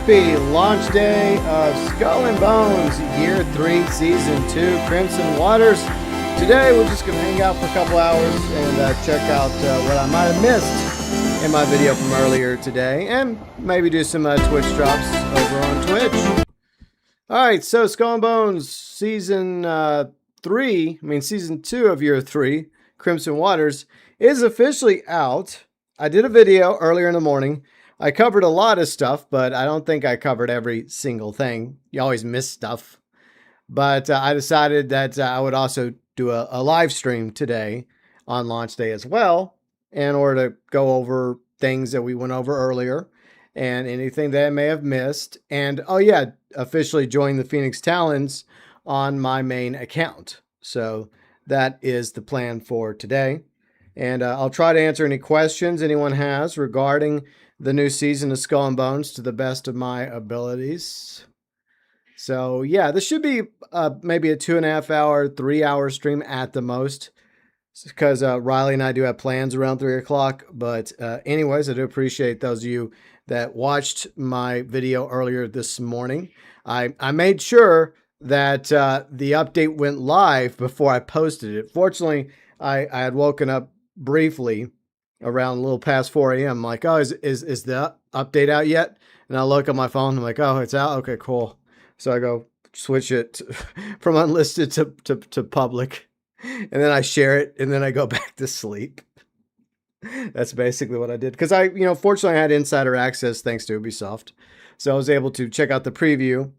Happy launch day of Skull and Bones, Year 3, Season 2, Crimson Waters. Today we're just going to hang out for a couple hours and check out what I might have missed in my video from earlier today, and maybe do some Twitch drops over on Twitch. Alright, so Skull and Bones, Season 2 of Year 3, Crimson Waters, is officially out. I did a video earlier in the morning. I covered a lot of stuff, but I don't think I covered every single thing. You always miss stuff. But I decided that I would also do a live stream today on launch day as well, in order to go over things that we went over earlier and anything that I may have missed. And, oh yeah, officially join the Phoenix Talons on my main account. So that is the plan for today. And I'll try to answer any questions anyone has regarding the new season of Skull and Bones to the best of my abilities. So yeah, this should be maybe a 2.5 hour, 3 hour stream at the most, because Riley and I do have plans around 3 o'clock. But anyways, I do appreciate those of you that watched my video earlier this morning. I made sure that the update went live before I posted it. Fortunately, I had woken up briefly around a little past 4 a.m. I'm like, oh, is the update out yet? And I look at my phone. I'm like, oh, it's out. Okay, cool. So I go switch it from unlisted to public, and then I share it, and then I go back to sleep. That's basically what I did, because fortunately I had insider access thanks to Ubisoft, so I was able to check out the preview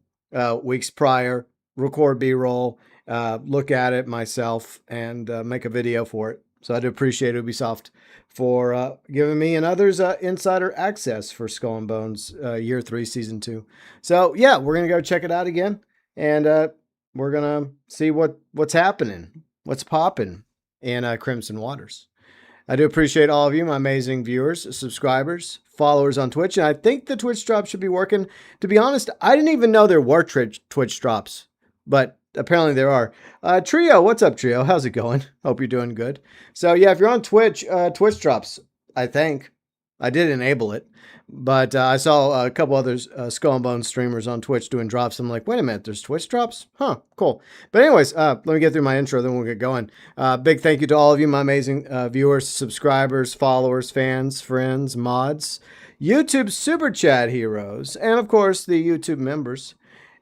weeks prior, record B-roll, look at it myself, and make a video for it. So I do appreciate Ubisoft for giving me and others insider access for Skull and Bones Year 3, Season 2. So yeah, we're going to go check it out again. And we're going to see what's happening, what's popping in Crimson Waters. I do appreciate all of you, my amazing viewers, subscribers, followers on Twitch. And I think the Twitch drops should be working. To be honest, I didn't even know there were Twitch drops, but apparently there are. Trio, what's up, Trio? How's it going? Hope you're doing good. So yeah, if you're on Twitch, Twitch drops, I think. I did enable it, but I saw a couple others Skull and Bones streamers on Twitch doing drops. I'm like, wait a minute, there's Twitch drops? Huh, cool. But anyways, let me get through my intro, then we'll get going. Big thank you to all of you, my amazing viewers, subscribers, followers, fans, friends, mods, YouTube Super Chat heroes, and of course, the YouTube members.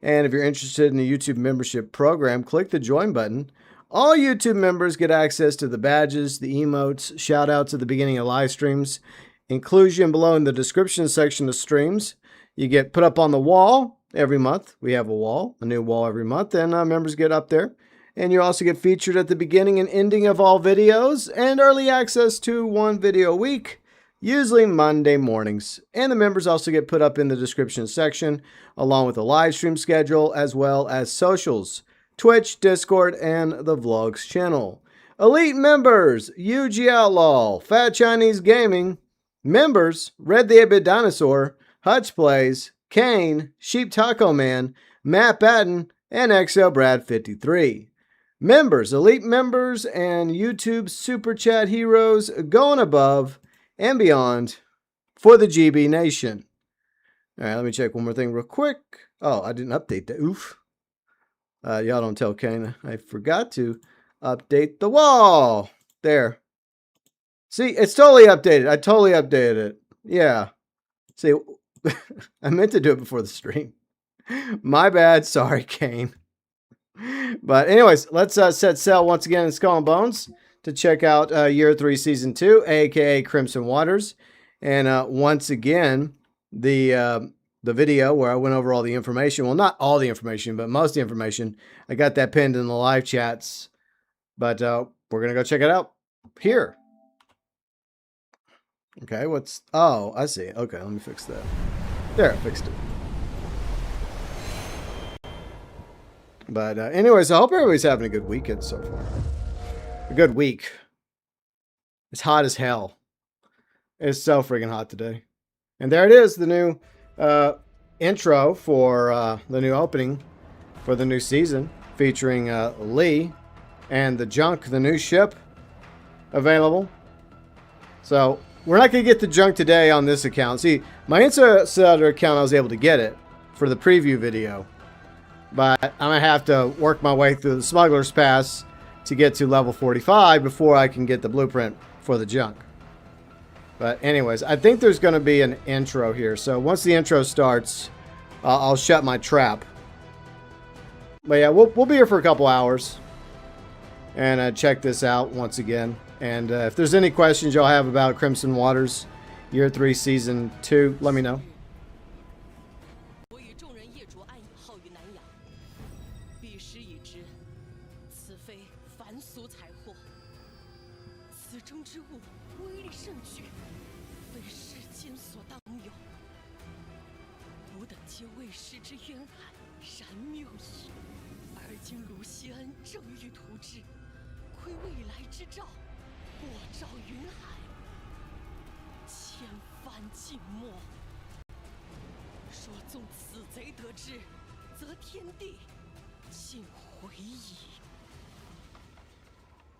And if you're interested in the YouTube membership program, click the join button. All YouTube members get access to the badges, the emotes, shout outs at the beginning of live streams, inclusion below in the description section of streams. You get put up on the wall every month. We have a new wall every month, and members get up there. And you also get featured at the beginning and ending of all videos, and early access to one video a week, usually Monday mornings. And the members also get put up in the description section, along with the live stream schedule, as well as socials, Twitch, Discord, and the Vlogs channel. Elite members, UG Outlaw, Fat Chinese Gaming. Members, Red the 8-Bit Dinosaur, Huttch Plays, Kane, Sheep Taco Man, Matt Batton, and XL Brad 53. Members, elite members, and YouTube Super Chat heroes going above and beyond for the GB Nation. All right, let me check one more thing real quick. Oh, I didn't update that. Oof. Y'all don't tell Kane. I forgot to update the wall. There. See, it's totally updated. I totally updated it. Yeah. See, I meant to do it before the stream. My bad. Sorry, Kane. But anyways, let's set sail once again in Skull and Bones to check out Year 3, Season 2, a.k.a. Crimson Waters. And once again, the video where I went over all the information. Well, not all the information, but most of the information. I got that pinned in the live chats. But we're going to go check it out here. Okay, oh, I see. Okay, let me fix that. There, I fixed it. But anyways, I hope everybody's having a good weekend so far. A good week. It's hot as hell. It's so freaking hot today. And there it is, the new intro for the new opening for the new season, featuring Lee and the Junk, the new ship, available. So we're not going to get the junk today on this account. See, my Insider account, I was able to get it for the preview video. But I'm going to have to work my way through the Smuggler's Pass to get to level 45 before I can get the blueprint for the junk. But anyways, I think there's going to be an intro here. So once the intro starts, I'll shut my trap. But yeah, we'll be here for a couple hours. And check this out once again. And if there's any questions y'all have about Crimson Waters, Year 3 Season 2, let me know.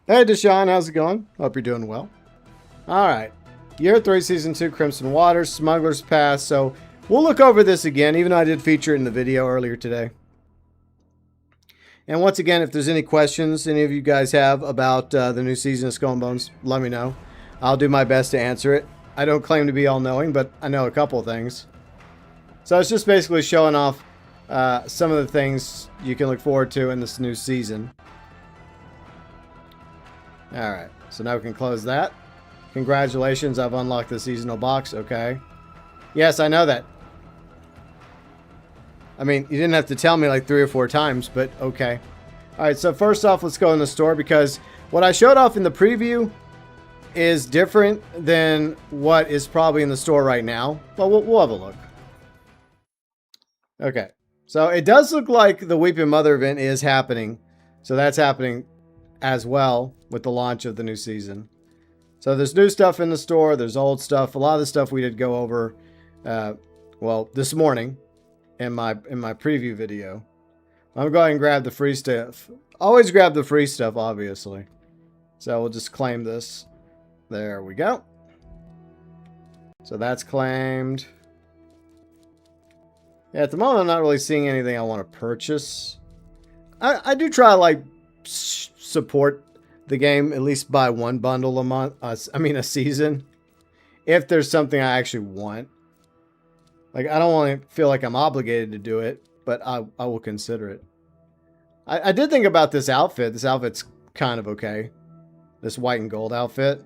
Hey Deshaun, how's it going? Hope you're doing well. Alright, Year 3 Season 2 Crimson Waters, Smuggler's Pass. So we'll look over this again, even though I did feature it in the video earlier today. And once again, if there's any questions any of you guys have about the new season of Skull and Bones, let me know. I'll do my best to answer it. I don't claim to be all-knowing, but I know a couple of things. So it's just basically showing off some of the things you can look forward to in this new season. Alright, so now we can close that. Congratulations, I've unlocked the seasonal box. Okay. Yes, I know that. I mean, you didn't have to tell me like 3 or 4 times, but okay. Alright, so first off, let's go in the store because what I showed off in the preview is different than what is probably in the store right now. But we'll have a look. Okay, so it does look like the Weeping Mother event is happening. So that's happening as well with the launch of the new season. So there's new stuff in the store. There's old stuff. A lot of the stuff we did go over, well, this morning in my preview video. I'm going to go ahead and grab the free stuff. Always grab the free stuff, obviously. So we'll just claim this. There we go. So that's claimed. Yeah, at the moment, I'm not really seeing anything I want to purchase. I do try to, like, support the game, at least buy one bundle a month. A season. If there's something I actually want. Like, I don't want to feel like I'm obligated to do it, but I will consider it. I did think about this outfit. This outfit's kind of okay. This white and gold outfit.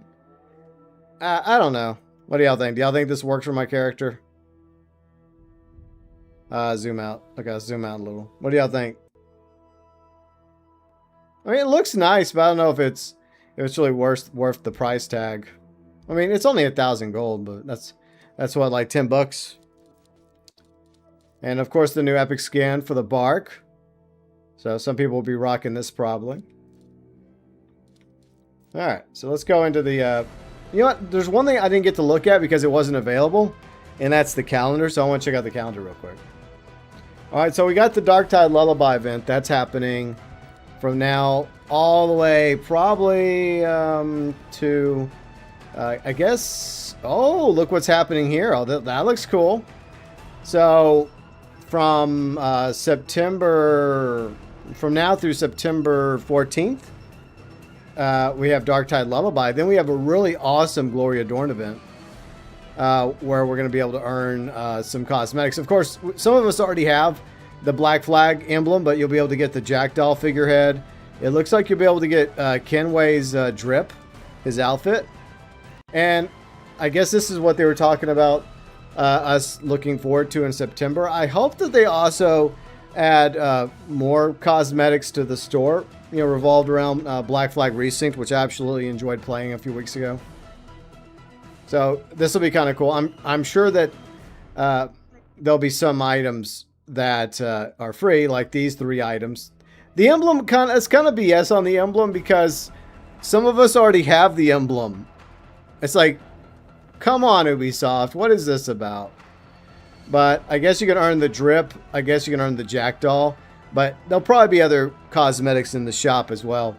I don't know. What do y'all think? Do y'all think this works for my character? Zoom out. Okay, I'll zoom out a little. What do y'all think? I mean, it looks nice, but I don't know if it's really worth the price tag. I mean, it's only 1,000 gold, but that's what, like $10. And of course, the new epic skin for the bark. So some people will be rocking this probably. All right, so let's go into the. You know what? There's one thing I didn't get to look at because it wasn't available, and that's the calendar. So I want to check out the calendar real quick. All right, so we got the Darktide Lullaby event. That's happening from now all the way probably to, I guess, oh, look what's happening here. Oh, that looks cool. So from now through September 14th, we have Darktide Lullaby. Then we have a really awesome Glory Adorn event where we're going to be able to earn some cosmetics. Of course, some of us already have the Black Flag emblem, but you'll be able to get the Jackdaw figurehead. It looks like you'll be able to get Kenway's drip, his outfit. And I guess this is what they were talking about us looking forward to in September. I hope that they also add more cosmetics to the store, you know, revolved around Black Flag Resynced, which I absolutely enjoyed playing a few weeks ago. So this will be kind of cool. I'm sure that there'll be some items that are free, like these 3 items. The emblem it's kind of BS on the emblem because some of us already have the emblem. It's like, come on, Ubisoft, what is this about? But I guess you can earn the drip. I guess you can earn the Jackdaw. But there'll probably be other cosmetics in the shop as well.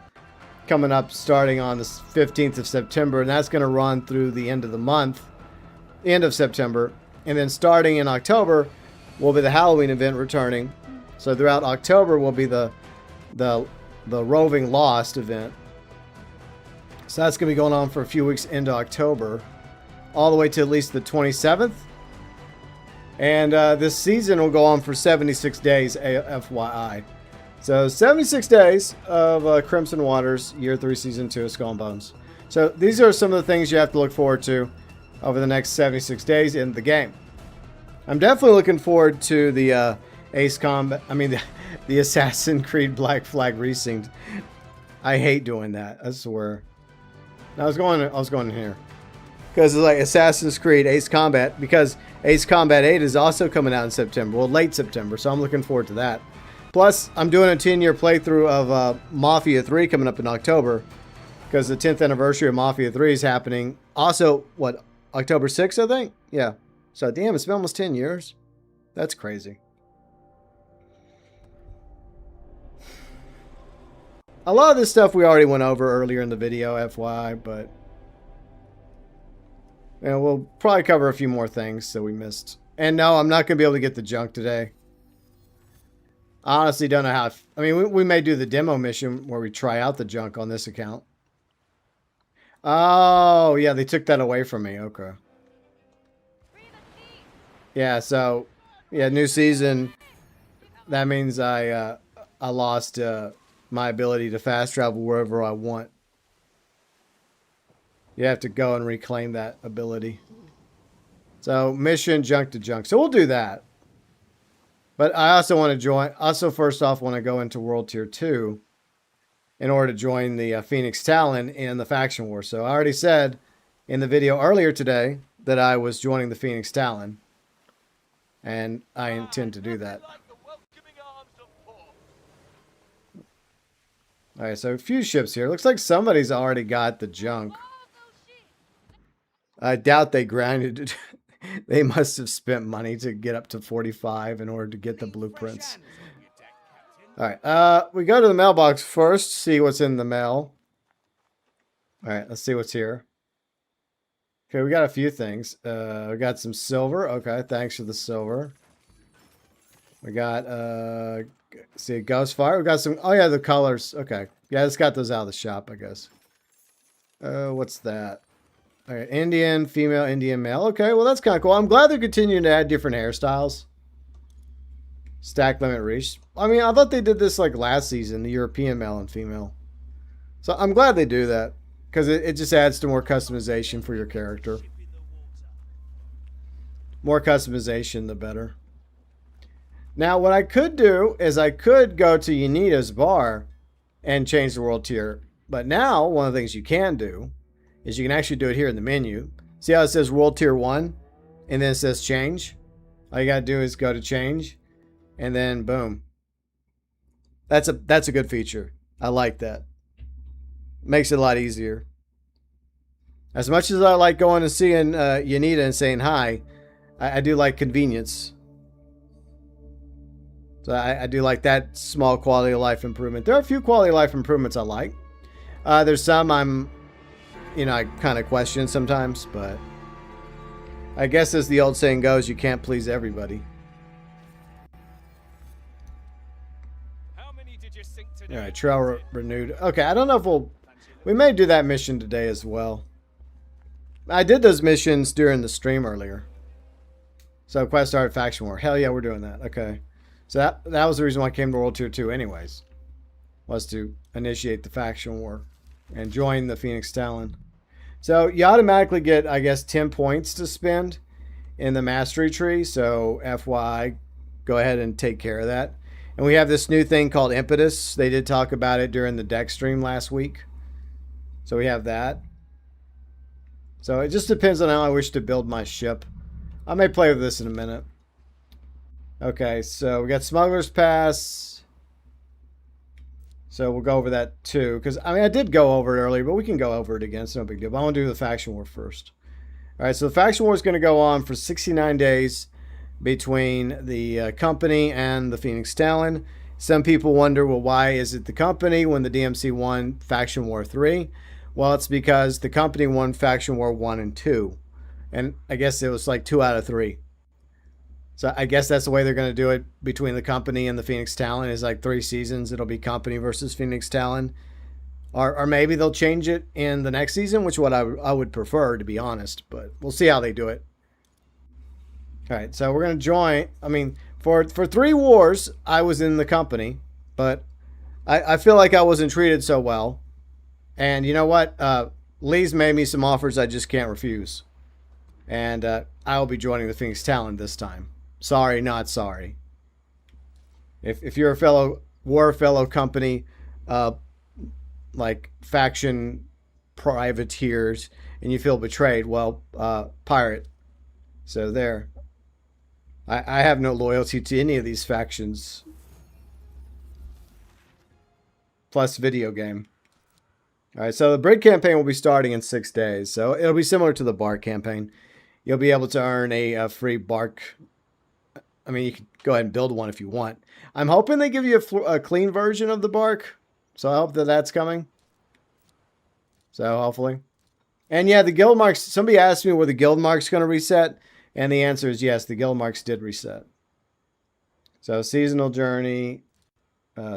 coming up starting on the 15th of September, and that's going to run through the end of the month, end of September. And then starting in October will be the Halloween event returning. So throughout October will be the Roving Lost event. So that's going to be going on for a few weeks into October, all the way to at least the 27th. And this season will go on for 76 days, FYI. So 76 days of Crimson Waters, Year 3, Season 2 of Skull and Bones. So these are some of the things you have to look forward to over the next 76 days in the game. I'm definitely looking forward to the the Assassin's Creed Black Flag Resynced. I hate doing that, I swear. I was going in here. Because it's like Assassin's Creed Ace Combat, because Ace Combat 8 is also coming out in September. Well, late September, so I'm looking forward to that. Plus, I'm doing a 10-year playthrough of Mafia 3 coming up in October, because the 10th anniversary of Mafia 3 is happening. Also, what, October 6th, I think? Yeah. So, damn, it's been almost 10 years. That's crazy. A lot of this stuff we already went over earlier in the video, FYI, but and we'll probably cover a few more things that we missed. And no, I'm not going to be able to get the junk today. I honestly don't know how. I mean, we may do the demo mission where we try out the junk on this account. Oh, yeah, they took that away from me. Okay. Yeah, so, yeah, new season. That means I lost my ability to fast travel wherever I want. You have to go and reclaim that ability. So, mission, junk to junk. So, we'll do that. But I also want to join. Also, first off, want to go into World Tier 2 in order to join the Phoenix Talon in the Faction War. So, I already said in the video earlier today that I was joining the Phoenix Talon. And I intend to do that. Alright, so a few ships here. Looks like somebody's already got the junk. I doubt they grinded it. They must have spent money to get up to 45 in order to get the blueprints. Alright, we go to the mailbox first, see what's in the mail. Alright, let's see what's here. Okay, we got a few things. We got some silver. Okay, thanks for the silver. We got, see, Ghostfire. We got some, oh yeah, the colors. Okay. Yeah, I just got those out of the shop, I guess. What's that? All right, Indian, female, Indian, male. Okay, well, that's kind of cool. I'm glad they're continuing to add different hairstyles. Stack limit reached. I mean, I thought they did this like last season, the European male and female. So I'm glad they do that, because it just adds to more customization for your character. More customization, the better. Now, what I could do is I could go to Yanita's bar and change the world tier. But now, one of the things you can do is you can actually do it here in the menu. See how it says World Tier 1? And then it says Change? All you got to do is go to Change. And then, boom. That's a good feature. I like that. Makes it a lot easier. As much as I like going and seeing Yanita and saying hi, I do like convenience. So I do like that small quality of life improvement. There are a few quality of life improvements I like. There's some I kind of question sometimes, but I guess as the old saying goes, you can't please everybody. How many did you sink today? All right, trail renewed. Okay, I don't know if we may do that mission today as well. I did those missions during the stream earlier. So quest started faction war. Hell yeah, we're doing that. Okay. So that was the reason why I came to World Tier 2 anyways. Was to initiate the faction war and join the Phoenix Talon. So you automatically get, I guess, 10 points to spend in the mastery tree. So FYI, go ahead and take care of that. And we have this new thing called Impetus. They did talk about it during the deck stream last week. So we have that. So it just depends on how I wish to build my ship. I may play with this in a minute. Okay, so we got Smuggler's Pass. So we'll go over that too. Because, I mean, I did go over it earlier, but we can go over it again. It's no big deal. But I want to do the Faction War first. All right, so the Faction War is going to go on for 69 days between the company and the Phoenix Talon. Some people wonder, well, why is it the company when the DMC won Faction War 3? Well, it's because the company won Faction War 1 and 2. And I guess it was like 2 out of 3. So I guess that's the way they're going to do it between the company and the Phoenix Talon is like 3 seasons. It'll be company versus Phoenix Talon. Or maybe they'll change it in the next season, which what I would prefer, to be honest. But we'll see how they do it. All right, so we're going to join. I mean, for 3 wars, I was in the company. But I feel like I wasn't treated so well. And you know what? Lee's made me some offers I just can't refuse. And I will be joining the Phoenix Talon this time. Sorry, not sorry. If you're a fellow company, like faction privateers, and you feel betrayed, well, pirate. So there. I have no loyalty to any of these factions. Plus video game. All right, so the Brig campaign will be starting in 6 days. So it'll be similar to the Bark campaign. You'll be able to earn a free Bark. I mean, you can go ahead and build one if you want. I'm hoping they give you a clean version of the Bark. So I hope that that's coming. So hopefully. And yeah, the guild marks. Somebody asked me were the guild marks going to reset. And the answer is yes, the guild marks did reset. So seasonal journey.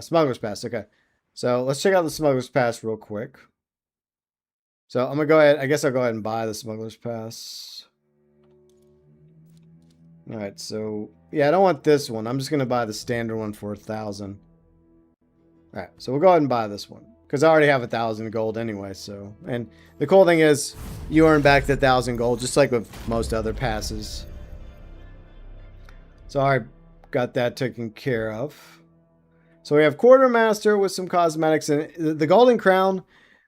Smuggler's Pass. Okay. So let's check out the Smuggler's Pass real quick. So I'm going to go ahead. I guess I'll go ahead and buy the Smuggler's Pass. All right. So yeah, I don't want this one. I'm just going to buy the standard one for 1,000. All right. So we'll go ahead and buy this one. Because I already have 1,000 gold anyway, so. And the cool thing is, you earn back the 1,000 gold, just like with most other passes. So I got that taken care of. So we have Quartermaster with some cosmetics. And the Golden Crown,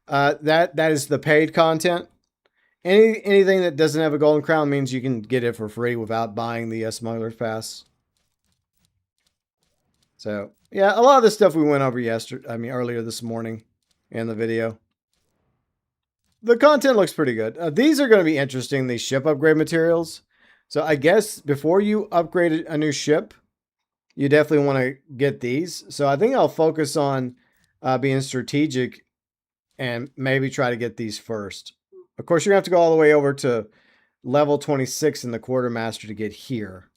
that is the paid content. Anything that doesn't have a Golden Crown means you can get it for free without buying the Smuggler's Pass. So, yeah, a lot of the stuff we went over earlier this morning in the video. The content looks pretty good. These are going to be interesting, these ship upgrade materials. So I guess before you upgrade a new ship, you definitely want to get these. So I think I'll focus on being strategic and maybe try to get these first. Of course, you're going to have to go all the way over to level 26 in the Quartermaster to get here.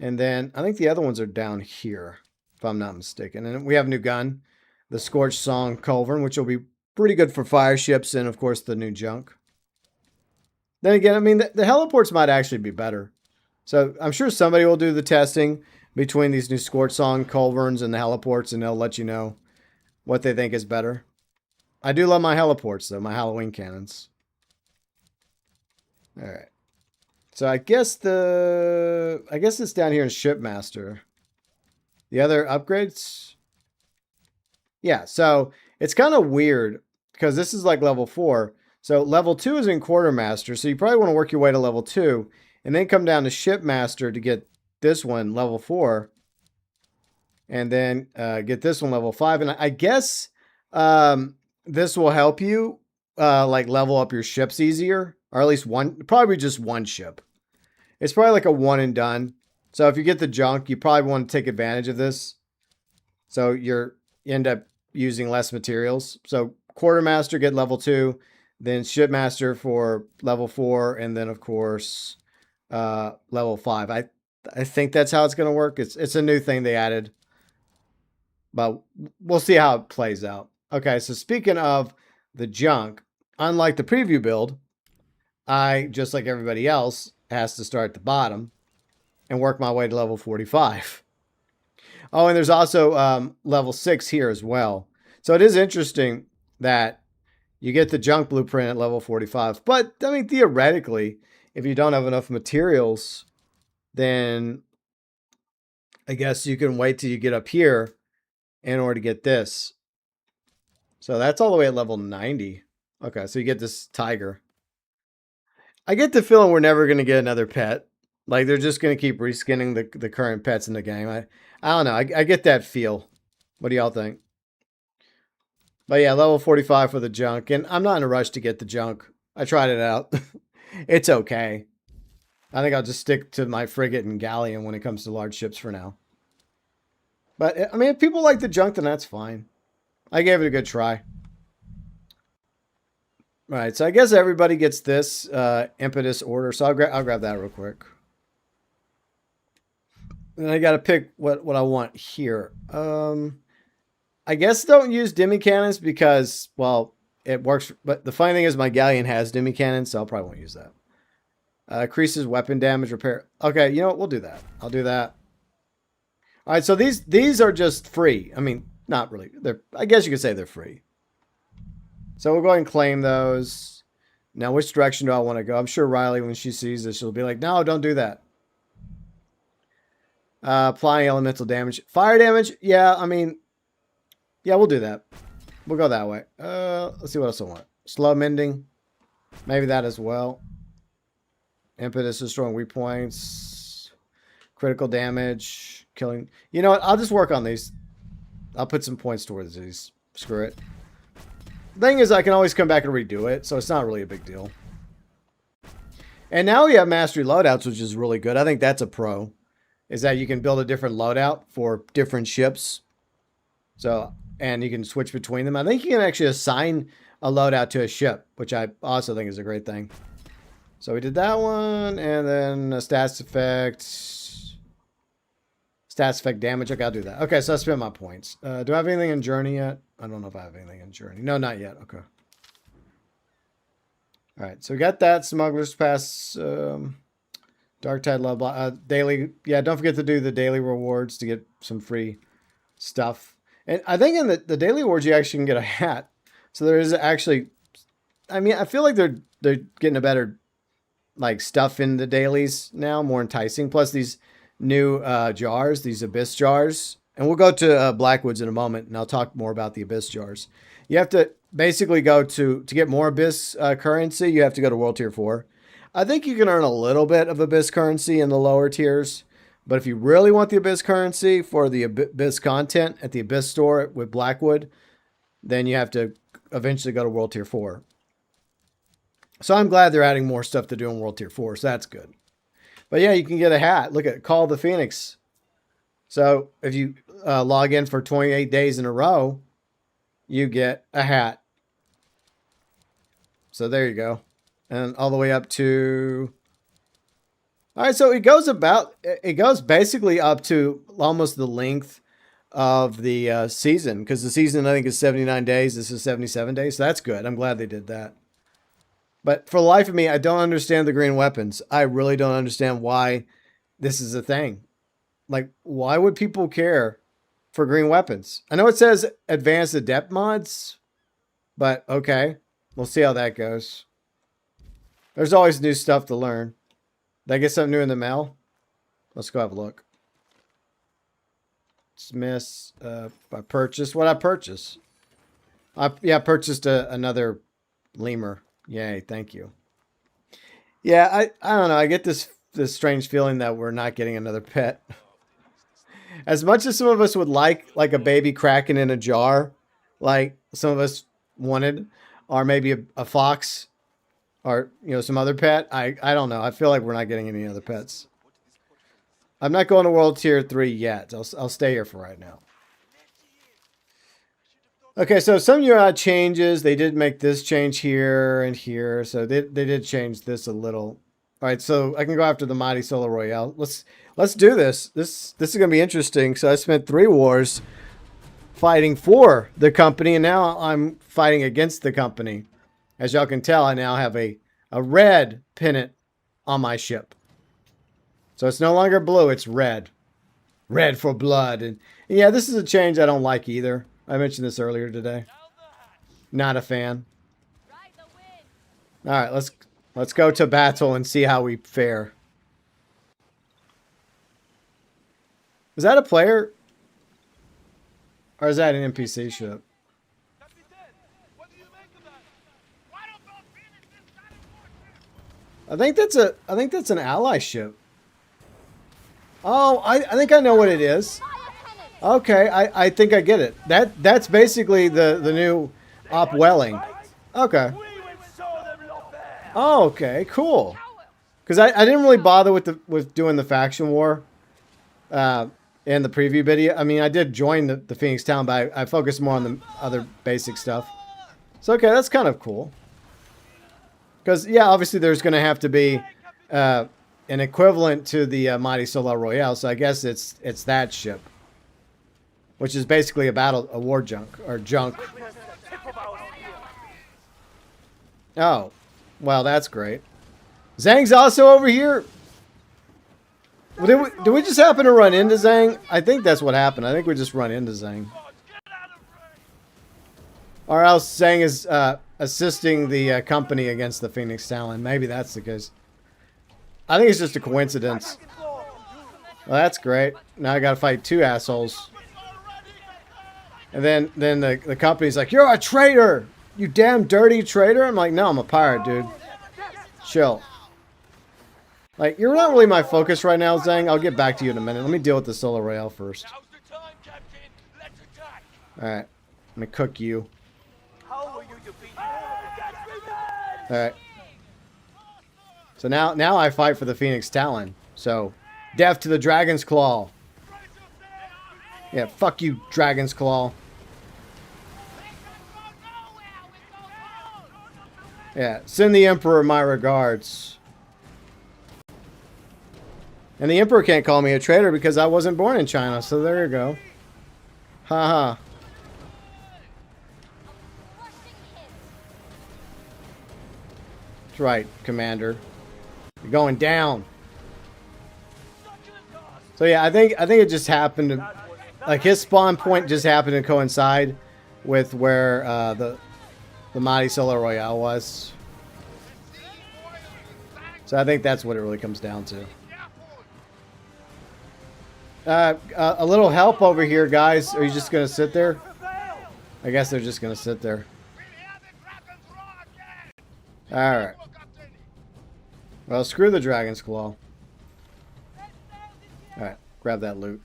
And then I think the other ones are down here, if I'm not mistaken. And we have a new gun. The Scorched Song Culverin, which will be pretty good for fire ships, and of course the new junk. Then again, I mean, the heliports might actually be better. So I'm sure somebody will do the testing between these new Scorched Song Culverins and the heliports, and they'll let you know what they think is better. I do love my heliports, though, my Halloween cannons. All right. So I guess it's down here in Shipmaster. The other upgrades. Yeah, so it's kind of weird because this is like level 4. So level 2 is in Quartermaster. So you probably want to work your way to level 2 and then come down to Shipmaster to get this one level 4. And then get this one level 5. And I guess this will help you like level up your ships easier. Or at least probably just one ship. It's probably like a one and done. So if you get the junk, you probably want to take advantage of this. So you end up using less materials. So Quartermaster, get level 2, then Shipmaster for level 4, and then of course level 5. I think that's how it's going to work. It's a new thing they added, but we'll see how it plays out. Okay, so speaking of the junk, unlike the preview build, I, just like everybody else, has to start at the bottom and work my way to level 45. Oh, and there's also level 6 here as well. So it is interesting that you get the junk blueprint at level 45. But, I mean, theoretically, if you don't have enough materials, then I guess you can wait till you get up here in order to get this. So that's all the way at level 90. Okay, so you get this tiger. I get the feeling we're never going to get another pet. Like, they're just going to keep reskinning the current pets in the game. I don't know. I get that feel. What do y'all think? But yeah, level 45 for the junk. And I'm not in a rush to get the junk. I tried it out. It's okay. I think I'll just stick to my frigate and galleon when it comes to large ships for now. But, I mean, if people like the junk, then that's fine. I gave it a good try. All right, so I guess everybody gets this impetus order. So I'll grab that real quick. And I got to pick what I want here. I guess don't use demi cannons because, well, it works. But the funny thing is my galleon has demi cannons, so I probably won't use that. Increases weapon damage repair. Okay, you know what? We'll do that. I'll do that. All right, so these are just free. I mean, not really. I guess you could say they're free. So we'll go ahead and claim those. Now, which direction do I want to go? I'm sure Riley, when she sees this, she'll be like, no, don't do that. Applying elemental damage. Fire damage? Yeah, I mean, yeah, we'll do that. We'll go that way. Let's see what else I want. Slow mending. Maybe that as well. Impetus, destroying weak points. Critical damage. Killing. You know what? I'll just work on these. I'll put some points towards these. Screw it. Thing is, I can always come back and redo it, so it's not really a big deal. And now we have mastery loadouts, which is really good. I think that's a pro. Is that you can build a different loadout for different ships. So, and you can switch between them. I think you can actually assign a loadout to a ship, which I also think is a great thing. So we did that one, and then a stats effect. Stats effect damage. Okay, I'll do that. Okay, so I spent my points. Do I have anything in Journey yet? I don't know if I have anything in Journey. No, not yet. Okay. All right, so we got that. Smuggler's Pass. Dark Tide Love. Daily. Yeah, don't forget to do the daily rewards to get some free stuff. And I think in the daily rewards, you actually can get a hat. So there is actually... I mean, I feel like they're getting a better like stuff in the dailies now. More enticing. Plus these new jars, these abyss jars, and we'll go to Blackwoods in a moment, and I'll talk more about the abyss jars. You have to basically go to get more abyss currency. You have to go to World Tier 4. I think you can earn a little bit of abyss currency in the lower tiers, but if you really want the abyss currency for the abyss content at the abyss store with Blackwood, then you have to eventually go to World Tier 4. So I'm glad they're adding more stuff to do in World Tier 4, so that's good. But yeah, you can get a hat. Look at Call the Phoenix. So if you log in for 28 days in a row, you get a hat. So there you go. And all the way up to... All right, so it goes basically up to almost the length of the season. Because the season, I think, is 79 days. This is 77 days. So that's good. I'm glad they did that. But for the life of me, I don't understand the green weapons. I really don't understand why this is a thing. Like, why would people care for green weapons? I know it says advanced adept mods, but okay. We'll see how that goes. There's always new stuff to learn. Did I get something new in the mail? Let's go have a look. Dismiss. I purchased. What I purchased? I purchased another lemur. Yay, thank you. Yeah, I don't know. I get this strange feeling that we're not getting another pet. As much as some of us would like a baby kraken in a jar, like some of us wanted, or maybe a fox, or some other pet. I don't know. I feel like we're not getting any other pets. I'm not going to World Tier 3 yet. I'll stay here for right now. Okay, so some UI changes. They did make this change here and here. So they did change this a little. All right, so I can go after the Mighty Solo Royale. Let's do this. This is going to be interesting. So I spent 3 wars fighting for the company, and now I'm fighting against the company. As y'all can tell, I now have a red pennant on my ship. So it's no longer blue, it's red. Red for blood. And yeah, this is a change I don't like either. I mentioned this earlier today. Not a fan. All right, let's go to battle and see how we fare. Is that a player? Or is that an NPC ship? I think that's an ally ship. Oh, I think I know what it is. Okay, I think I get it. That's basically the new Op Welling. Okay. Oh, okay, cool. Because I didn't really bother with doing the faction war. It in the preview video. I mean, I did join the Phoenix Town, but I focused more on the other basic stuff. So, okay, that's kind of cool. Because, yeah, obviously there's going to have to be an equivalent to the Mighty Solar Royale. So I guess it's that ship. Which is basically a war junk, or junk. Oh, well, that's great. Zhang's also over here. Did we just happen to run into Zhang? I think that's what happened. I think we just run into Zhang. Or else Zhang is assisting the company against the Phoenix Talon. Maybe that's the case. I think it's just a coincidence. Well, that's great. Now I gotta fight 2 assholes. And then the company's like, "You're a traitor! You damn dirty traitor!" I'm like, "No, I'm a pirate, dude. Chill." Like, you're not really my focus right now, Zhang. I'll get back to you in a minute. Let me deal with the Solar Royale first. Alright. Let me cook you. Alright. So now I fight for the Phoenix Talon. So, death to the Dragon's Claw. Yeah, fuck you, Dragon's Claw. Yeah, send the Emperor my regards. And the Emperor can't call me a traitor because I wasn't born in China, so there you go. Haha. That's right, Commander. You're going down. So yeah, I think it just happened to, like, his spawn point just happened to coincide with where the Mighty Solar Royale was. So I think that's what it really comes down to. A little help over here, guys. Are you just gonna sit there? I guess they're just gonna sit there. Alright. Well, screw the Dragon's Claw. Alright, grab that loot.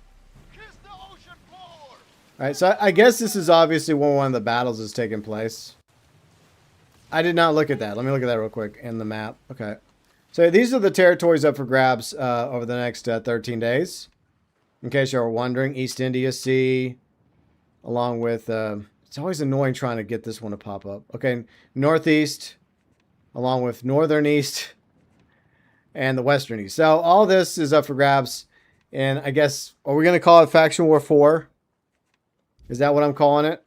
Alright, so I guess this is obviously when one of the battles is taking place. I did not look at that. Let me look at that real quick in the map. Okay. So these are the territories up for grabs over the next 13 days. In case you were wondering, East India Sea, along with... it's always annoying trying to get this one to pop up. Okay, Northeast, along with Northern East, and the Western East. So all this is up for grabs. And I guess, are we going to call it Faction War 4? Is that what I'm calling it?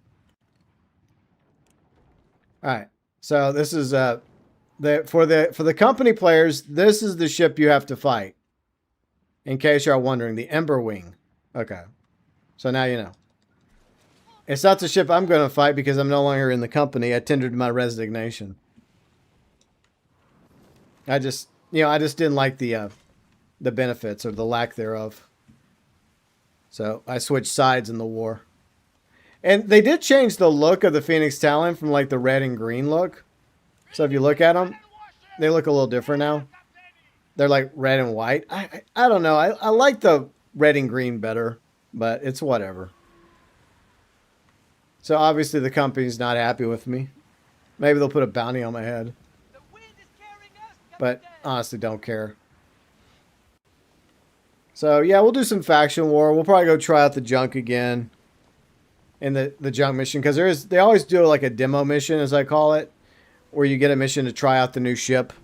Alright, so this is... for the company players, this is the ship you have to fight. In case you're wondering, the Ember Wing. Okay. So now you know. It's not the ship I'm going to fight because I'm no longer in the company. I tendered my resignation. I just didn't like the benefits or the lack thereof. So I switched sides in the war. And they did change the look of the Phoenix Talon from like the red and green look. So if you look at them, they look a little different now. They're like red and white. I don't know. I like the red and green better, but it's whatever. So obviously the company's not happy with me. Maybe they'll put a bounty on my head. But honestly, don't care. So yeah, we'll do some faction war. We'll probably go try out the junk again in the junk mission, because they always do like a demo mission, as I call it, where you get a mission to try out the new ship.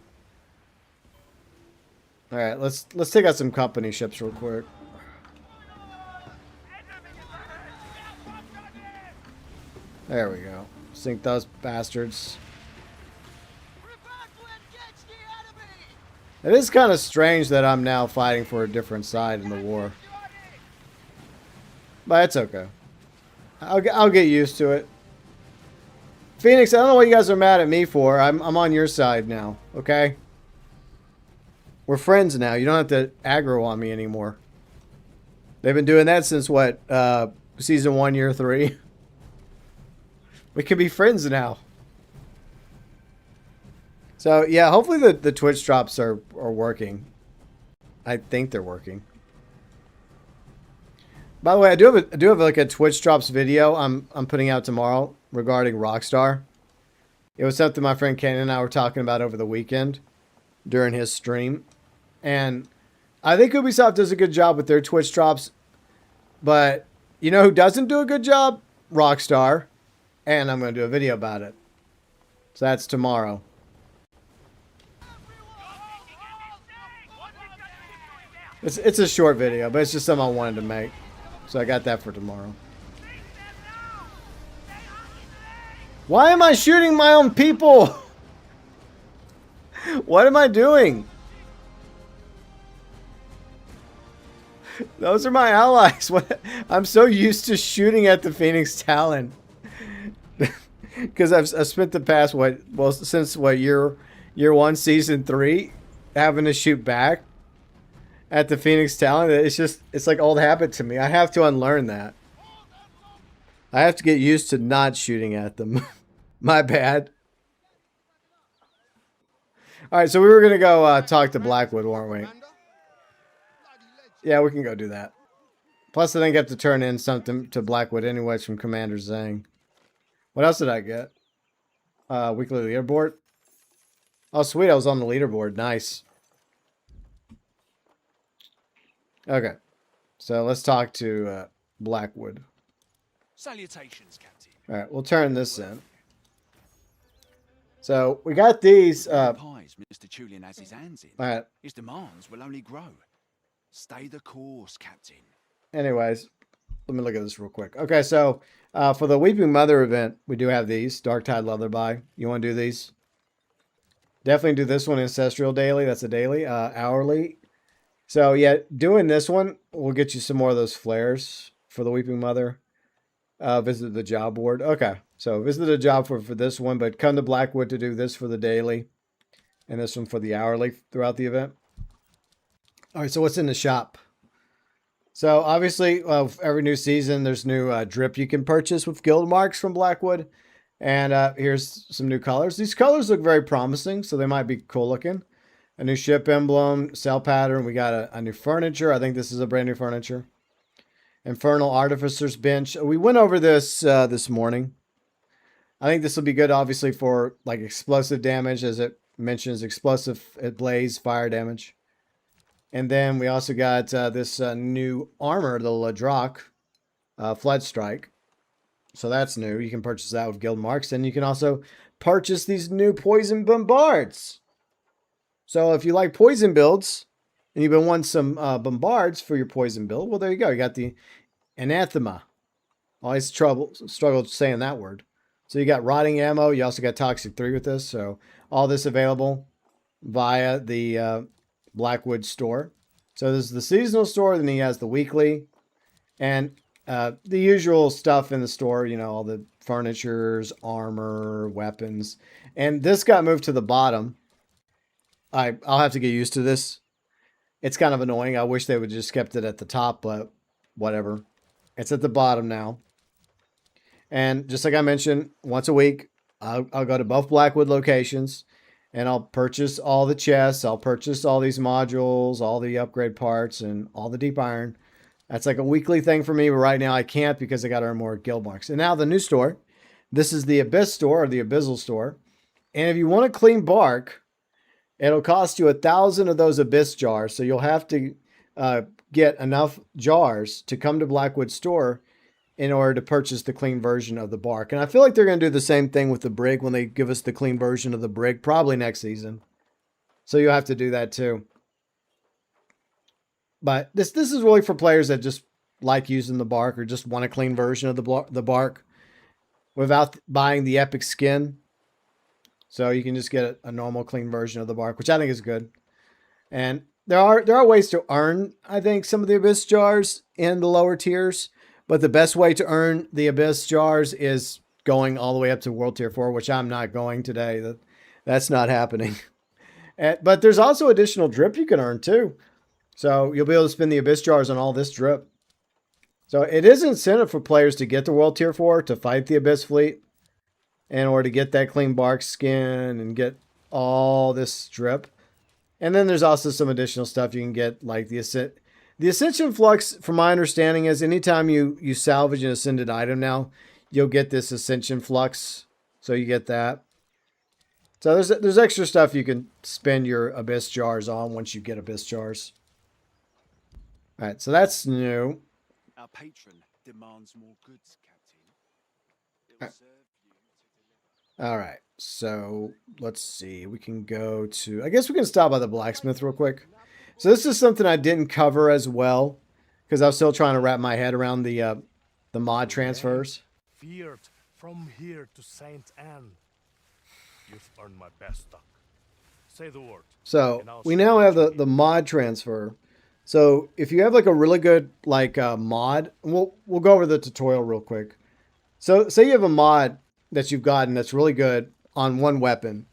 All right, let's take out some company ships real quick. There we go. Sink those bastards. It is kind of strange that I'm now fighting for a different side in the war. But it's okay. I'll get used to it. Phoenix, I don't know what you guys are mad at me for. I'm on your side now, okay? We're friends now. You don't have to aggro on me anymore. They've been doing that since what? Season 1, Year 3. We can be friends now. So yeah, hopefully the Twitch drops are working. I think they're working. By the way, I do have like a Twitch drops video I'm putting out tomorrow regarding Rockstar. It was something my friend Ken and I were talking about over the weekend during his stream. And I think Ubisoft does a good job with their Twitch drops. But you know who doesn't do a good job? Rockstar. And I'm going to do a video about it. So that's tomorrow. It's a short video, but it's just something I wanted to make. So I got that for tomorrow. Why am I shooting my own people? What am I doing? Those are my allies. What? I'm so used to shooting at the Phoenix Talon. Because I've spent the past, since year 1, season 3, having to shoot back at the Phoenix Talon. It's like old habit to me. I have to unlearn that. I have to get used to not shooting at them. My bad. All right, so we were going to go talk to Blackwood, weren't we? Yeah, we can go do that. Plus, I think I have to turn in something to Blackwood anyways from Commander Zhang. What else did I get? Weekly leaderboard. Oh, sweet. I was on the leaderboard. Nice. Okay. So let's talk to Blackwood. Salutations, Captain. All right. We'll turn this in. So we got these. Pies Mr. Julian has his hands in. All right. His demands will only grow. Stay the course, Captain. Anyways, let me look at this real quick. Okay, so for the Weeping Mother event, we do have these. Dark Tide Leatherby. You want to do these? Definitely do this one, Ancestral Daily. That's a daily. Hourly. So, yeah, doing this one will get you some more of those flares for the Weeping Mother. Visit the job board. Okay, so visit the job for this one, but come to Blackwood to do this for the daily. And this one for the hourly throughout the event. All right, so what's in the shop? So obviously, every new season, there's new drip you can purchase with guild marks from Blackwood. And here's some new colors. These colors look very promising, so they might be cool looking. A new ship emblem, cell pattern. We got a new furniture. I think this is a brand new furniture. Infernal Artificer's Bench. We went over this this morning. I think this will be good, obviously, for like explosive damage, as it mentions explosive blaze fire damage. And then we also got this new armor, the Ladrock Flood Strike. So that's new. You can purchase that with guild marks. And you can also purchase these new poison bombards. So if you like poison builds and you've been wanting some bombards for your poison build, well, there you go. You got the Anathema. Always struggled saying that word. So you got rotting ammo. You also got Toxic 3 with this. So all this available via the Blackwood store. So this is the seasonal store. Then he has the weekly and the usual stuff in the store. You know, all the furnitures, armor, weapons. And this got moved to the bottom. I'll have to get used to this. It's kind of annoying. I wish they would just kept it at the top, but whatever. It's at the bottom now. And just like I mentioned, once a week, I'll go to both Blackwood locations. And I'll purchase all the chests. I'll purchase all these modules, all the upgrade parts, and all the deep iron. That's like a weekly thing for me. But right now I can't because I got to earn more guild marks. And now the new store. This is the Abyss store or the Abyssal store. And if you want a clean bark, it'll cost you 1,000 of those Abyss jars. So you'll have to get enough jars to come to Blackwood store in order to purchase the clean version of the bark. And I feel like they're going to do the same thing with the brig when they give us the clean version of the brig, probably next season. So you'll have to do that too. But this is really for players that just like using the bark or just want a clean version of the bark without buying the epic skin. So you can just get a normal clean version of the bark, which I think is good. And there are ways to earn, I think, some of the Abyss jars in the lower tiers. But the best way to earn the Abyss jars is going all the way up to World Tier 4, which I'm not going today. That's not happening. But there's also additional drip you can earn too. So you'll be able to spend the Abyss jars on all this drip. So it is an incentive for players to get to World Tier 4 to fight the Abyss fleet in order to get that clean bark skin and get all this drip. And then there's also some additional stuff you can get, like the Ascension Flux, from my understanding, is anytime you salvage an Ascended item now, you'll get this Ascension Flux. So you get that. So there's extra stuff you can spend your Abyss jars on once you get Abyss jars. All right, so that's new. Our patron demands more goods, Captain. It will serve you to deliver. All right, so let's see. We can go to, I guess we can stop by the blacksmith real quick. So this is something I didn't cover as well because I was still trying to wrap my head around the mod transfers. Feared from here to Saint Anne. You've earned my best duck. Say the word. So we now have the mod transfer. So if you have like a really good like mod, we'll go over the tutorial real quick. So say you have a mod that you've gotten that's really good on one weapon,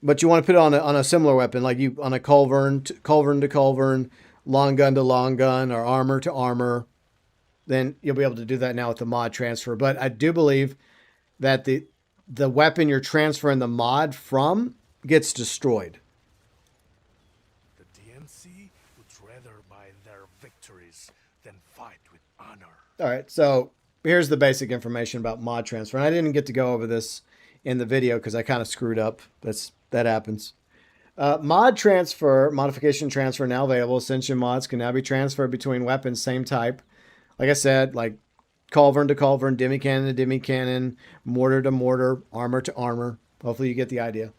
but you want to put it on a similar weapon, like you on a culverin to culverin, long gun to long gun, or armor to armor. Then you'll be able to do that now with the mod transfer. But I do believe that the weapon you're transferring the mod from gets destroyed. The DMC would rather buy their victories than fight with honor. All right, so here's the basic information about mod transfer. And I didn't get to go over this in the video because I kind of screwed up. That happens. Mod transfer, modification transfer now available. Ascension mods can now be transferred between weapons same type. Like I said, like culverin to culverin, demi-cannon to demi-cannon, mortar to mortar, armor to armor. Hopefully you get the idea.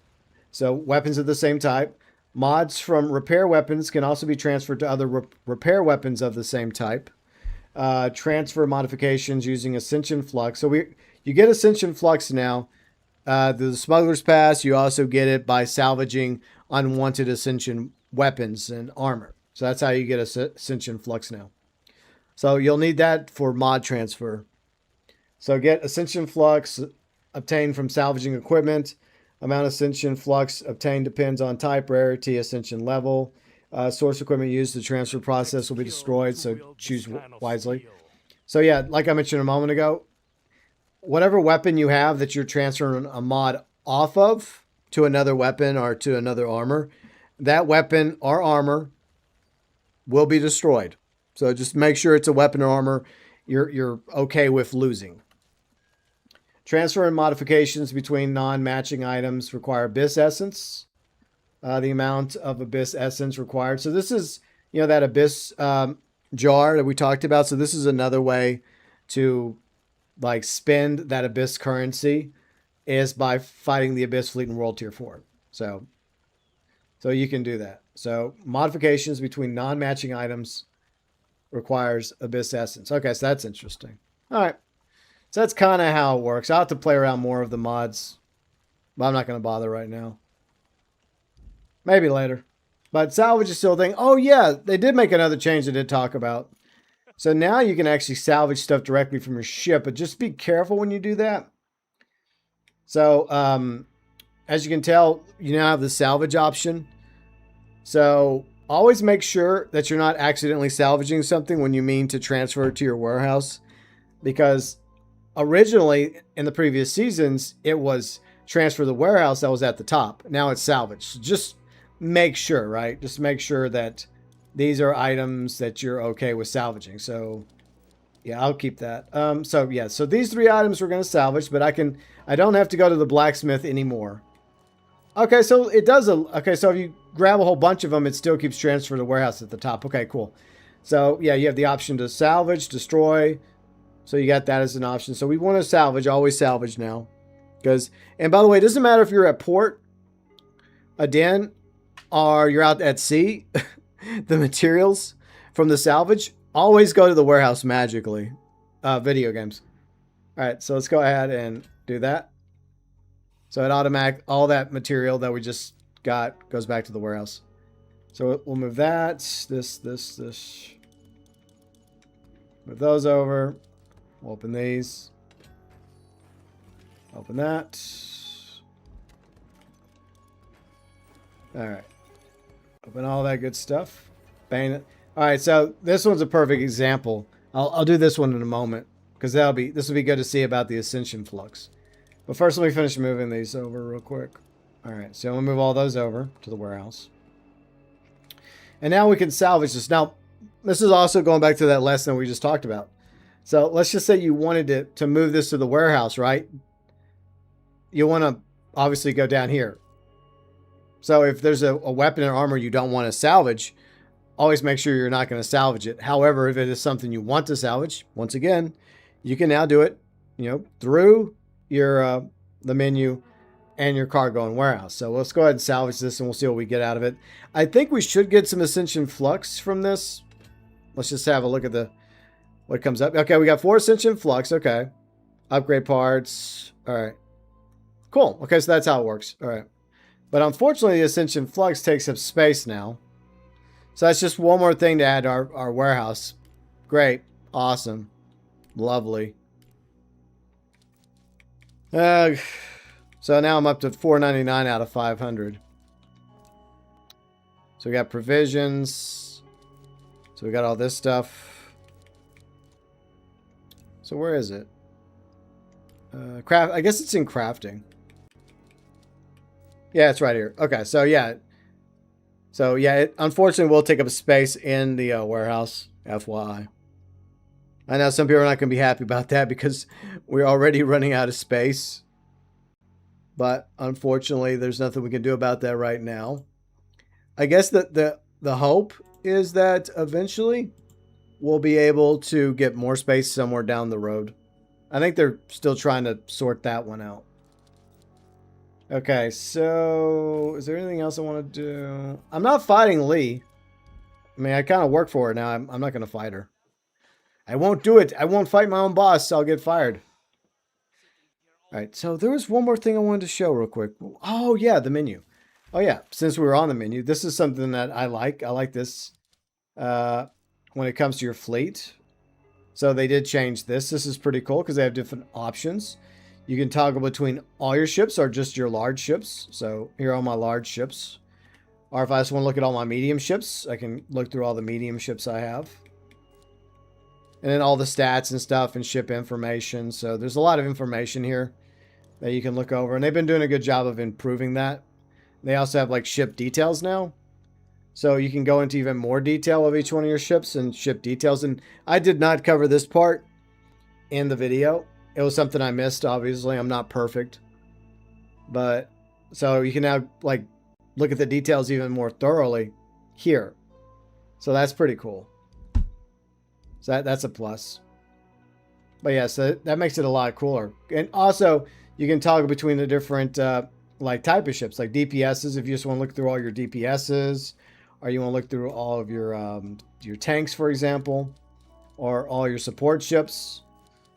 So weapons of the same type. Mods from repair weapons can also be transferred to other repair weapons of the same type. Transfer modifications using Ascension Flux. So you get Ascension Flux now. The Smuggler's Pass, you also get it by salvaging unwanted Ascension weapons and armor. So that's how you get Ascension Flux now. So you'll need that for mod transfer. So get Ascension Flux obtained from salvaging equipment. Amount of Ascension Flux obtained depends on type, rarity, Ascension level. Source equipment used to transfer process will be destroyed, so choose wisely. So yeah, like I mentioned a moment ago, whatever weapon you have that you're transferring a mod off of to another weapon or to another armor, that weapon or armor will be destroyed. So just make sure it's a weapon or armor you're okay with losing. Transfer and modifications between non-matching items require Abyss Essence. The amount of Abyss Essence required. So this is, that Abyss jar that we talked about. So this is another way to like spend that Abyss currency is by fighting the Abyss Fleet in World Tier 4. So you can do that. So modifications between non-matching items requires Abyss Essence. Okay, so that's interesting. All right. So that's kind of how it works. I'll have to play around more of the mods, but I'm not going to bother right now. Maybe later. But salvage is still a thing. Oh, yeah, they did make another change they did talk about. So now you can actually salvage stuff directly from your ship, but just be careful when you do that. So, as you can tell, you now have the salvage option. So always make sure that you're not accidentally salvaging something when you mean to transfer it to your warehouse. Because originally, in the previous seasons, it was transfer to the warehouse that was at the top. Now it's salvage. So just make sure, right? Just make sure that these are items that you're okay with salvaging. So yeah, I'll keep that. So these 3 items we're going to salvage, but I don't have to go to the blacksmith anymore. Okay, so it does. Okay, so if you grab a whole bunch of them, it still keeps transfer to the warehouse at the top. Okay, cool. So yeah, you have the option to salvage, destroy. So you got that as an option. So we want to salvage, always salvage now. And by the way, it doesn't matter if you're at port, a den, or you're out at sea. The materials from the salvage always go to the warehouse magically. Video games. All right, so let's go ahead and do that. So it all that material that we just got goes back to the warehouse. So we'll move that, this. Move those over. We'll open these. Open that. All right. Open all that good stuff. Bang it. All right, so this one's a perfect example. I'll do this one in a moment because this will be good to see about the Ascension Flux. But first, let me finish moving these over real quick. All right, so I'm gonna move all those over to the warehouse. And now we can salvage this. Now, this is also going back to that lesson we just talked about. So let's just say you wanted to move this to the warehouse, right? You want to obviously go down here. So if there's a weapon or armor you don't want to salvage, always make sure you're not going to salvage it. However, if it is something you want to salvage, once again, you can now do it, through your the menu and your cargo and warehouse. So let's go ahead and salvage this and we'll see what we get out of it. I think we should get some Ascension Flux from this. Let's just have a look at what comes up. Okay, we got 4 Ascension Flux. Okay. Upgrade parts. All right. Cool. Okay, so that's how it works. All right. But unfortunately, the Ascension Flux takes up space now. So that's just one more thing to add to our warehouse. Great. Awesome. Lovely. So now I'm up to 499 out of 500. So we got provisions. So we got all this stuff. So where is it? Craft. I guess it's in crafting. Yeah, it's right here. Okay, so yeah. So yeah, it unfortunately will take up space in the warehouse. FYI. I know some people are not going to be happy about that because we're already running out of space. But unfortunately, there's nothing we can do about that right now. I guess that the hope is that eventually we'll be able to get more space somewhere down the road. I think they're still trying to sort that one out. Okay, so is there anything else I want to do? I'm not fighting Lee. I mean, I kind of work for her now. I'm not going to fight her. I won't do it. I won't fight my own boss. I'll get fired. All right, so there was one more thing I wanted to show real quick. Oh, yeah, the menu. Oh, yeah, since we were on the menu, this is something that I like. I like this when it comes to your fleet. So they did change this. This is pretty cool because they have different options. You can toggle between all your ships or just your large ships. So here are all my large ships. Or if I just want to look at all my medium ships, I can look through all the medium ships I have. And then all the stats and stuff and ship information. So there's a lot of information here that you can look over. And they've been doing a good job of improving that. They also have like ship details now. So you can go into even more detail of each one of your ships and ship details. And I did not cover this part in the video. It was something I missed, obviously. I'm not perfect. But so you can now like look at the details even more thoroughly here. So that's pretty cool. So that's a plus. But yeah, so that makes it a lot cooler. And also, you can toggle between the different like type of ships, like DPSs. If you just want to look through all your DPSs, or you want to look through all of your tanks, for example, or all your support ships.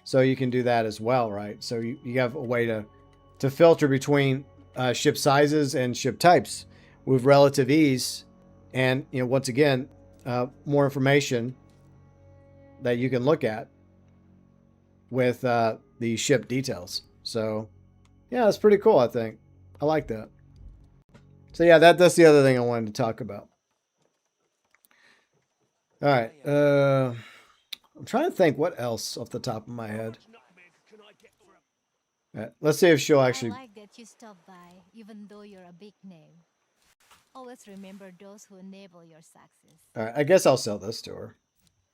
So you can do that as well, right? So you have a way to filter between ship sizes and ship types with relative ease. And once again, more information that you can look at with the ship details. So yeah, that's pretty cool, I think. I like that. So yeah, that's the other thing I wanted to talk about. All right. I'm trying to think what else off the top of my head. All right, let's see if she'll actually... I like that you stopped by, even though you're a big name. Always remember those who enable your success. All right, I guess I'll sell this to her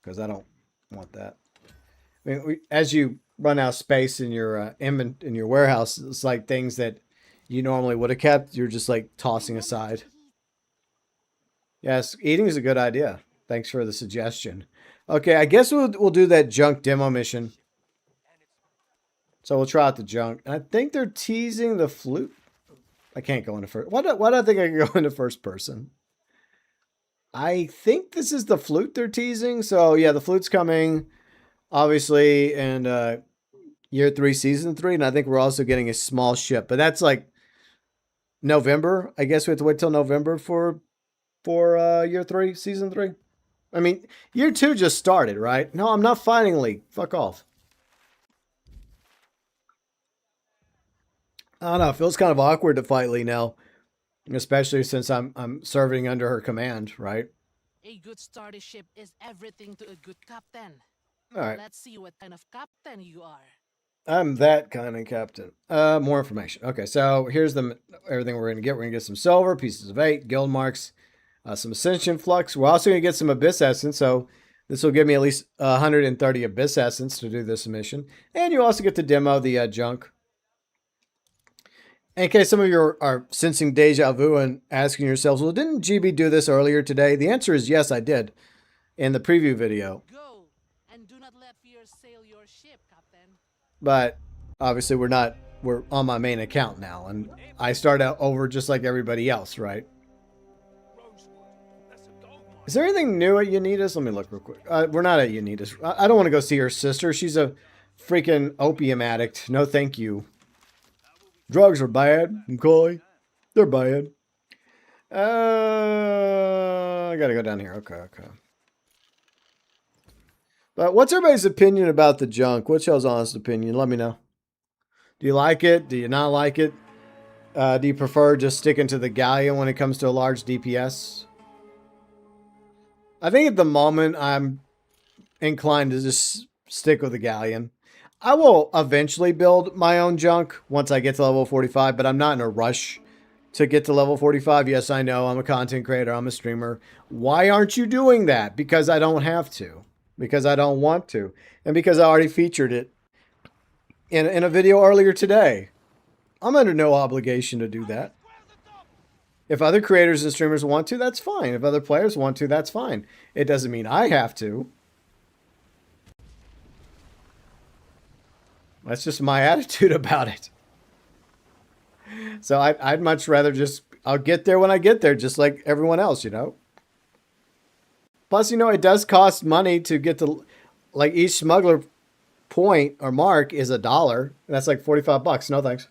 because I don't want that. I mean, as you run out of space in your in your warehouse, it's like things that you normally would have kept, you're just like tossing aside. Yes, eating is a good idea. Thanks for the suggestion. Okay, I guess we'll do that junk demo mission. So we'll try out the junk. And I think they're teasing the flute. I can't go into first. Why do I think I can go into first person? I think this is the flute they're teasing. So yeah, the flute's coming, obviously, in year 3, season 3. And I think we're also getting a small ship. But that's like November. I guess we have to wait till November for year 3, season 3. I mean, year 2 just started, right? No, I'm not fighting Lee. Fuck off. I don't know. It feels kind of awkward to fight Lee now, especially since I'm serving under her command, right? A good starship is everything to a good captain. All right. Let's see what kind of captain you are. I'm that kind of captain. More information. Okay, so here's everything we're gonna get. We're gonna get some silver, pieces of 8, guild marks, some ascension flux. We're also gonna get some abyss essence. So this will give me at least 130 abyss essence to do this mission, and you also get to demo the junk. In case some of you are sensing deja vu and asking yourselves, well, didn't GB do this earlier today? The answer is yes, I did in the preview video. Go, and do not let fear sail your ship, Captain. But obviously we're on my main account now, and I start out over just like everybody else, right? Is there anything new at Unitas? Let me look real quick. We're not at Unitas. I don't want to go see her sister. She's a freaking opium addict. No, thank you. Drugs are bad, McCoy. They're bad. I gotta go down here. Okay. But what's everybody's opinion about the junk? What's y'all's honest opinion? Let me know. Do you like it? Do you not like it? Do you prefer just sticking to the galleon when it comes to a large DPS? I think at the moment I'm inclined to just stick with the galleon. I will eventually build my own junk once I get to level 45, but I'm not in a rush to get to level 45. Yes, I know I'm a content creator. I'm a streamer. Why aren't you doing that? Because I don't have to. Because I don't want to. And because I already featured it in a video earlier today. I'm under no obligation to do that. If other creators and streamers want to, that's fine. If other players want to, that's fine. It doesn't mean I have to. That's just my attitude about it. So I'd much rather just, I'll get there when I get there, just like everyone else, you know. Plus, you know, it does cost money to get to, like, each smuggler point or mark is $1. That's like $45. No thanks.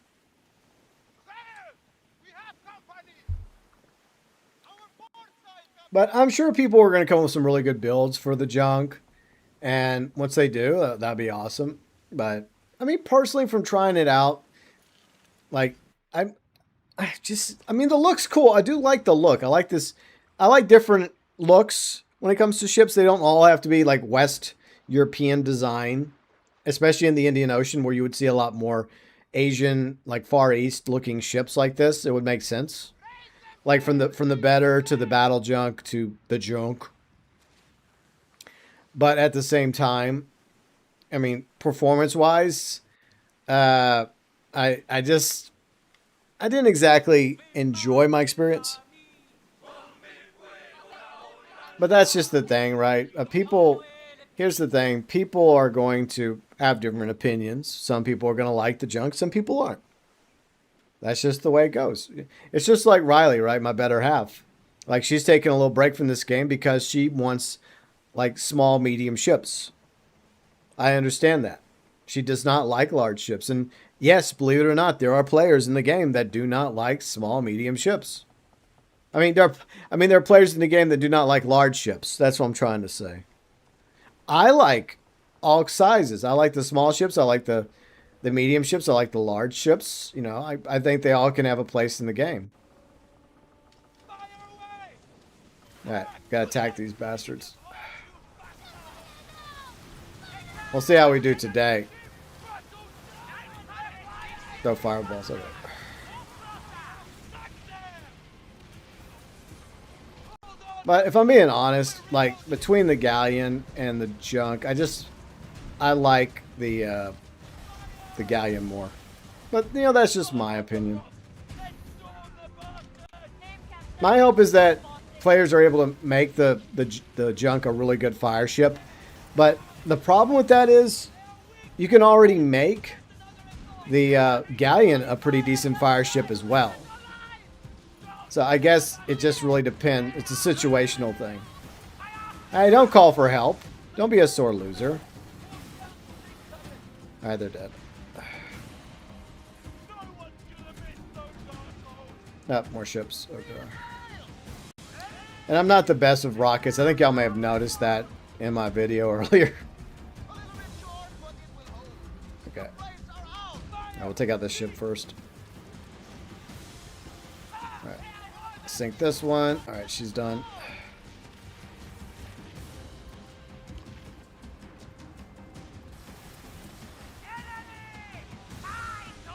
But I'm sure people are going to come up with some really good builds for the junk. And once they do, that'd be awesome. But, I mean, personally, from trying it out, like, I mean, the look's cool. I do like the look. I like this. I like different looks when it comes to ships. They don't all have to be like West European design, especially in the Indian Ocean where you would see a lot more Asian, like Far East looking ships like this. It would make sense. Like from the better to the battle junk to the junk. But at the same time, I mean, performance wise, I didn't exactly enjoy my experience. But that's just the thing, right? Here's the thing. People are going to have different opinions. Some people are going to like the junk. Some people aren't. That's just the way it goes. It's just like Riley, right? My better half. Like, she's taking a little break from this game because she wants, like, small, medium ships. I understand that. She does not like large ships. And yes, believe it or not, there are players in the game that do not like small, medium ships. I mean, there are players in the game that do not like large ships. That's what I'm trying to say. I like all sizes. I like the small ships. I like the medium ships. I like the large ships. You know, I think they all can have a place in the game. All right, gotta attack these bastards. We'll see how we do today. Throw fireballs. Okay. But if I'm being honest, like, between the galleon and the junk, I like the galleon more. But, you know, that's just my opinion. My hope is that players are able to make the junk a really good fire ship. But the problem with that is you can already make the galleon a pretty decent fire ship as well. So I guess it just really depends. It's a situational thing. Hey, don't call for help. Don't be a sore loser. Alright, they're dead. Oh, more ships. Okay. And I'm not the best of rockets. I think y'all may have noticed that in my video earlier. Okay. I will take out this ship first. Alright. Sink this one. Alright, she's done.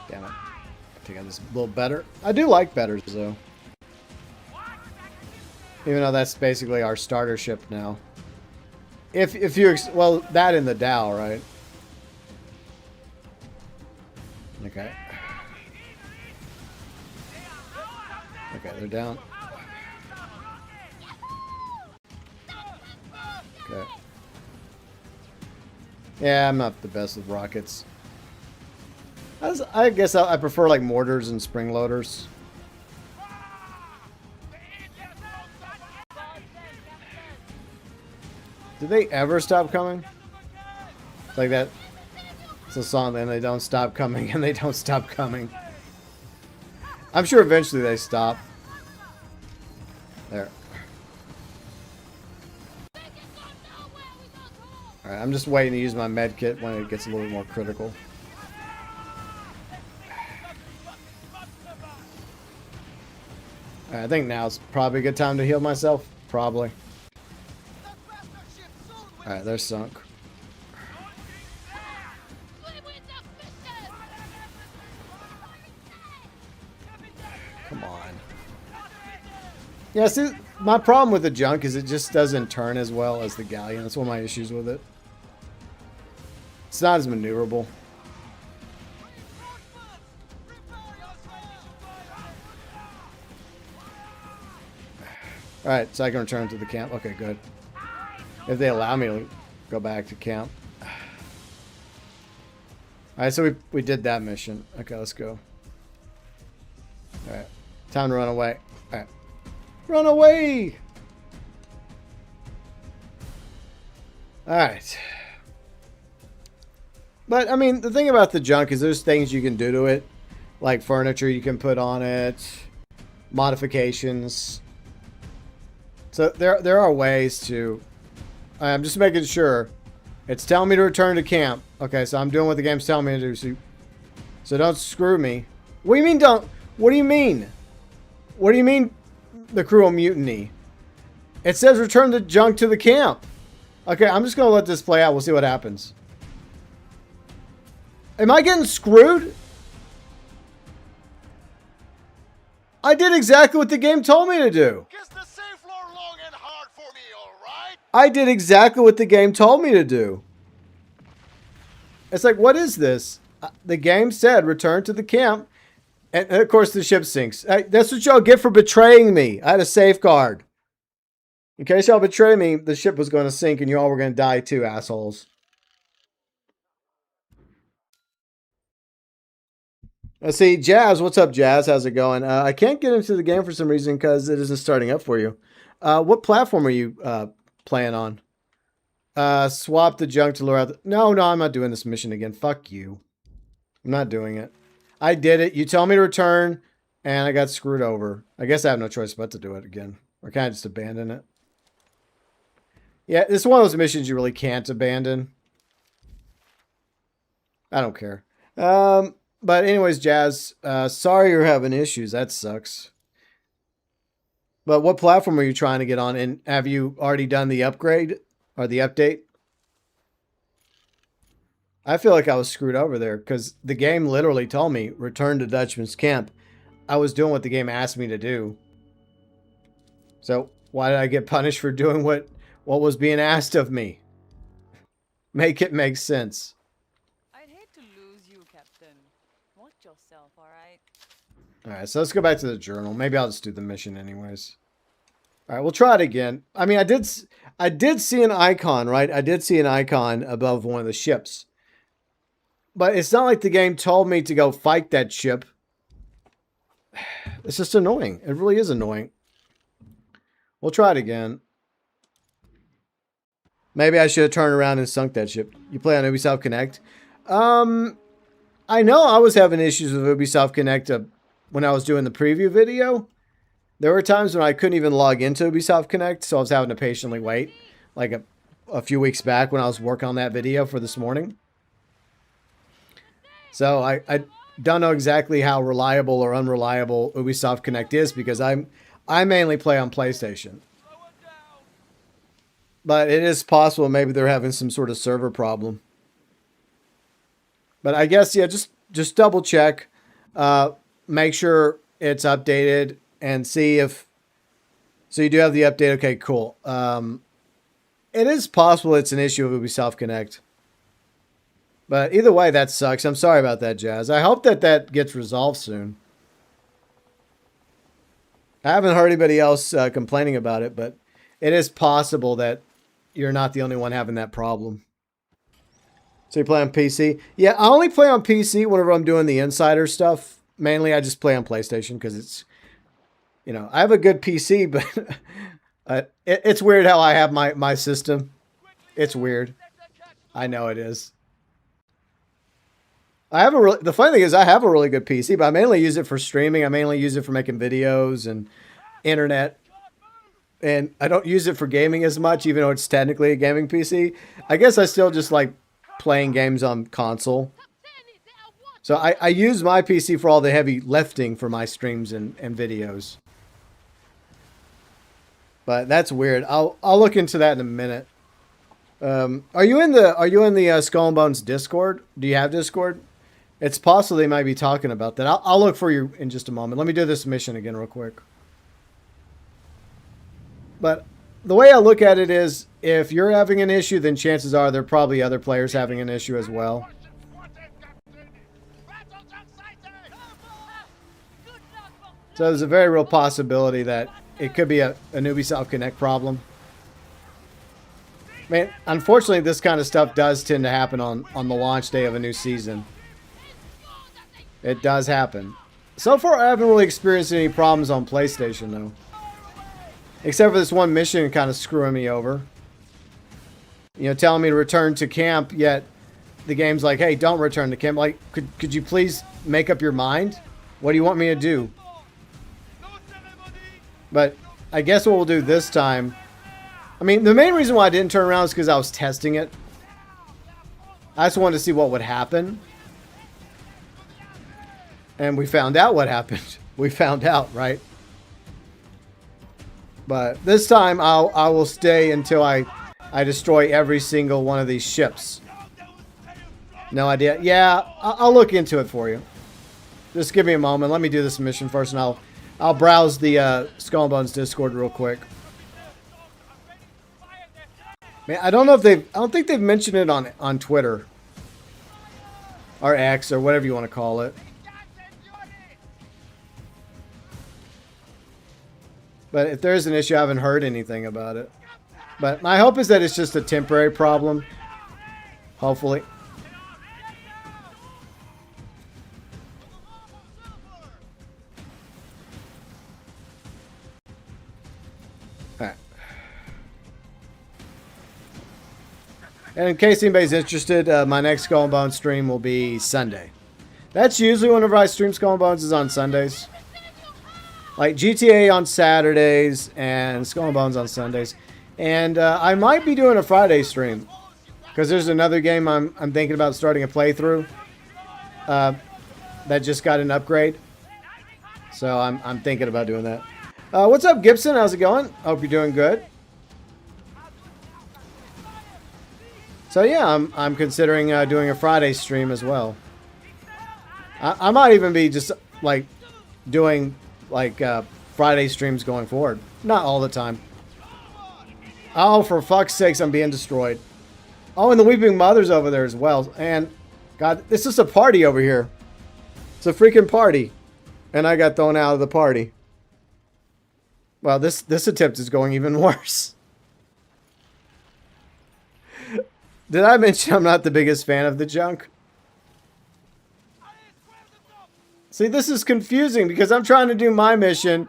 Damn it. Take out this a little better. I do like betters though. Even though that's basically our starter ship now. If you well, that in the Dow, right? Okay. Okay, they're down. Okay. Yeah, I'm not the best with rockets. I guess I prefer like mortars and spring loaders. Do they ever stop coming? It's like that. It's a song, and they don't stop coming, and they don't stop coming. I'm sure eventually they stop. There. Alright, I'm just waiting to use my med kit when it gets a little bit more critical. Alright, I think now's probably a good time to heal myself. Probably. Alright, they're sunk. Come on. Yeah, see, my problem with the junk is it just doesn't turn as well as the galleon. That's one of my issues with it. It's not as maneuverable. Alright, so I can return to the camp. Okay, good. If they allow me to go back to camp. Alright, so we did that mission. Okay, let's go. Alright. Time to run away. Alright. Run away! Alright. But, I mean, the thing about the junk is there's things you can do to it. Like furniture you can put on it. Modifications. So there are ways to... I'm just making sure. It's telling me to return to camp. Okay, so I'm doing what the game's telling me to do. So don't screw me. What do you mean don't... What do you mean? What do you mean the crew will mutiny? It says return the junk to the camp. Okay, I'm just going to let this play out. We'll see what happens. Am I getting screwed? I did exactly what the game told me to do. I did exactly what the game told me to do. It's like, what is this? The game said return to the camp. And of course the ship sinks. That's what y'all get for betraying me. I had a safeguard. In case y'all betray me, the ship was going to sink and you all were going to die too, assholes. Let's see, Jazz. What's up, Jazz? How's it going? I can't get into the game for some reason because it isn't starting up for you. What platform are you playing on? Swap the junk to lure out. No, I'm not doing this mission again. Fuck you. I'm not doing it. I did it. You told me to return, and I got screwed over. I guess I have no choice but to do it again. Or can I just abandon it? Yeah, this is one of those missions you really can't abandon. I don't care. But anyways, Jazz, sorry you're having issues. That sucks. But what platform are you trying to get on? And have you already done the upgrade or the update? I feel like I was screwed over there because the game literally told me return to Dutchman's camp. I was doing what the game asked me to do. So why did I get punished for doing what was being asked of me? Make it make sense. I'd hate to lose you, Captain. Watch yourself, all right? Alright, so let's go back to the journal. Maybe I'll just do the mission anyways. Alright, we'll try it again. I mean, I did see an icon, right? I did see an icon above one of the ships. But it's not like the game told me to go fight that ship. It's just annoying. It really is annoying. We'll try it again. Maybe I should have turned around and sunk that ship. You play on Ubisoft Connect? I know I was having issues with Ubisoft Connect when I was doing the preview video. There were times when I couldn't even log into Ubisoft Connect, so I was having to patiently wait. Like a few weeks back when I was working on that video for this morning. So I don't know exactly how reliable or unreliable Ubisoft Connect is because I mainly play on PlayStation. But it is possible maybe they're having some sort of server problem. But I guess, yeah, just double check. Make sure it's updated and see if... So you do have the update. Okay, cool. It is possible it's an issue of Ubisoft Connect. But either way, that sucks. I'm sorry about that, Jazz. I hope that gets resolved soon. I haven't heard anybody else complaining about it, but it is possible that you're not the only one having that problem. So you play on PC? Yeah, I only play on PC whenever I'm doing the insider stuff. Mainly, I just play on PlayStation because it's, you know, I have a good PC, but it's weird how I have my system. It's weird. I know it is. The funny thing is I have a really good PC, but I mainly use it for streaming. I mainly use it for making videos and internet. And I don't use it for gaming as much, even though it's technically a gaming PC. I guess I still just like playing games on console. So I use my PC for all the heavy lifting for my streams and videos. But that's weird. I'll look into that in a minute. Are you in the Skull and Bones Discord? Do you have Discord? It's possible they might be talking about that. I'll look for you in just a moment. Let me do this mission again real quick. But the way I look at it is, if you're having an issue, then chances are there are probably other players having an issue as well. So there's a very real possibility that it could be a Ubisoft Connect problem. Man, unfortunately, this kind of stuff does tend to happen on the launch day of a new season. It does happen. So far, I haven't really experienced any problems on PlayStation, though. Except for this one mission kind of screwing me over. You know, telling me to return to camp, yet the game's like, hey, don't return to camp. Like, could you please make up your mind? What do you want me to do? But I guess what we'll do this time... I mean, the main reason why I didn't turn around is because I was testing it. I just wanted to see what would happen. And we found out what happened. We found out, right? But this time, I will stay until I destroy every single one of these ships. No idea. Yeah, I'll look into it for you. Just give me a moment. Let me do this mission first, and I'll browse the Skull and Bones Discord real quick. Man, I don't think they've mentioned it on Twitter or X or whatever you want to call it. But if there is an issue, I haven't heard anything about it. But my hope is that it's just a temporary problem. Hopefully. Alright. And in case anybody's interested, my next Skull and Bones stream will be Sunday. That's usually whenever I stream Skull and Bones is on Sundays. Like GTA on Saturdays and Skull and Bones on Sundays. And I might be doing a Friday stream. Because there's another game I'm thinking about starting a playthrough. That just got an upgrade. So I'm thinking about doing that. What's up, Gibson? How's it going? Hope you're doing good. So yeah, I'm considering doing a Friday stream as well. I might even be just like doing like Friday streams going forward. Not all the time. Oh, for fuck's sakes, I'm being destroyed. Oh, and the Weeping Mother's over there as well. And God, this is a party over here. It's a freaking party. And I got thrown out of the party. Well, this attempt is going even worse. Did I mention I'm not the biggest fan of the junk? See, this is confusing because I'm trying to do my mission,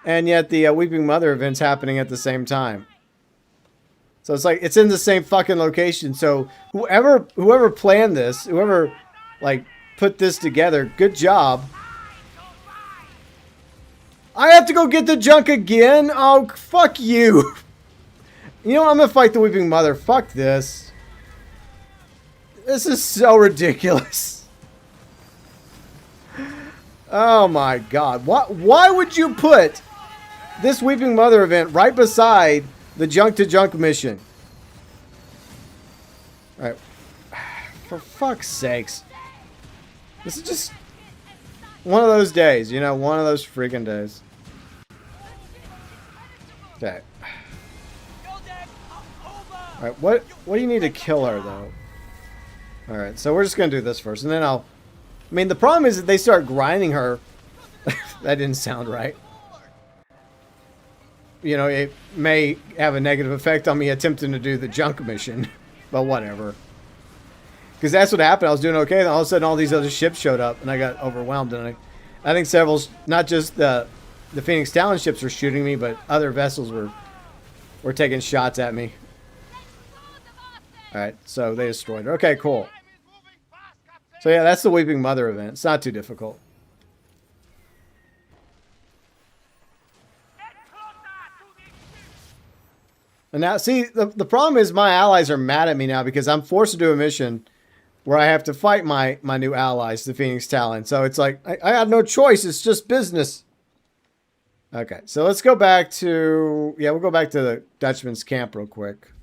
and yet the Weeping Mother event's happening at the same time. So it's like, it's in the same fucking location. So whoever planned this, whoever like put this together, good job. I have to go get the junk again? Oh, fuck you. You know what? I'm gonna fight the Weeping Mother. Fuck this. This is so ridiculous. Oh my God. Why would you put this Weeping Mother event right beside the junk to junk mission? Alright. For fuck's sakes. This is just one of those days, you know, one of those freaking days. Okay. Alright, what do you need to kill her though? Alright, so we're just gonna do this first, and then I mean, the problem is that they start grinding her. That didn't sound right. you know, it may have a negative effect on me attempting to do the junk mission. But whatever. Because that's what happened. I was doing okay, then all of a sudden all these other ships showed up, and I got overwhelmed. And I think several, not just the Phoenix Talon ships were shooting me, but other vessels were taking shots at me. All right, so they destroyed her. Okay, cool. So yeah, that's the Weeping Mother event. It's not too difficult. And now, see, the problem is my allies are mad at me now because I'm forced to do a mission where I have to fight my new allies, the Phoenix Talon. So it's like, I have no choice. It's just business. Okay, so let's go back to... Yeah, we'll go back to the Dutchman's camp real quick.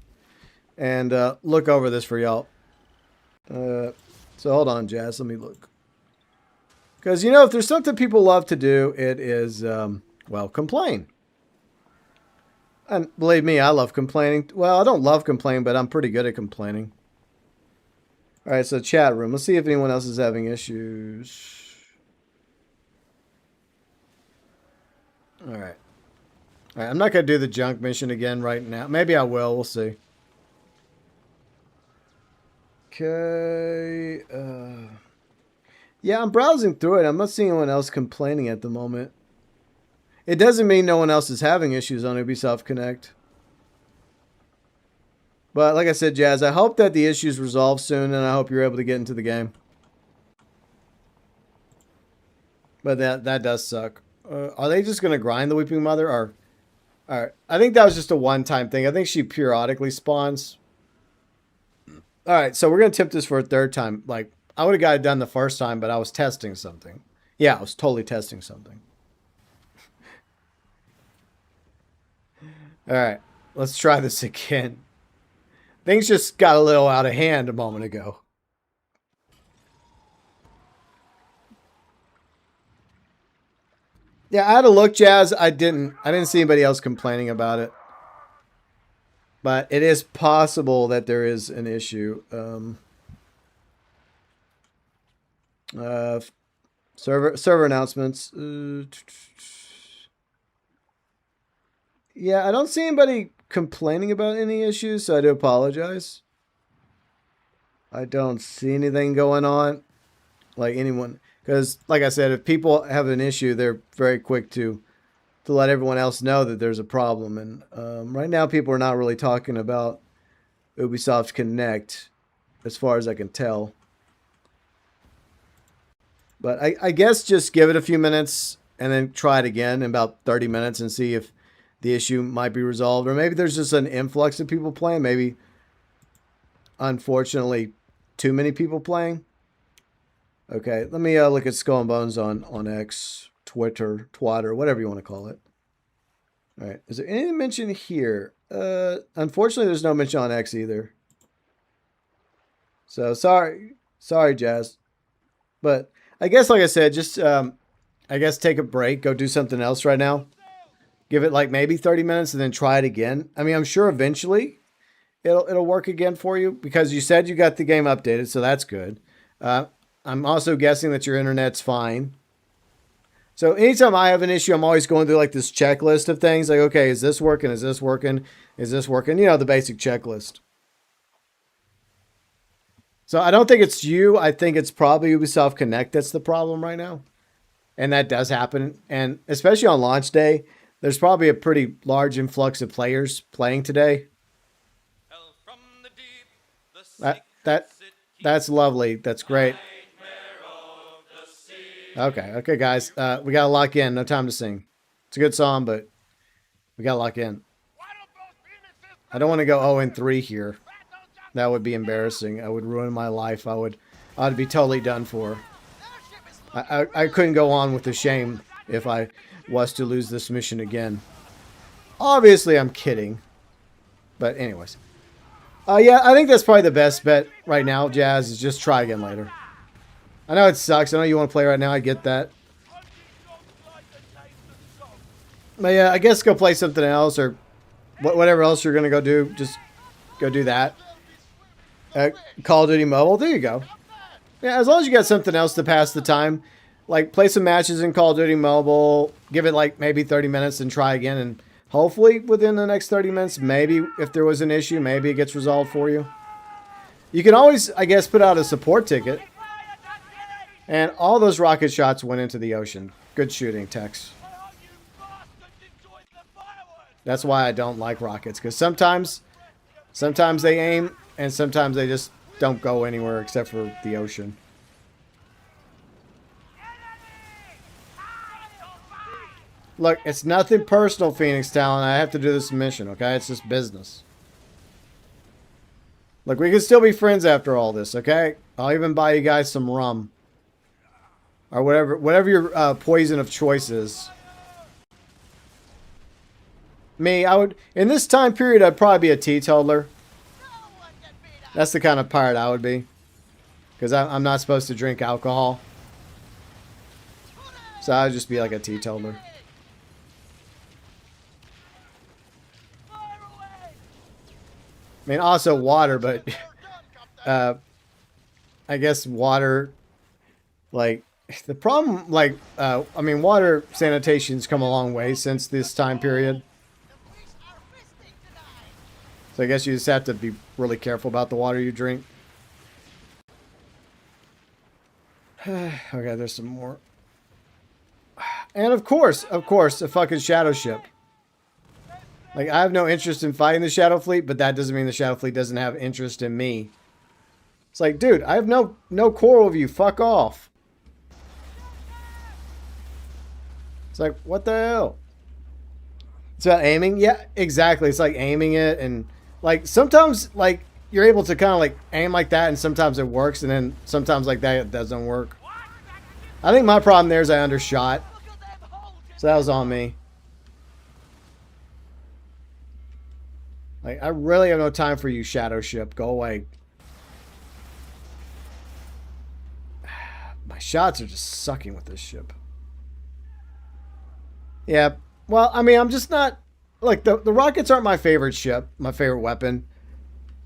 And look over this for y'all. So hold on, Jazz. Let me look. Because, you know, if there's something people love to do, it is, well, complain. And believe me, I love complaining. Well, I don't love complaining, but I'm pretty good at complaining. All right, so chat room. Let's see if anyone else is having issues. All right. All right, I'm not going to do the junk mission again right now. Maybe I will. We'll see. Okay. Yeah, I'm browsing through it. I'm not seeing anyone else complaining at the moment. It doesn't mean no one else is having issues on Ubisoft Connect. But like I said, Jazz, I hope that the issues resolve soon, and I hope you're able to get into the game. But that does suck. Are they just going to grind the Weeping Mother? Or, all right, I think that was just a one-time thing. I think she periodically spawns. All right, so we're going to attempt this for a third time. Like, I would have got it done the first time, but I was testing something. Yeah, I was totally testing something. All right, let's try this again. Things just got a little out of hand a moment ago. Yeah, I had a look, Jazz. I didn't see anybody else complaining about it. But it is possible that there is an issue. Server announcements. Yeah, I don't see anybody complaining about any issues, so I do apologize. I don't see anything going on. Like anyone, because like I said, if people have an issue, they're very quick to let everyone else know that there's a problem. And right now, people are not really talking about Ubisoft Connect, as far as I can tell. But I guess just give it a few minutes and then try it again in about 30 minutes and see if the issue might be resolved. Or maybe there's just an influx of people playing. Maybe, unfortunately, too many people playing. Okay, let me look at Skull and Bones on X, Twitter, Twatter, whatever you want to call it. All right, is there any mention here? Unfortunately, there's no mention on X either. So, sorry, Jazz. But I guess, like I said, just, I guess take a break, go do something else right now. Give it like maybe 30 minutes and then try it again. I mean, I'm sure eventually it'll work again for you because you said you got the game updated, so that's good. I'm also guessing that your internet's fine. So anytime I have an issue, I'm always going through like this checklist of things. Like, okay, is this working? Is this working? Is this working? You know, the basic checklist. So I don't think it's you. I think it's probably Ubisoft Connect that's the problem right now. And that does happen. And especially on launch day, there's probably a pretty large influx of players playing today. That's lovely. That's great. Okay, guys. We got to lock in. No time to sing. It's a good song, but we got to lock in. I don't want to go 0-3 here. That would be embarrassing. I would ruin my life. I'd be totally done for. I couldn't go on with the shame if I was to lose this mission again. Obviously, I'm kidding. But anyways. Yeah, I think that's probably the best bet right now, Jazz, is just try again later. I know it sucks. I know you want to play right now. I get that. But yeah, I guess go play something else or whatever else you're going to go do. Just go do that. Call of Duty Mobile. There you go. Yeah, as long as you got something else to pass the time. Like, play some matches in Call of Duty Mobile. Give it, like, maybe 30 minutes and try again. And Hopefully within the next 30 minutes. Maybe if there was an issue, maybe it gets resolved for you. You can always, I guess, put out a support ticket. And all those rocket shots went into the ocean. Good shooting, Tex. That's why I don't like rockets. Because sometimes they aim and sometimes they just don't go anywhere except for the ocean. Look, it's nothing personal, Phoenix Talon. I have to do this mission, okay? It's just business. Look, we can still be friends after all this, okay? I'll even buy you guys some rum. Or whatever your poison of choice is. Me, I would... In this time period, I'd probably be a teetotaler. That's the kind of pirate I would be. Because I'm not supposed to drink alcohol. So I'd just be like a teetotaler. I mean, also water, but I guess water, like, the problem, like, I mean, water sanitation's come a long way since this time period. So I guess you just have to be really careful about the water you drink. Okay, there's some more. And of course, a fucking shadow ship. Like, I have no interest in fighting the Shadow Fleet, but that doesn't mean the Shadow Fleet doesn't have interest in me. It's like, dude, I have no quarrel with you. Fuck off. It's like, what the hell? It's about aiming? Yeah, exactly. It's like aiming it, and like sometimes like you're able to kind of like aim like that, and sometimes it works, and then sometimes like that it doesn't work. I think my problem there is I undershot. So that was on me. Like, I really have no time for you, Shadow Ship. Go away. My shots are just sucking with this ship. Yeah, well, I mean, I'm just not... Like, the rockets aren't my favorite ship, my favorite weapon.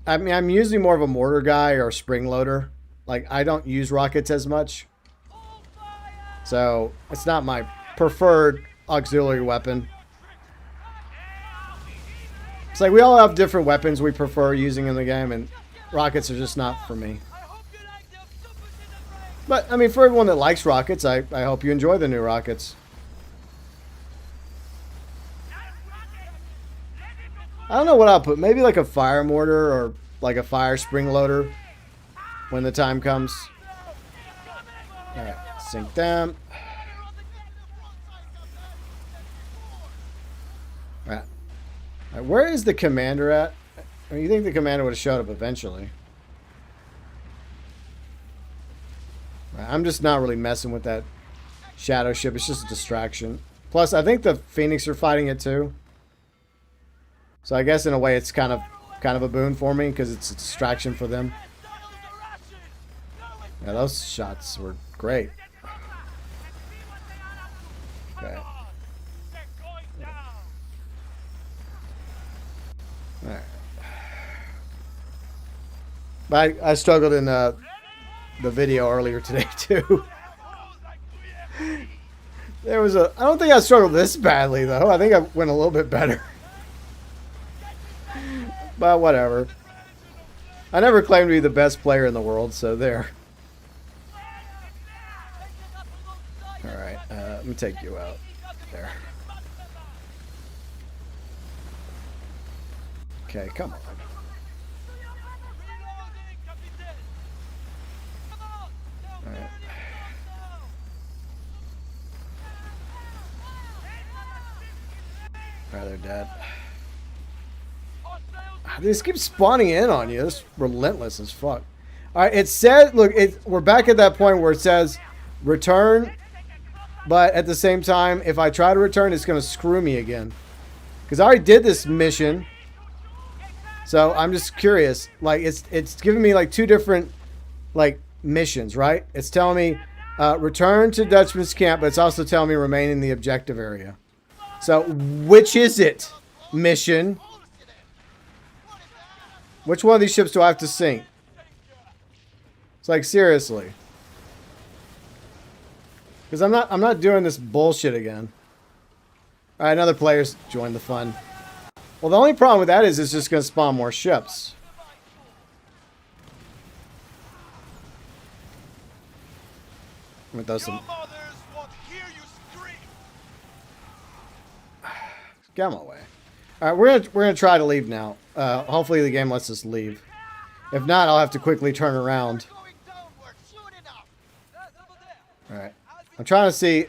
I mean, I'm usually more of a mortar guy or a spring loader. Like, I don't use rockets as much. So, it's not my preferred auxiliary weapon. It's like we all have different weapons we prefer using in the game, and rockets are just not for me. But, I mean, for everyone that likes rockets, I hope you enjoy the new rockets. I don't know what I'll put. Maybe like a fire mortar or like a fire spring loader when the time comes. Alright, sink them. Alright. Where is the commander at? I mean, you think the commander would have showed up eventually. I'm just not really messing with that shadow ship. It's just a distraction. Plus, I think the Phoenix are fighting it too. So I guess in a way it's kind of a boon for me because it's a distraction for them. Yeah, those shots were great. Okay. Alright. But I struggled in the video earlier today too. There was I don't think I struggled this badly though. I think I went a little bit better. But whatever. I never claimed to be the best player in the world, so there. Alright, let me take you out. There. Okay, come on. Alright. Alright, they're dead. They just keep spawning in on you. It's relentless as fuck. Alright, it said, look, we're back at that point where it says return, but at the same time, if I try to return, it's going to screw me again. Because I already did this mission. So I'm just curious. Like, it's giving me like two different like missions, right? It's telling me return to Dutchman's camp, but it's also telling me remain in the objective area. So which is it? Mission. Which one of these ships do I have to sink? It's like, seriously. Because I'm not doing this bullshit again. All right, another player's joined the fun. Well, the only problem with that is it's just going to spawn more ships. I'm going to throw some... Get out of my way. All right, we're gonna try to leave now. Hopefully the game lets us leave. If not, I'll have to quickly turn around. All right, I'm trying to see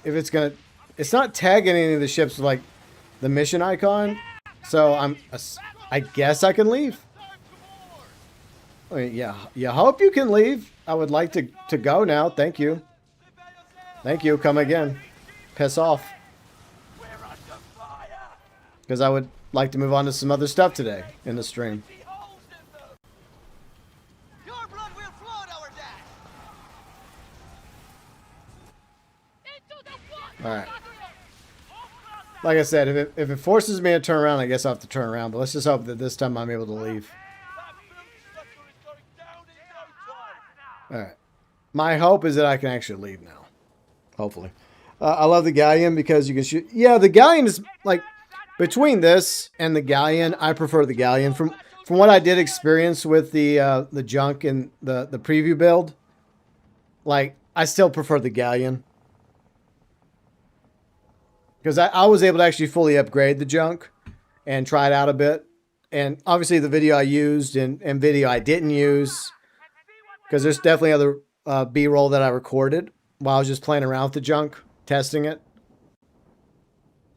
if it's gonna. It's not tagging any of the ships with like the mission icon, so I guess I can leave. I mean, yeah, you hope you can leave. I would like to go now. Thank you. Thank you. Come again. Piss off. Because I would like to move on to some other stuff today in the stream. Alright. Like I said, if it forces me to turn around, I guess I'll have to turn around. But let's just hope that this time I'm able to leave. Alright. My hope is that I can actually leave now. Hopefully. I love the galleon because you can shoot... Yeah, the galleon is like... Between this and the galleon, I prefer the galleon. From what I did experience with the junk and the preview build, like I still prefer the galleon because I was able to actually fully upgrade the junk and try it out a bit. And obviously the video I used and video I didn't use, because there's definitely other B-roll that I recorded while I was just playing around with the junk, testing it.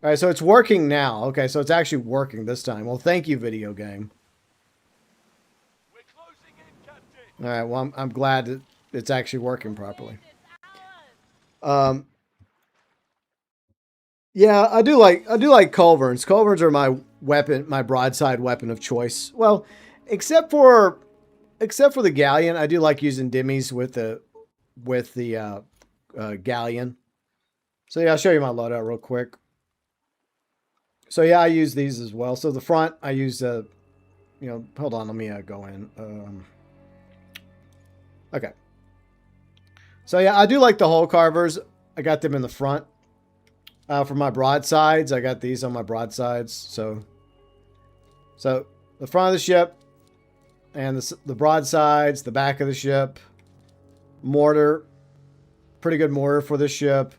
All right, so it's working now. Okay, so it's actually working this time. Well, thank you, video game. All right, well, I'm glad that it's actually working properly. Yeah, I do like culverins. Culverins are my weapon, my broadside weapon of choice. Well, except for the galleon, I do like using dimmies with the galleon. So yeah, I'll show you my loadout real quick. So yeah, I use these as well. So the front, I use hold on, let me go in. Okay. So yeah, I do like the hole carvers. I got them in the front. For my broadsides, I got these on my broadsides. So the front of the ship and the broadsides, the back of the ship, mortar, pretty good mortar for this ship.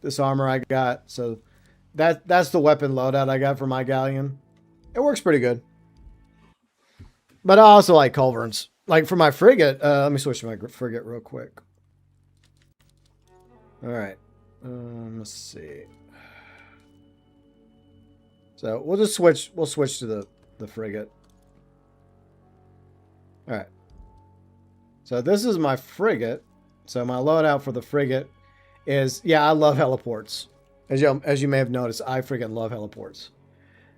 This armor I got. So that's the weapon loadout I got for my galleon. It works pretty good. But I also like culverins. Like for my frigate, let me switch to my frigate real quick. All right. Let's see. So we'll just switch. We'll switch to the frigate. All right. So this is my frigate. So my loadout for the frigate is, yeah, I love heliports. As you may have noticed, I freaking love heliports.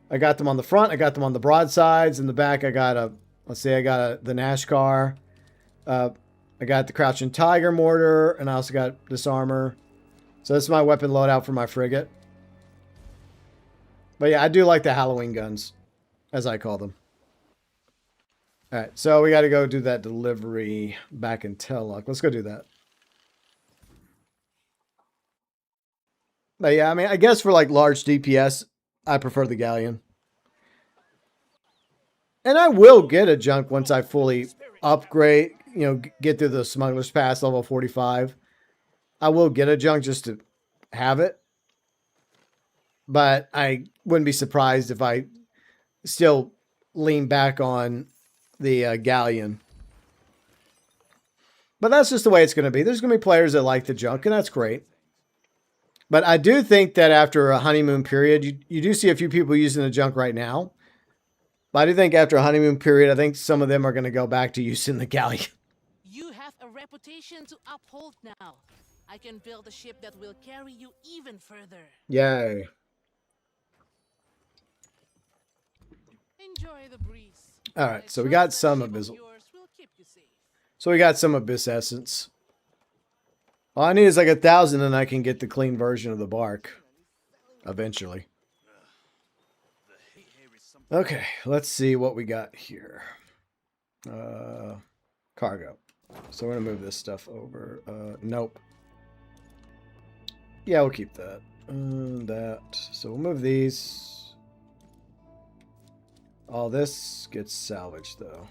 I got them on the front. I got them on the broadsides. In the back, I got the NASCAR. I got the Crouching Tiger mortar, and I also got this armor. So this is my weapon loadout for my frigate. But yeah, I do like the Halloween guns, as I call them. All right, so we got to go do that delivery back in Telluck. Let's go do that. But yeah, I mean, I guess for like large DPS, I prefer the galleon. And I will get a junk once I fully upgrade, get through the Smuggler's Pass level 45. I will get a junk just to have it. But I wouldn't be surprised if I still lean back on the galleon. But that's just the way it's going to be. There's going to be players that like the junk, and that's great. But I do think that after a honeymoon period, you do see a few people using the junk right now. But I do think after a honeymoon period, I think some of them are going to go back to using the galleon. You have a reputation to uphold now. I can build a ship that will carry you even further. Yay. Enjoy the breeze. All right, so we got some abyss. So we got some abyss essence. All I need is like 1,000 and I can get the clean version of the bark. Eventually. Okay, let's see what we got here. Cargo. So we're going to move this stuff over. Nope. Yeah, we'll keep that. That. So we'll move these. All this gets salvaged though.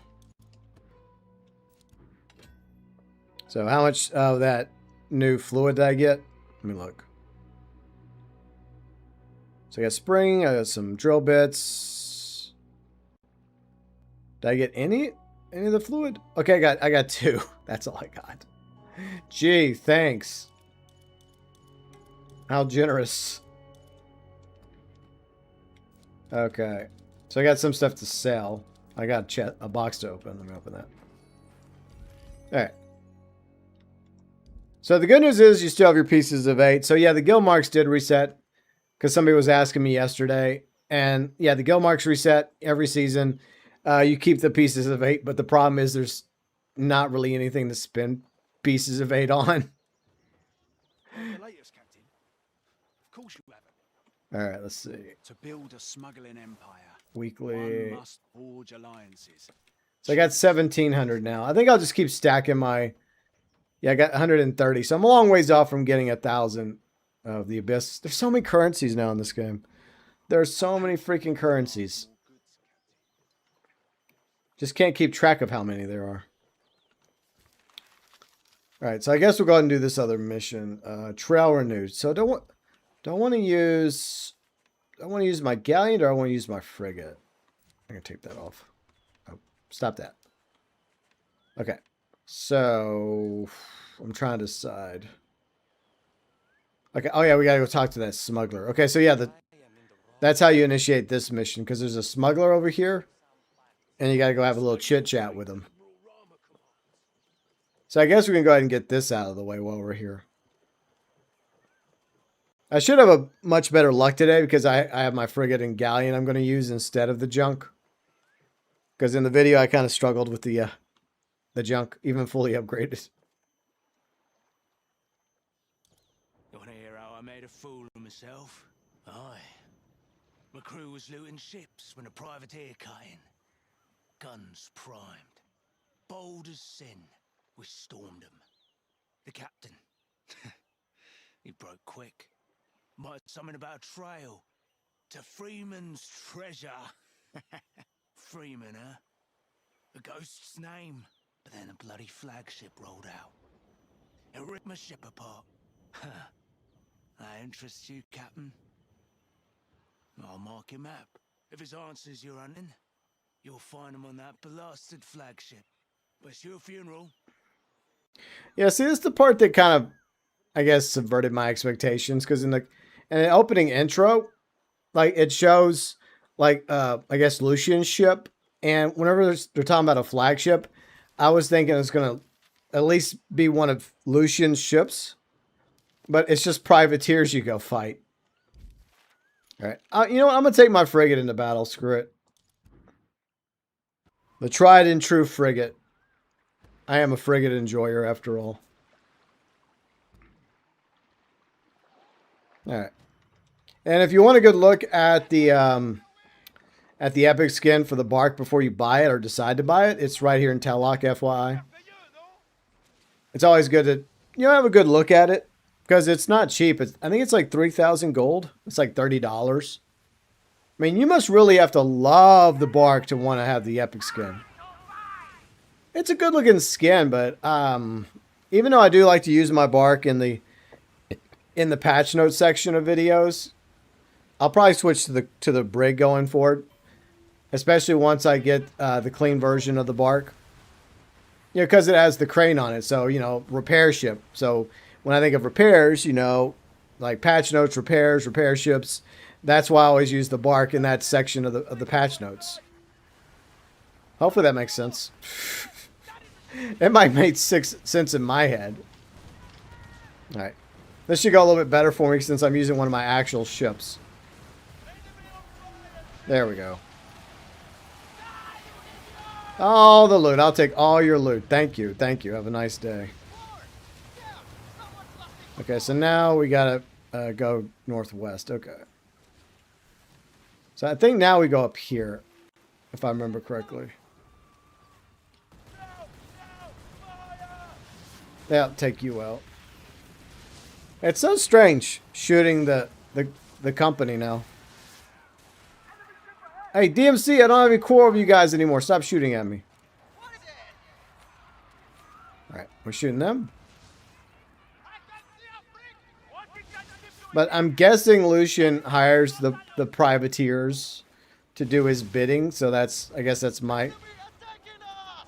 So how much of that new fluid did I get? Let me look. So I got spring, I got some drill bits. Did I get any of the fluid? Okay, I got 2. That's all I got. Gee, thanks. How generous. Okay. So I got some stuff to sell. I got a box to open. Let me open that. Alright. So the good news is you still have your pieces of 8. So yeah, the guild marks did reset. Because somebody was asking me yesterday. And yeah, the guild marks reset every season. You keep the pieces of 8. But the problem is there's not really anything to spend pieces of 8 on. The latest, Captain. Of course you have it. Alright, let's see. To build a smuggling empire, Weekly. one must forge alliances. So I got 1,700 now. I think I'll just keep stacking my... Yeah, I got 130. So I'm a long ways off from getting 1,000 of the Abyss. There's so many currencies now in this game. There's so many freaking currencies. Just can't keep track of how many there are. Alright, so I guess we'll go ahead and do this other mission. Trail renewed. So do I want to use my galleon or I want to use my frigate? I can take that off. Oh, stop that. Okay. So I'm trying to decide. Okay. Oh yeah, we gotta go talk to that smuggler. Okay, so yeah, that's how you initiate this mission, because there's a smuggler over here, and you gotta go have a little chit chat with him. So I guess we can go ahead and get this out of the way while we're here. I should have a much better luck today because I have my frigate and galleon I'm going to use instead of the junk. Because in the video I kind of struggled with the junk, even fully upgraded. You want to hear how I made a fool of myself? Aye. My crew was looting ships when a privateer cut in. Guns primed. Bold as sin, we stormed them. The captain, he broke quick. Muttered something about a trail to Freeman's treasure. Freeman, huh? A ghost's name. But then a bloody flagship rolled out. It ripped my ship apart. That interests you, Captain? I'll mark your map. If his answers you're hunting, you'll find him on that blasted flagship. But it's your funeral. Yeah, see, this is the part that kind of, I guess, subverted my expectations. Because in the opening intro, like, it shows, like, I guess, Lucian's ship. And whenever they're talking about a flagship, I was thinking it's going to at least be one of Lucian's ships. But it's just privateers you go fight. All right. You know what? I'm going to take my frigate into battle. Screw it. The tried and true frigate. I am a frigate enjoyer after all. All right. And if you want a good look at the epic skin for the bark before you buy it or decide to buy it, it's right here in Tallock, FYI. It's always good to, have a good look at it because it's not cheap. I think it's like 3,000 gold. It's like $30. I mean, you must really have to love the bark to want to have the epic skin. It's a good looking skin, but even though I do like to use my bark in the patch notes section of videos, I'll probably switch to the brig going forward, especially once I get the clean version of the bark. Because it has the crane on it, so repair ship. So when I think of repairs, like patch notes, repairs, repair ships, that's why I always use the bark in that section of the patch notes. Hopefully that makes sense. It might make sense in my head. All right. This should go a little bit better for me since I'm using one of my actual ships. There we go. All the loot. I'll take all your loot. Thank you. Thank you. Have a nice day. Okay, so now we got to go northwest. Okay. So I think now we go up here, if I remember correctly. Yeah, I'll take you out. It's so strange shooting the the company now. Hey, DMC, I don't have any quarrel with you guys anymore. Stop shooting at me. Alright, we're shooting them. But I'm guessing Lucian hires the privateers to do his bidding. So that's, I guess that's my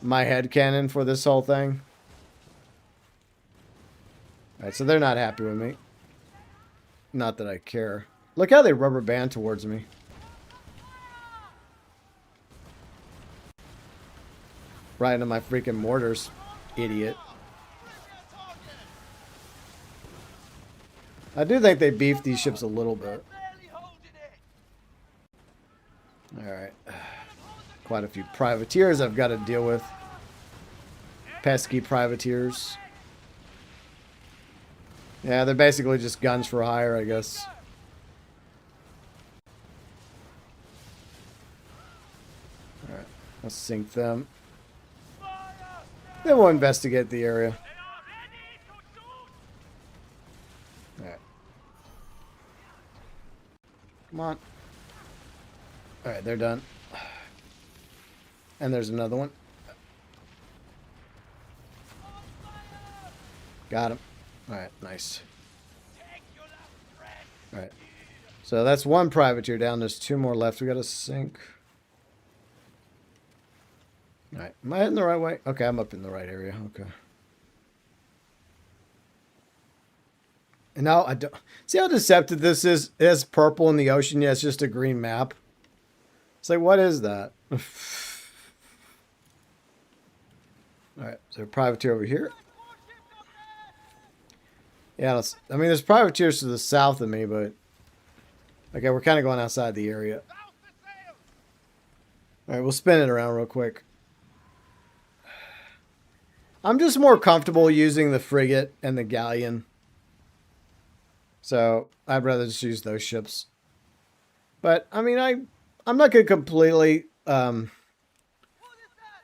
headcanon for this whole thing. Alright, so they're not happy with me. Not that I care. Look how they rubber band towards me. Right into my freaking mortars, idiot. I do think they beefed these ships a little bit. Alright. Quite a few privateers I've got to deal with. Pesky privateers. Yeah, they're basically just guns for hire, I guess. Alright, let's sink them. Then we'll investigate the area. Alright. Come on. Alright, they're done. And there's another one. Got him. Alright, nice. Alright. So that's one privateer down. There's two more left. We gotta sink. Alright. Am I heading the right way? Okay, I'm up in the right area. Okay. And now I don't see how deceptive this is. It has purple in the ocean. Yeah, it's just a green map. It's like, what is that? Alright, so privateer over here. Yeah, I mean, there's privateers to the south of me, but... Okay, we're kind of going outside the area. Alright, we'll spin it around real quick. I'm just more comfortable using the frigate and the galleon. So, I'd rather just use those ships. But, I mean, I'm not going to completely,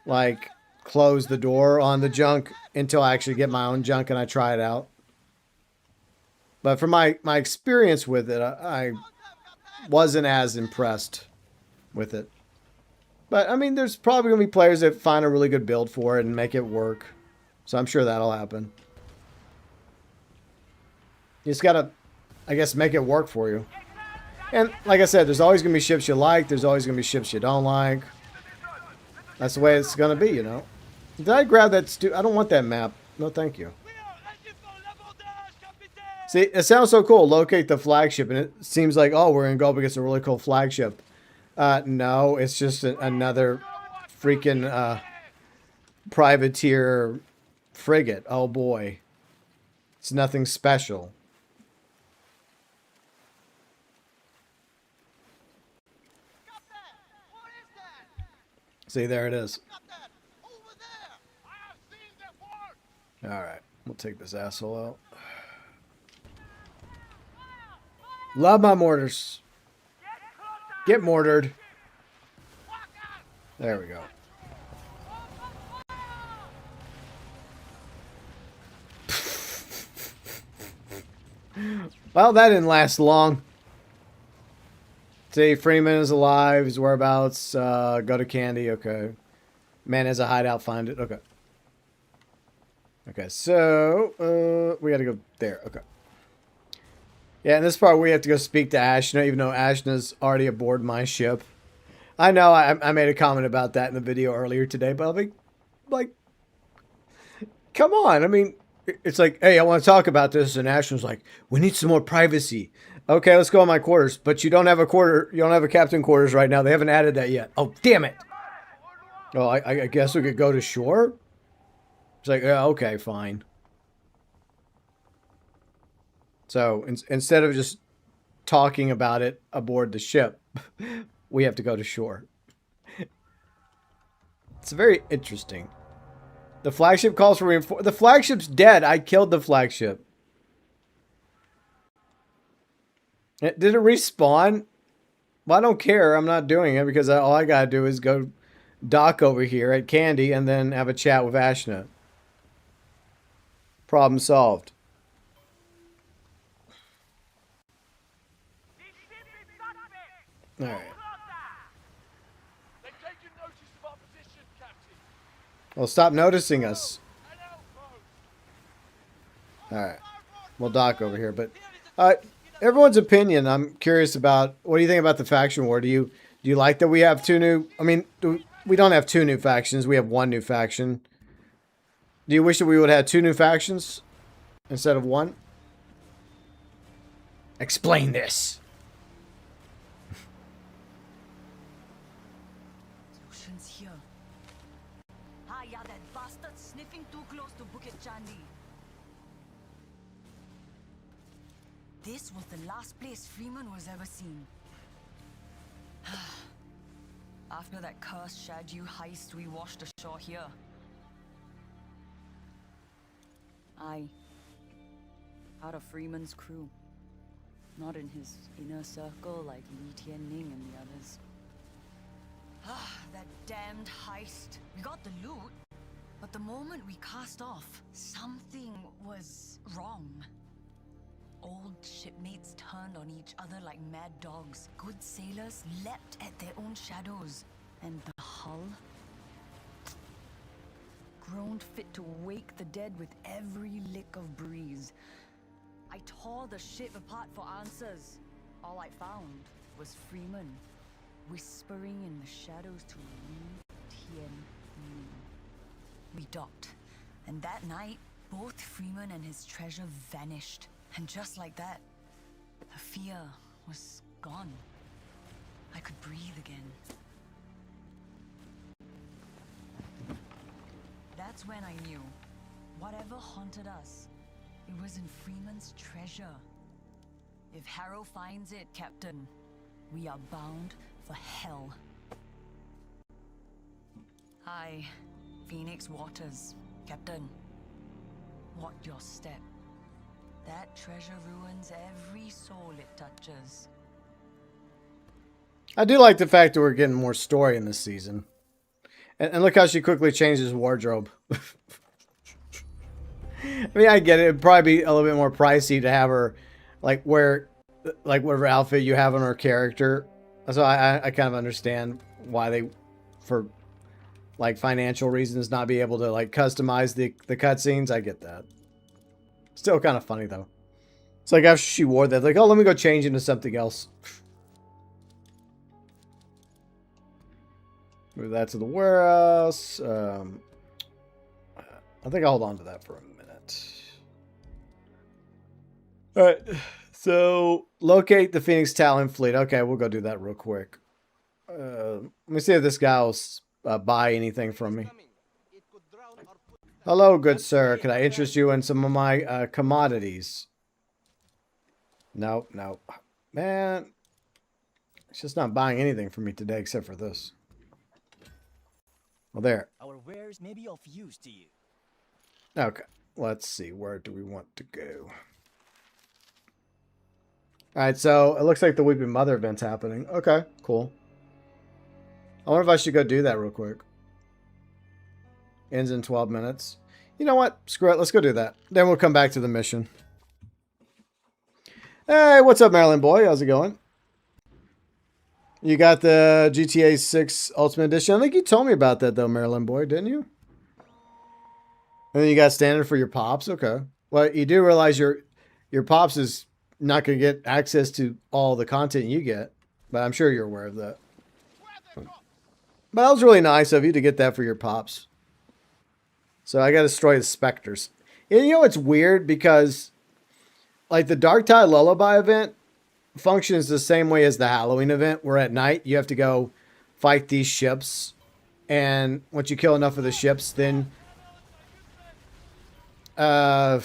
like, close the door on the junk until I actually get my own junk and I try it out. But from my experience with it, I wasn't as impressed with it. But, I mean, there's probably going to be players that find a really good build for it and make it work. So I'm sure that'll happen. You just got to, I guess, make it work for you. And, like I said, there's always going to be ships you like. There's always going to be ships you don't like. That's the way it's going to be, you know. Did I grab that? I don't want that map. No, thank you. See, it sounds so cool. Locate the flagship. And it seems like, oh, we're going to go up against a really cool flagship. No, it's just another freaking privateer frigate. Oh, boy. It's nothing special. See, there it is. Alright, we'll take this asshole out. Love my mortars. Get mortared. There we go. Well, that didn't last long. See, Freeman is alive. His whereabouts. Go to Candy. Okay. Man has a hideout. Find it. Okay. Okay, so we got to go there. Okay. Yeah, in this part we have to go speak to Ashna, even though Ashna's already aboard my ship. I know I made a comment about that in the video earlier today, but I'll be like, come on. I mean, it's like, hey, I want to talk about this, and Ashna's like, we need some more privacy. Okay, let's go in my quarters. But you don't have a captain quarters right now. They haven't added that yet. Oh, damn it. Oh, I guess we could go to shore? It's like, yeah, okay, fine. So instead of just talking about it aboard the ship, we have to go to shore. It's very interesting. The flagship calls for reinforcements. The flagship's dead. I killed the flagship. Did it respawn? Well, I don't care. I'm not doing it because all I gotta do is go dock over here at Candy and then have a chat with Ashna. Problem solved. All right. They've taken notice of our position, Captain. Well, stop noticing us. An outpost. All right. We'll dock over here, but everyone's opinion. I'm curious about. What do you think about the faction war? Do you like that we have two new? I mean, we don't have two new factions. We have one new faction. Do you wish that we would have two new factions instead of one? Explain this. Lucian's here. Ah, yeah, that bastard sniffing too close to Bukit Chandi. This was the last place Freeman was ever seen. After that cursed Shadyu heist, we washed ashore here. Aye. Out of Freeman's crew. Not in his inner circle like Li Tianning and the others. That damned heist. We got the loot, but the moment we cast off, something was wrong. Old shipmates turned on each other like mad dogs. Good sailors leapt at their own shadows. And the hull groaned fit to wake the dead with every lick of breeze. I tore the ship apart for answers. All I found was Freeman, whispering in the shadows to Li Tianning. We docked, and that night, both Freeman and his treasure vanished. And just like that, the fear was gone. I could breathe again. That's when I knew, whatever haunted us, it was in Freeman's treasure. If Harrow finds it, Captain, we are bound for hell. Aye, Phoenix Waters, Captain. Watch your step. That treasure ruins every soul it touches. I do like the fact that we're getting more story in this season. And look how she quickly changed his wardrobe. I mean, I get it. It'd probably be a little bit more pricey to have her, like, wear, like, whatever outfit you have on her character. So I kind of understand why they, for, like, financial reasons, not be able to, like, customize the cutscenes. I get that. Still kind of funny, though. It's like after she wore that, like, oh, let me go change into something else. Move that to the warehouse. I think I'll hold on to that for a minute. All right. So, locate the Phoenix Talon fleet. Okay, we'll go do that real quick. Let me see if this guy will buy anything from me. Hello, good sir. Can I interest you in some of my commodities? No, no. Man, it's just not buying anything from me today except for this. Well, there. Our wares may be of use to you. Okay, let's see. Where do we want to go? All right, so it looks like the Weeping Mother event's happening. Okay, cool. I wonder if I should go do that real quick. Ends in 12 minutes. You know what? Screw it. Let's go do that. Then we'll come back to the mission. Hey, what's up, Maryland boy? How's it going? You got the GTA 6 Ultimate Edition. I think you told me about that, though, Maryland boy, didn't you? And then you got standard for your pops. Okay. Well, you do realize your pops is not going to get access to all the content you get, but I'm sure you're aware of that. But that was really nice of you to get that for your pops. So I got to destroy the specters. And you know it's weird because, like, the Dark Tide Lullaby event functions the same way as the Halloween event, where at night you have to go fight these ships, and once you kill enough of the ships, then like,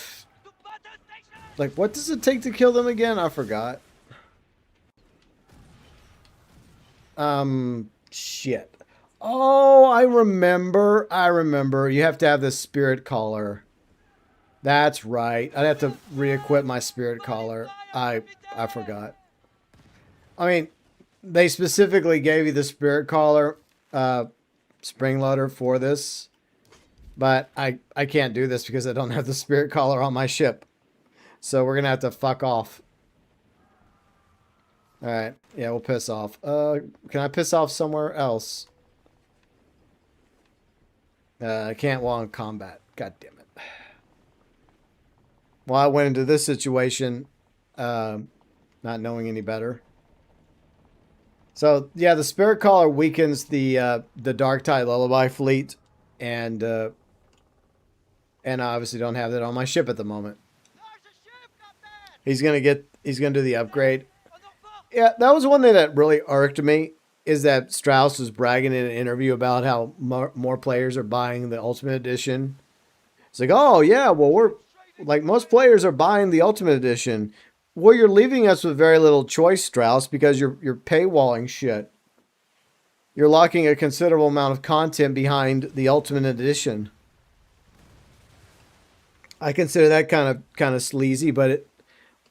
what does it take to kill them again? I forgot. Shit. Oh, I remember. You have to have the spirit collar. That's right. I'd have to re-equip my spirit collar. I forgot. I mean, they specifically gave you the spirit collar spring loader for this, but I can't do this because I don't have the spirit collar on my ship. So we're going to have to fuck off. All right. Yeah, we'll piss off. Can I piss off somewhere else? I can't while in combat. God damn it. Well, I went into this situation not knowing any better. So, yeah, the Spirit Caller weakens the Dark Tide Lullaby fleet, and I obviously don't have that on my ship at the moment. He's gonna do the upgrade. Yeah, that was one thing that really irked me, is that Strauss was bragging in an interview about how more players are buying the Ultimate Edition. It's like, oh yeah, well, we're like, most players are buying the Ultimate Edition. Well, you're leaving us with very little choice, Strauss, because you're paywalling shit. You're locking a considerable amount of content behind the Ultimate Edition. I consider that kind of sleazy, but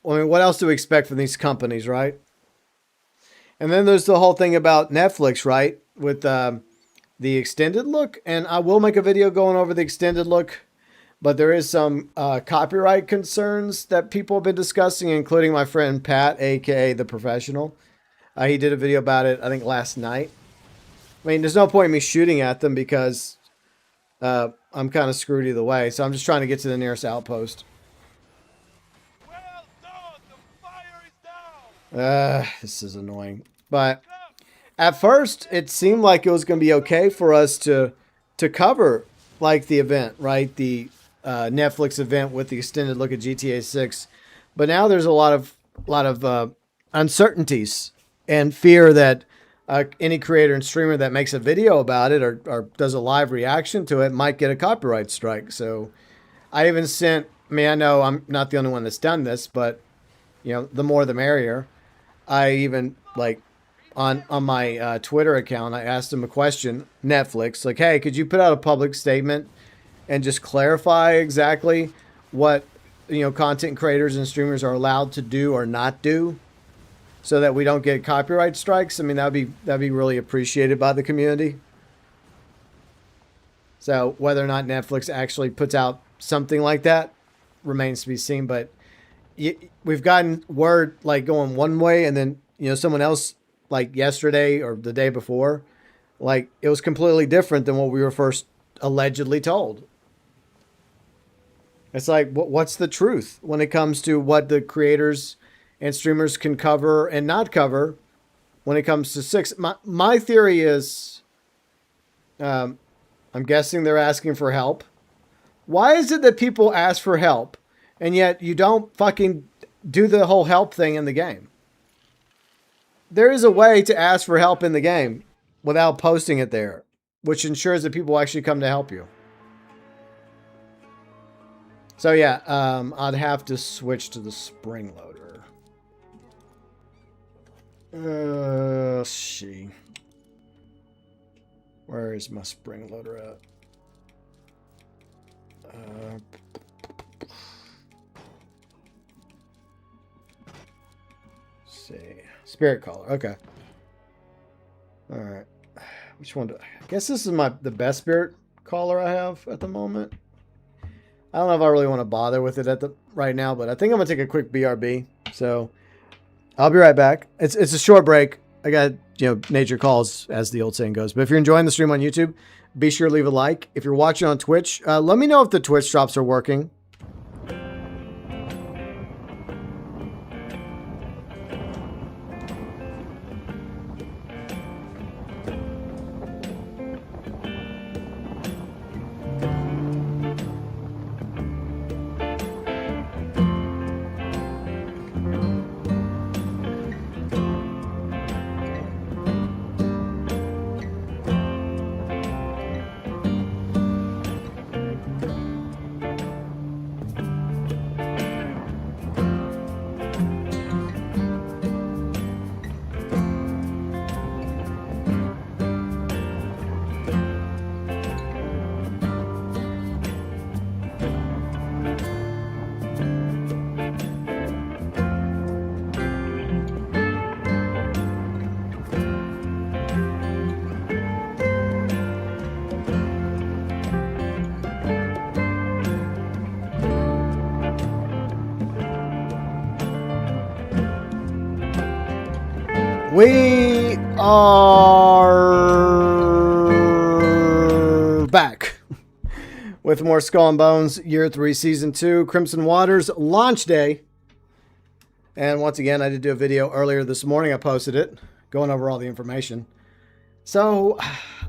I mean, what else do we expect from these companies, right? And then there's the whole thing about Netflix, right? With the extended look, and I will make a video going over the extended look. But there is some copyright concerns that people have been discussing, including my friend Pat, a.k.a. The Professional. He did a video about it, I think, last night. I mean, there's no point in me shooting at them because I'm kind of screwed either way. So I'm just trying to get to the nearest outpost. Well done. The fire is down. This is annoying. But at first, it seemed like it was going to be okay for us to cover, like, the event, right? The Netflix event with the extended look at GTA 6, but now there's a lot of uncertainties and fear that any creator and streamer that makes a video about it or does a live reaction to it might get a copyright strike. So I even sent, I mean, I know I'm not the only one that's done this, but you know, the more the merrier. I even, like, on my Twitter account, I asked them a question, Netflix, like, hey, could you put out a public statement and just clarify exactly what, you know, content creators and streamers are allowed to do or not do, so that we don't get copyright strikes? I mean, that'd be really appreciated by the community. So whether or not Netflix actually puts out something like that remains to be seen. But we've gotten word, like, going one way, and then, you know, someone else, like yesterday or the day before, like, it was completely different than what we were first allegedly told. It's like, what's the truth when it comes to what the creators and streamers can cover and not cover when it comes to 6? My theory is, I'm guessing they're asking for help. Why is it that people ask for help and yet you don't fucking do the whole help thing in the game? There is a way to ask for help in the game without posting it there, which ensures that people actually come to help you. So yeah, I'd have to switch to the spring loader. See. Where is my spring loader at? See. Spirit Caller. Okay. All right. Which one do I guess this is the best Spirit Caller I have at the moment. I don't know if I really want to bother with it right now, but I think I'm gonna take a quick BRB. So I'll be right back. It's a short break. I got, you know, nature calls, as the old saying goes. But if you're enjoying the stream on YouTube, be sure to leave a like. If you're watching on Twitch, let me know if the Twitch drops are working. We are back with more Skull and Bones Year 3 Season 2 Crimson Waters launch day. And once again, I did do a video earlier this morning. I posted it, going over all the information. So,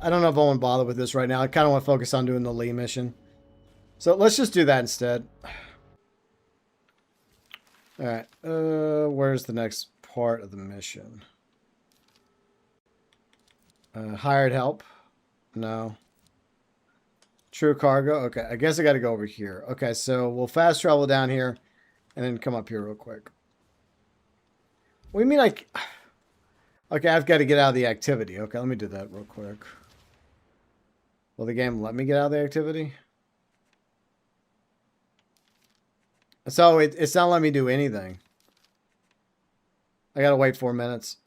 I don't know if I want to bother with this right now. I kind of want to focus on doing the Lee mission. So, let's just do that instead. Alright, where's the next part of the mission? Hired help? No. True cargo? Okay, I guess I got to go over here. Okay, so we'll fast travel down here and then come up here real quick. What do you mean like... Okay, I've got to get out of the activity. Okay, let me do that real quick. Will the game let me get out of the activity? So it's not letting me do anything. I got to wait 4 minutes.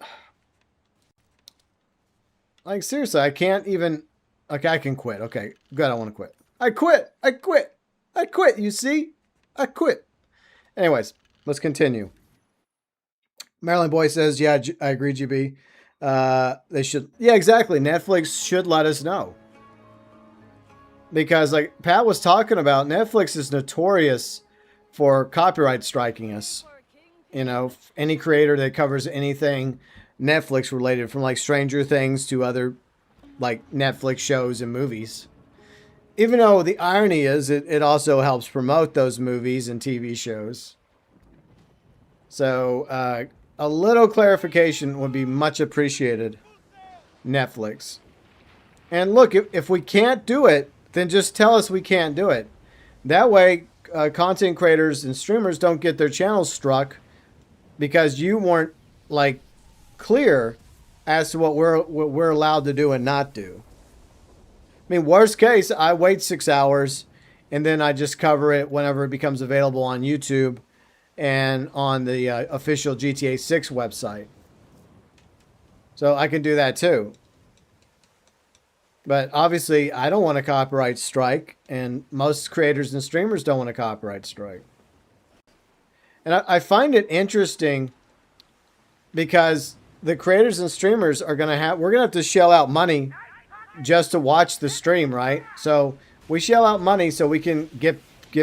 Like, seriously, I can't even... Okay, I can quit. Okay, good, I want to quit. I quit! I quit! I quit, you see? I quit. Anyways, let's continue. Maryland Boy says, yeah, I agree, GB. They should... Yeah, exactly. Netflix should let us know. Because, like Pat was talking about, Netflix is notorious for copyright striking us. You know, any creator that covers anything Netflix related, from like Stranger Things to other like Netflix shows and movies. Even though the irony is it also helps promote those movies and TV shows. So a little clarification would be much appreciated, Netflix. And look, if we can't do it, then just tell us we can't do it. That way content creators and streamers don't get their channels struck because you weren't like clear as to what we're allowed to do and not do. I mean, worst case, I wait 6 hours and then I just cover it whenever it becomes available on YouTube and on the official GTA 6 website. So I can do that too. But obviously, I don't want a copyright strike, and most creators and streamers don't want a copyright strike. And I find it interesting because the creators and streamers are we're going to have to shell out money just to watch the stream, right? So we shell out money so we can get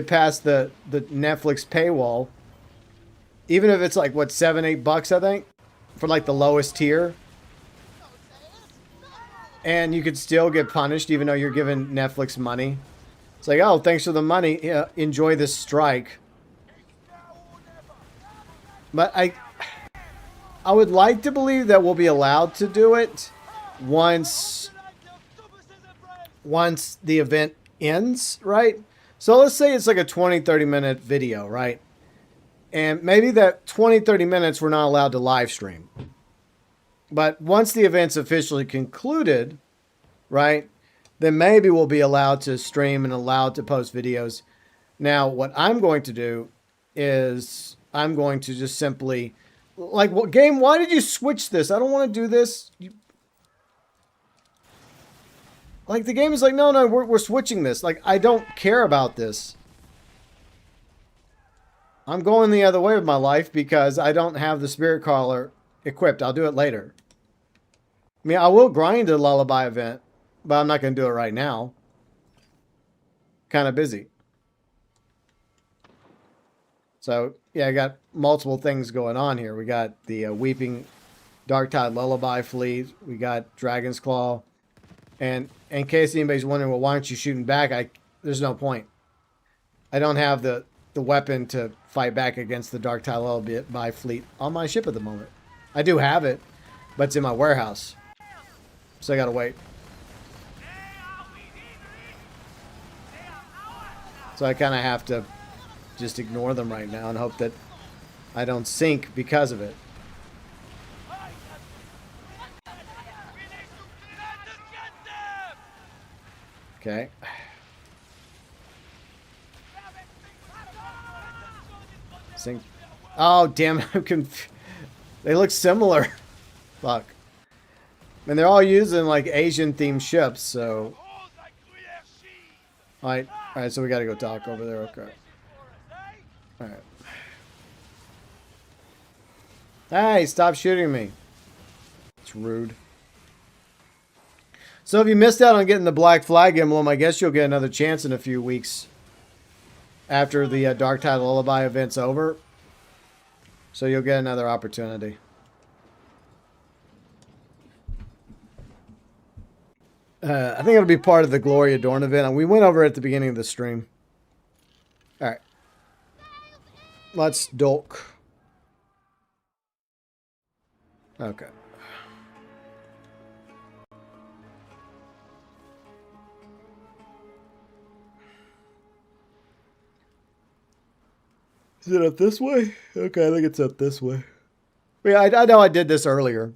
past the Netflix paywall. Even if it's like, what, $7, $8, I think, for like the lowest tier. And you could still get punished even though you're giving Netflix money. It's like, oh, thanks for the money. Yeah, enjoy this strike. But I would like to believe that we'll be allowed to do it once the event ends, right? So let's say it's like a 20-30 minute video, right? And maybe that 20-30 minutes we're not allowed to live stream. But once the event's officially concluded, right, then maybe we'll be allowed to stream and allowed to post videos. Now, what I'm going to do is I'm going to just simply... Like, what game? Why did you switch this? I don't want to do this. Like, the game is like, no, we're switching this. Like, I don't care about this. I'm going the other way with my life because I don't have the spirit collar equipped. I'll do it later. I mean, I will grind a lullaby event, but I'm not going to do it right now. Kind of busy. So, yeah, I got multiple things going on here. We got the Weeping Darktide Lullaby fleet. We got Dragon's Claw. And in case anybody's wondering, well, why aren't you shooting back? There's no point. I don't have the weapon to fight back against the Darktide Lullaby fleet on my ship at the moment. I do have it, but it's in my warehouse. So I gotta wait. So I kind of have to just ignore them right now and hope that I don't sink because of it. Okay. Sink. Oh, damn it. I'm confused. They look similar. Fuck. And they're all using like Asian themed ships, so. Alright, so we gotta go talk over there, okay. Alright. Hey, stop shooting me. It's rude. So if you missed out on getting the Black Flag emblem, I guess you'll get another chance in a few weeks after the Darktide Lullaby event's over. So you'll get another opportunity. I think it'll be part of the Gloria Dorn event. And we went over it at the beginning of the stream. All right. Let's dolk. Okay. Is it up this way? Okay, I think it's up this way. Yeah, I know I did this earlier.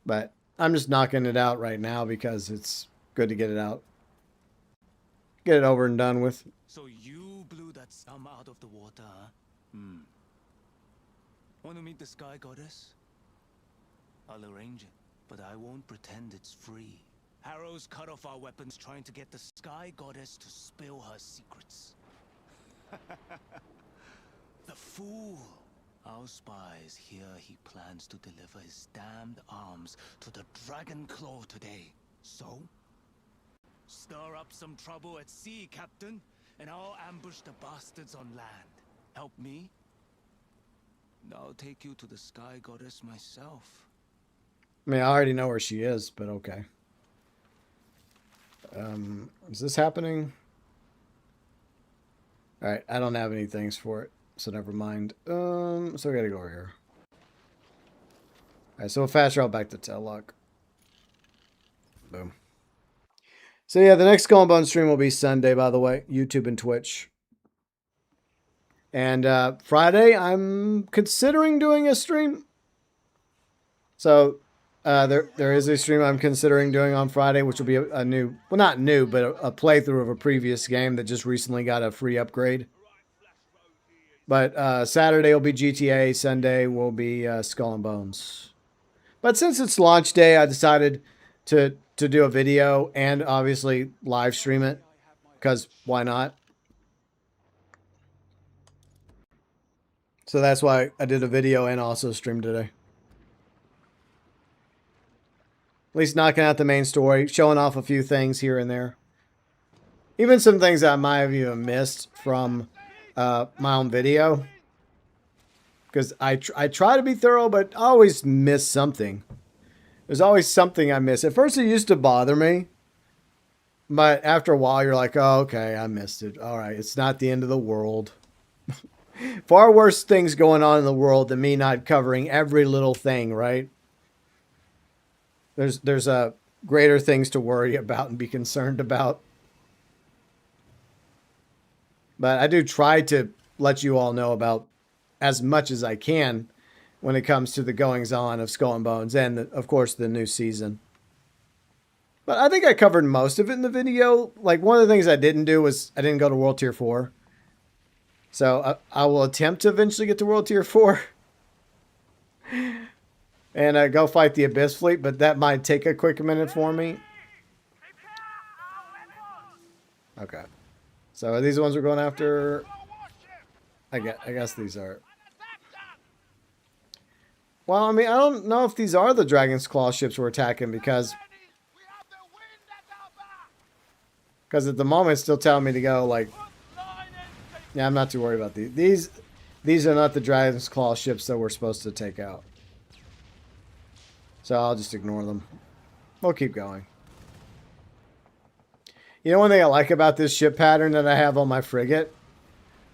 But I'm just knocking it out right now because it's good to get it out. Get it over and done with. So you blew that scum out of the water, huh? Want to meet the Sky Goddess? I'll arrange it, but I won't pretend it's free. Harrow's cut off our weapons trying to get the Sky Goddess to spill her secrets. The fool! Our spies hear he plans to deliver his damned arms to the Dragon Claw today. So? Stir up some trouble at sea, Captain, and I'll ambush the bastards on land. Help me? I'll take you to the Sky Goddess myself. I mean, I already know where she is, but okay. Is this happening? Alright, I don't have any things for it, so never mind. So we gotta go over here. Alright, so we'll fast route back to Tellock. Boom. So yeah, the next Skull and Bones stream will be Sunday, by the way. YouTube and Twitch. And Friday, I'm considering doing a stream. So there is a stream I'm considering doing on Friday, which will be a new, well, not new, but a playthrough of a previous game that just recently got a free upgrade. But Saturday will be GTA, Sunday will be Skull and Bones. But since it's launch day, I decided to do a video and obviously live stream it, because why not? So that's why I did a video and also streamed today. At least knocking out the main story, showing off a few things here and there. Even some things that I might have even missed from my own video. Because I try to be thorough, but I always miss something. There's always something I miss. At first it used to bother me. But after a while you're like, oh, okay, I missed it. All right, it's not the end of the world. Far worse things going on in the world than me not covering every little thing, right? There's greater things to worry about and be concerned about. But I do try to let you all know about as much as I can when it comes to the goings-on of Skull and Bones and, of course, the new season. But I think I covered most of it in the video. Like, one of the things I didn't do was I didn't go to World Tier 4. So I will attempt to eventually get to World Tier 4. And go fight the Abyss Fleet, but that might take a quick minute for me. Okay. So are these the ones we're going after? I guess these are. Well, I mean, I don't know if these are the Dragon's Claw ships we're attacking because at the moment it's still telling me to go like. Yeah, I'm not too worried about these. These are not the Dragon's Claw ships that we're supposed to take out. So I'll just ignore them. We'll keep going. You know, one thing I like about this ship pattern that I have on my frigate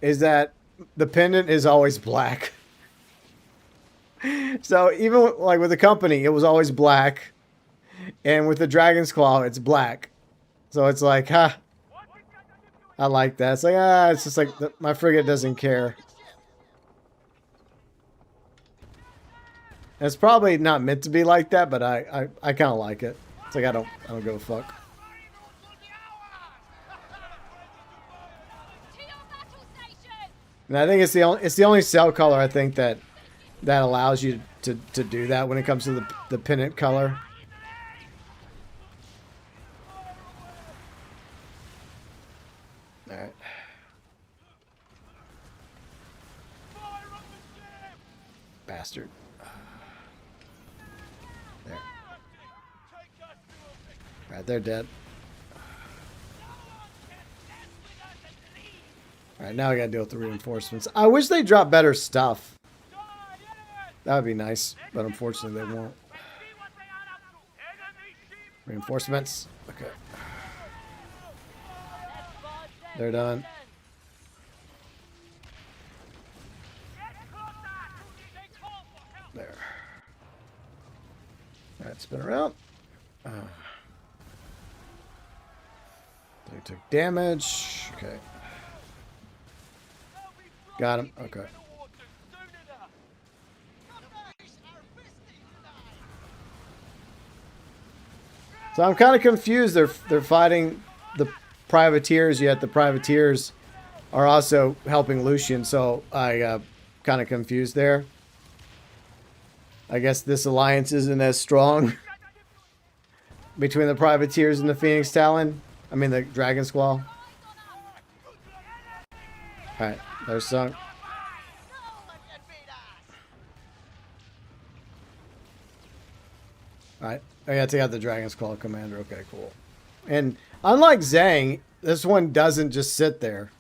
is that the pendant is always black. So even like with the company, it was always black. And with the Dragon's Claw, it's black. So it's like, ha. I like that. It's like, it's just like my frigate doesn't care. It's probably not meant to be like that, but I kind of like it. It's like I don't give a fuck. And I think it's the only cell color I think that allows you to do that when it comes to the pennant color. All right. Bastard. Alright, they're dead. Alright, now I gotta deal with the reinforcements. I wish they dropped better stuff. That would be nice, but unfortunately they won't. Reinforcements. Okay. They're done. There. Alright, spin around. They took damage. Okay. Got him. Okay. So I'm kind of confused. They're fighting the privateers, yet the privateers are also helping Lucian. So I kind of confused there. I guess this alliance isn't as strong between the privateers and the Phoenix Talon. I mean the Dragon Squall. Alright, they're sunk. Alright, I gotta take out the Dragon Squall commander. Okay, cool. And unlike Zhang, this one doesn't just sit there.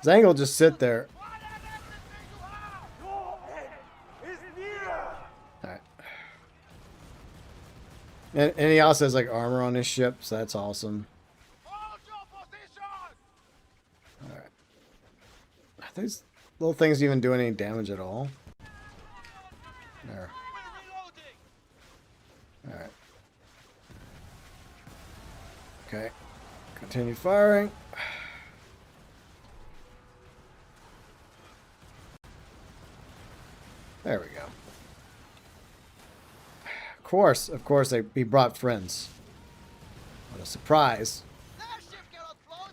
Zhang will just sit there. Alright. And he also has like armor on his ship, so that's awesome. Alright. Are these little things even doing any damage at all? There. Alright. Okay. Continue firing. There we go. Of course, he brought friends. What a surprise.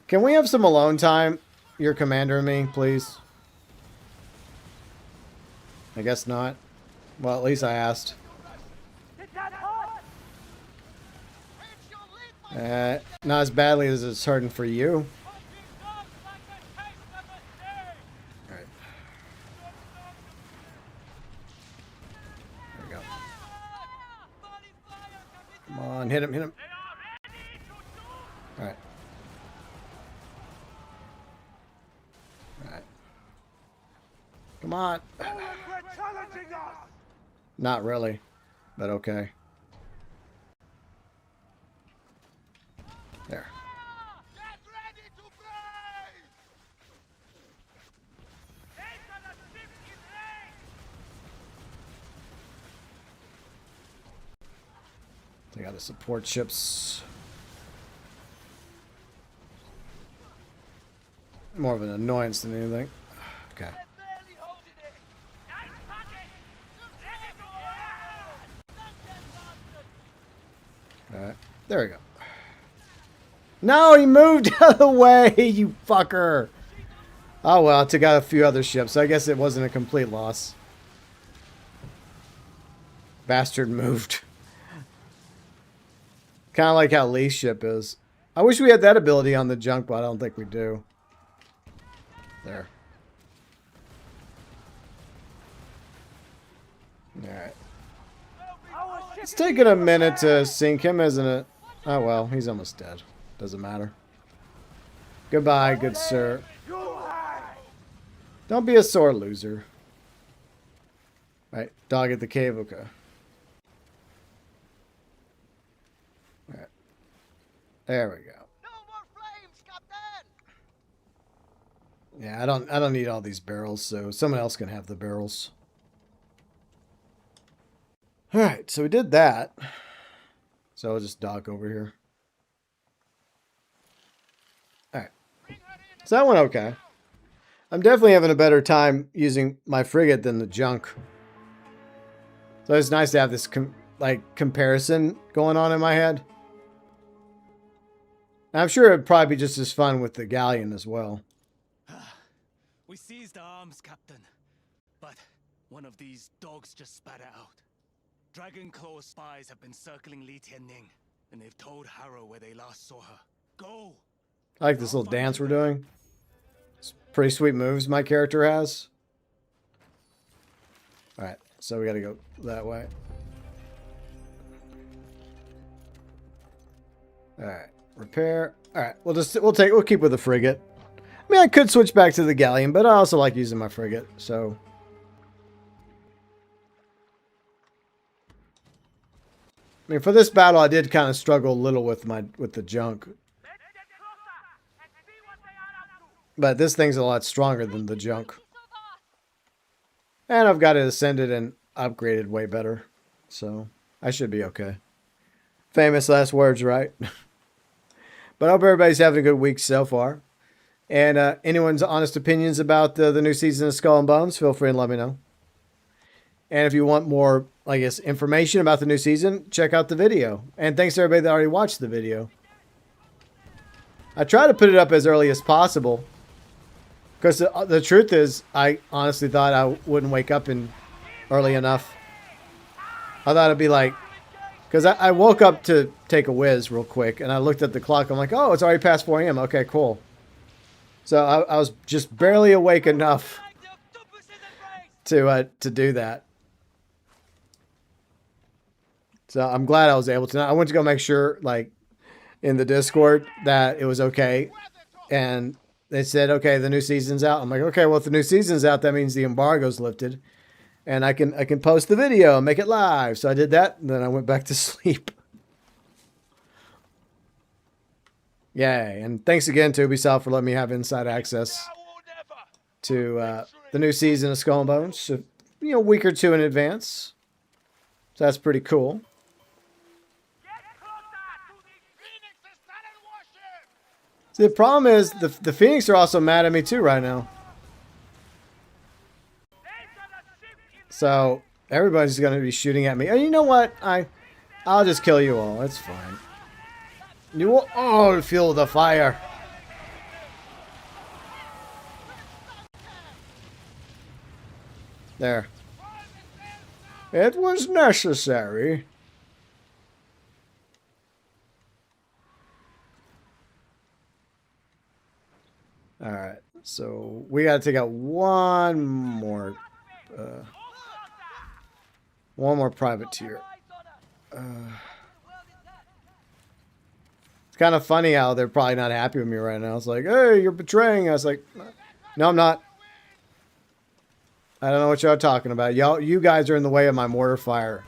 Can we have some alone time? Your commander and me, please. I guess not. Well, at least I asked. Not as badly as it's hurting for you. Alright. There we go. Come on, hit him, hit him. Alright. Alright. Come on. Not really, but okay. There. They got the support ships. More of an annoyance than anything. Okay. Alright. There we go. No, he moved out of the way, you fucker. Oh well, I took out a few other ships, so I guess it wasn't a complete loss. Bastard moved. Kind of like how Lee's ship is. I wish we had that ability on the junk, but I don't think we do. There. Alright. It's taking a minute to sink him, isn't it? Oh well, he's almost dead. Doesn't matter. Goodbye, good sir. Don't be a sore loser. Right, dog at the cave, okay. Alright. There we go. No more flames, Captain! Yeah, I don't need all these barrels, so someone else can have the barrels. Alright, so we did that. So I'll just dock over here. Alright. So that went okay. I'm definitely having a better time using my frigate than the junk. So it's nice to have this comparison going on in my head. I'm sure it'd probably be just as fun with the galleon as well. We seized arms, Captain. But one of these dogs just spat it out. Dragon Claw spies have been circling Li Tianning, and they've told Harrow where they last saw her. Go! I like this little dance we're doing. It's pretty sweet moves my character has. Alright, so we gotta go that way. All right, repair. All right, we'll keep with the frigate. I mean, I could switch back to the galleon, but I also like using my frigate. So, I mean, for this battle, I did kind of struggle a little with the junk, but this thing's a lot stronger than the junk, and I've got it ascended and upgraded way better, so I should be okay. Famous last words, right? But I hope everybody's having a good week so far. And anyone's honest opinions about the new season of Skull and Bones, feel free and let me know. And if you want more, I guess, information about the new season, check out the video. And thanks to everybody that already watched the video. I try to put it up as early as possible. Because the truth is, I honestly thought I wouldn't wake up early enough. I thought it'd be like... Because I woke up to take a whiz real quick, and I looked at the clock. I'm like, oh, it's already past 4 a.m. Okay, cool. So I was just barely awake enough to do that. So I'm glad I was able to. I went to go make sure, like, in the Discord that it was okay. And they said, okay, the new season's out. I'm like, okay, well, if the new season's out, that means the embargo's lifted. And I can post the video and make it live. So I did that, and then I went back to sleep. Yay. And thanks again to Ubisoft for letting me have inside access to the new season of Skull and Bones. So, a week or two in advance. So that's pretty cool. See, the problem is the Phoenix are also mad at me too right now. So everybody's going to be shooting at me. And you know what? I'll just kill you all. It's fine. You will all feel the fire. There. It was necessary. All right. So we got to take out one more privateer. It's kind of funny how they're probably not happy with me right now. It's like, hey, you're betraying us. Like, no, I'm not. I don't know what y'all are talking about. You guys are in the way of my mortar fire.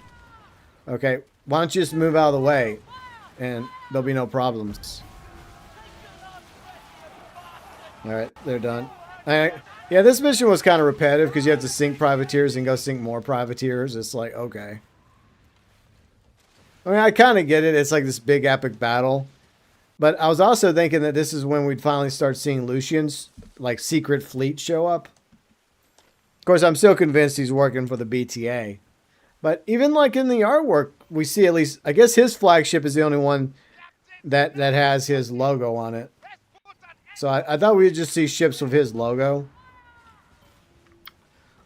Okay, why don't you just move out of the way, and there'll be no problems. All right, they're done. Yeah, this mission was kind of repetitive because you have to sink privateers and go sink more privateers. It's like, okay. I mean, I kind of get it. It's like this big epic battle. But I was also thinking that this is when we'd finally start seeing Lucian's, like, secret fleet show up. Of course, I'm still convinced he's working for the BTA. But even, like, in the artwork, we see at least... I guess his flagship is the only one that has his logo on it. So I thought we'd just see ships with his logo.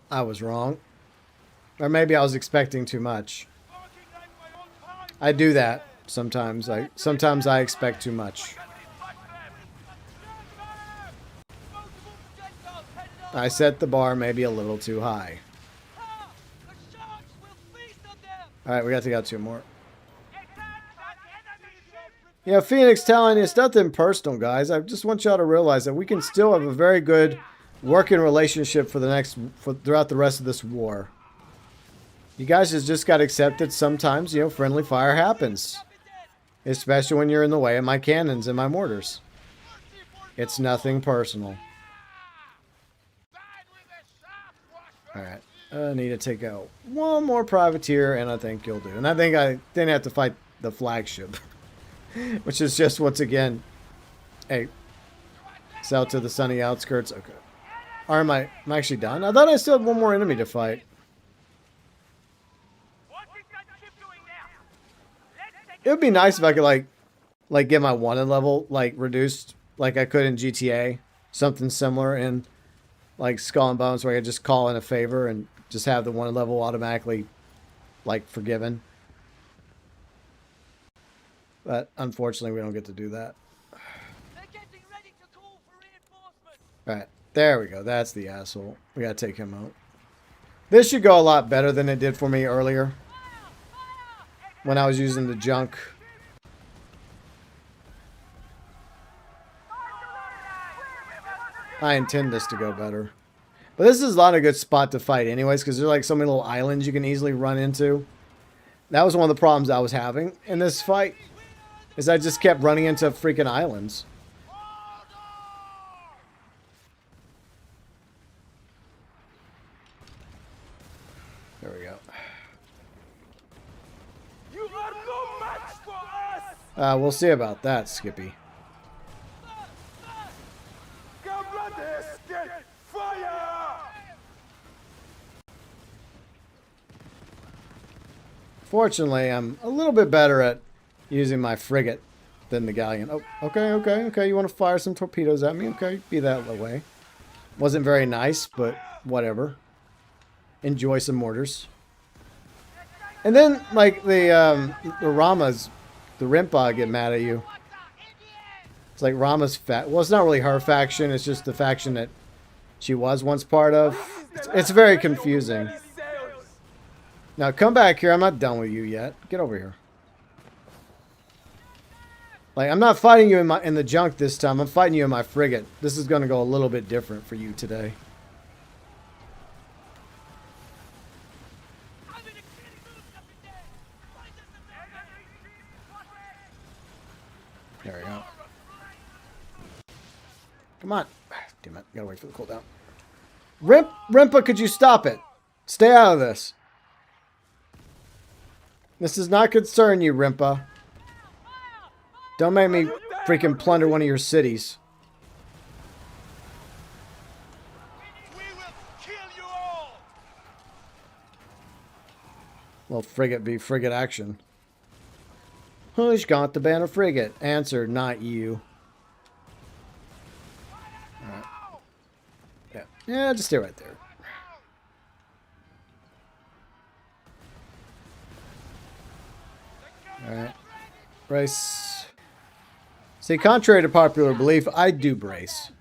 I was wrong. Or maybe I was expecting too much. I do that sometimes. Sometimes I expect too much. I set the bar maybe a little too high. Alright, we got to take out 2 more. Yeah, Phoenix telling you, it's nothing personal, guys. I just want y'all to realize that we can still have a very good working relationship throughout the rest of this war. You guys just got to accept that sometimes, friendly fire happens. Especially when you're in the way of my cannons and my mortars. It's nothing personal. Alright. I need to take out 1 more privateer, and I think you'll do. And I think I didn't have to fight the flagship. Which is just, once again, hey, south to the sunny outskirts. Okay. Or am I actually done? I thought I still had 1 more enemy to fight. It would be nice if I could, like get my wanted level, reduced, like I could in GTA. Something similar in, Skull and Bones, where I could just call in a favor and just have the wanted level automatically, forgiven. But unfortunately, we don't get to do that. Alright, there we go. That's the asshole. We gotta take him out. This should go a lot better than it did for me earlier. When I was using the junk. I intend this to go better. But this is not a good spot to fight anyways, because there's like so many little islands you can easily run into. That was one of the problems I was having in this fight, is I just kept running into freaking islands. There we go. You are no match for us! We'll see about that, Skippy. Fire! Fortunately, I'm a little bit better at using my frigate than the galleon. Oh, okay. You want to fire some torpedoes at me? Okay, be that way. Wasn't very nice, but whatever. Enjoy some mortars. And then, like, the Ramas, the Rimpa get mad at you. It's like Rama's well, it's not really her faction. It's just the faction that she was once part of. It's very confusing. Now, come back here. I'm not done with you yet. Get over here. Like, I'm not fighting you in the junk this time. I'm fighting you in my frigate. This is going to go a little bit different for you today. There we go. Come on. Damn it. Gotta wait for the cooldown. Rimpa, could you stop it? Stay out of this. This does not concern you, Rimpa. Don't make me freaking plunder one of your cities. We will kill you all. Well, frigate be frigate action. Who's got the banner frigate? Answer, not you. Alright. Yeah, just stay right there. Alright. Brace. See, contrary to popular belief, I do brace.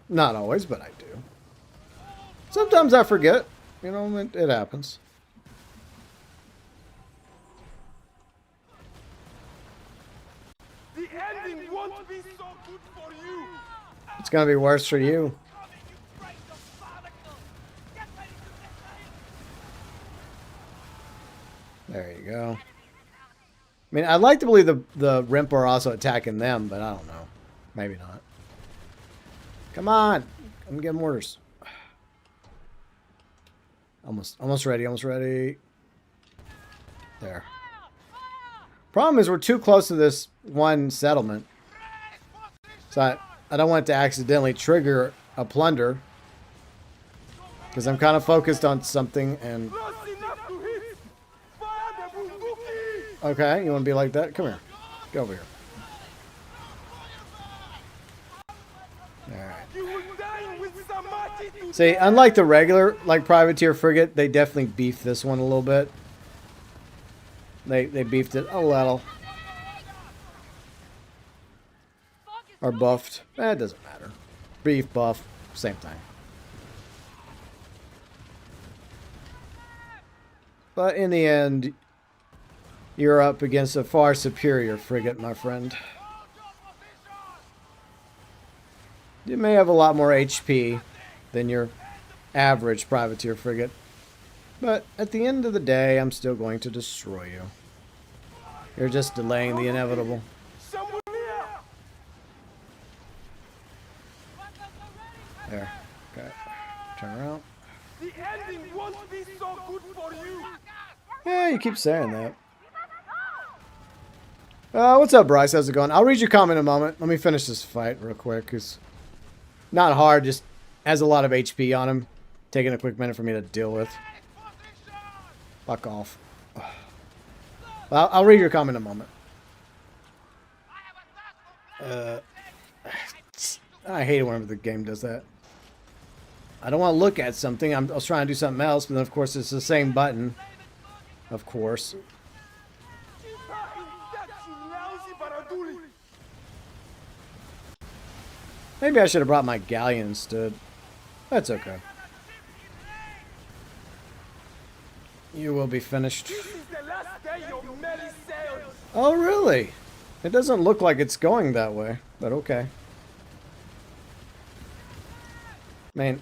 Not always, but I do. Sometimes I forget. You know, it happens. The ending won't be so good for you! It's gonna be worse for you. There you go. I mean, I'd like to believe the Rimpa are also attacking them, but I don't know. Maybe not. Come on! Come get mortars. Almost ready. There. Problem is, we're too close to this one settlement. So I don't want it to accidentally trigger a plunder. Because I'm kind of focused on something and... Okay, you want to be like that? Come here. Go over here. Alright. See, unlike the regular, like, privateer frigate, they definitely beefed this one a little bit. They beefed it a little. Or buffed. It doesn't matter. Beef, buff, same thing. But in the end, you're up against a far superior frigate, my friend. You may have a lot more HP than your average privateer frigate. But at the end of the day, I'm still going to destroy you. You're just delaying the inevitable. There. Okay. Turn around. The ending won't be so good for you. Yeah, you keep saying that. What's up, Bryce? How's it going? I'll read your comment in a moment. Let me finish this fight real quick. It's not hard, just has a lot of HP on him. Taking a quick minute for me to deal with. Fuck off. Well, I'll read your comment in a moment. I hate it whenever the game does that. I don't want to look at something. I was trying to do something else, but then of course it's the same button. Of course. Maybe I should have brought my galleon instead. That's okay. You will be finished. Oh, really? It doesn't look like it's going that way, but okay. I mean,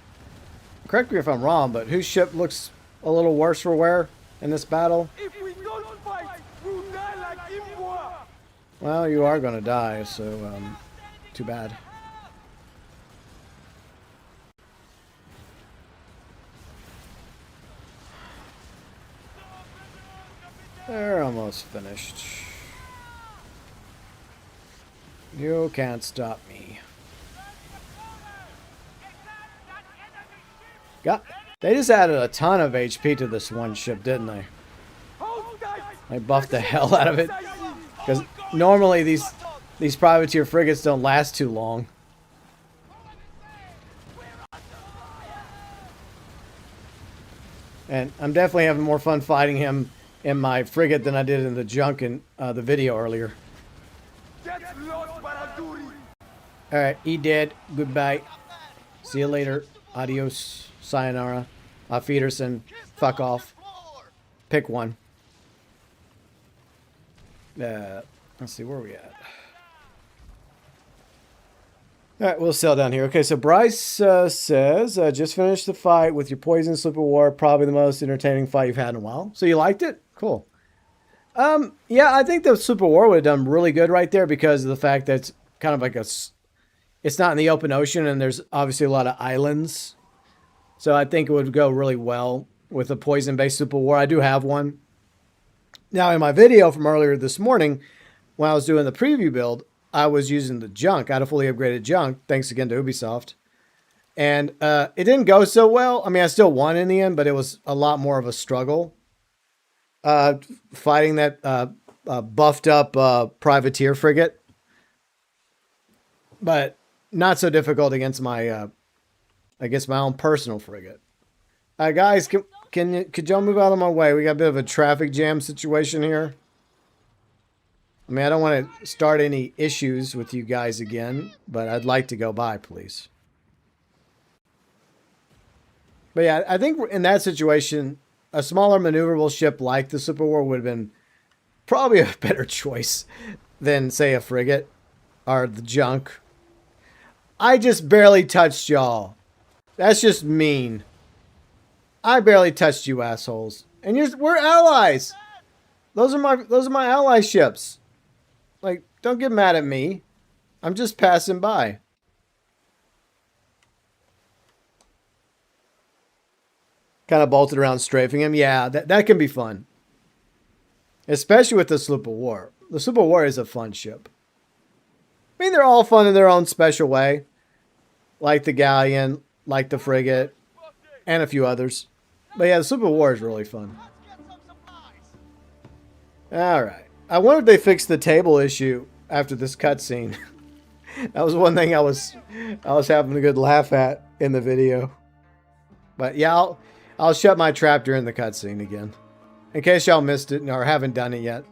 correct me if I'm wrong, but whose ship looks a little worse for wear in this battle? If we don't fight, we'll die like Imbois. Well, you are going to die, so too bad. They're almost finished. You can't stop me. They just added a ton of HP to this one ship, didn't they? They buffed the hell out of it. Because normally these privateer frigates don't last too long. And I'm definitely having more fun fighting him in my frigate than I did in the junk in the video earlier. Alright, he dead. Goodbye. See you later. Adios. Sayonara. Auf Wiedersehen. Fuck off. Pick one. Let's see, where are we at? Alright, we'll sail down here. Okay, so Bryce says, just finished the fight with your poison slip of war. Probably the most entertaining fight you've had in a while. So you liked it? Cool. Yeah, I think the slip of war would have done really good right there because of the fact that it's kind of like it's not in the open ocean and there's obviously a lot of islands. So I think it would go really well with a poison-based slip of war. I do have one. Now, in my video from earlier this morning, when I was doing the preview build, I was using the junk. I had a fully upgraded junk, thanks again to Ubisoft. And it didn't go so well. I mean, I still won in the end, but it was a lot more of a struggle. Fighting that buffed up privateer frigate. But not so difficult against my, I guess, my own personal frigate. Guys, could y'all move out of my way? We got a bit of a traffic jam situation here. I mean, I don't want to start any issues with you guys again, but I'd like to go by, please. But yeah, I think in that situation, a smaller maneuverable ship like the Super War would have been probably a better choice than, say, a frigate or the junk. I just barely touched y'all. That's just mean. I barely touched you assholes. And we're allies. Those are my ally ships. Like, don't get mad at me. I'm just passing by. Kind of bolted around strafing him. Yeah, that can be fun. Especially with the Sloop of War. The Sloop of War is a fun ship. I mean, they're all fun in their own special way. Like the Galleon, like the Frigate, and a few others. But yeah, the Sloop of War is really fun. Alright. I wonder if they fixed the table issue after this cutscene. That was one thing I was having a good laugh at in the video. But yeah, I'll shut my trap during the cutscene again. In case y'all missed it or haven't done it yet.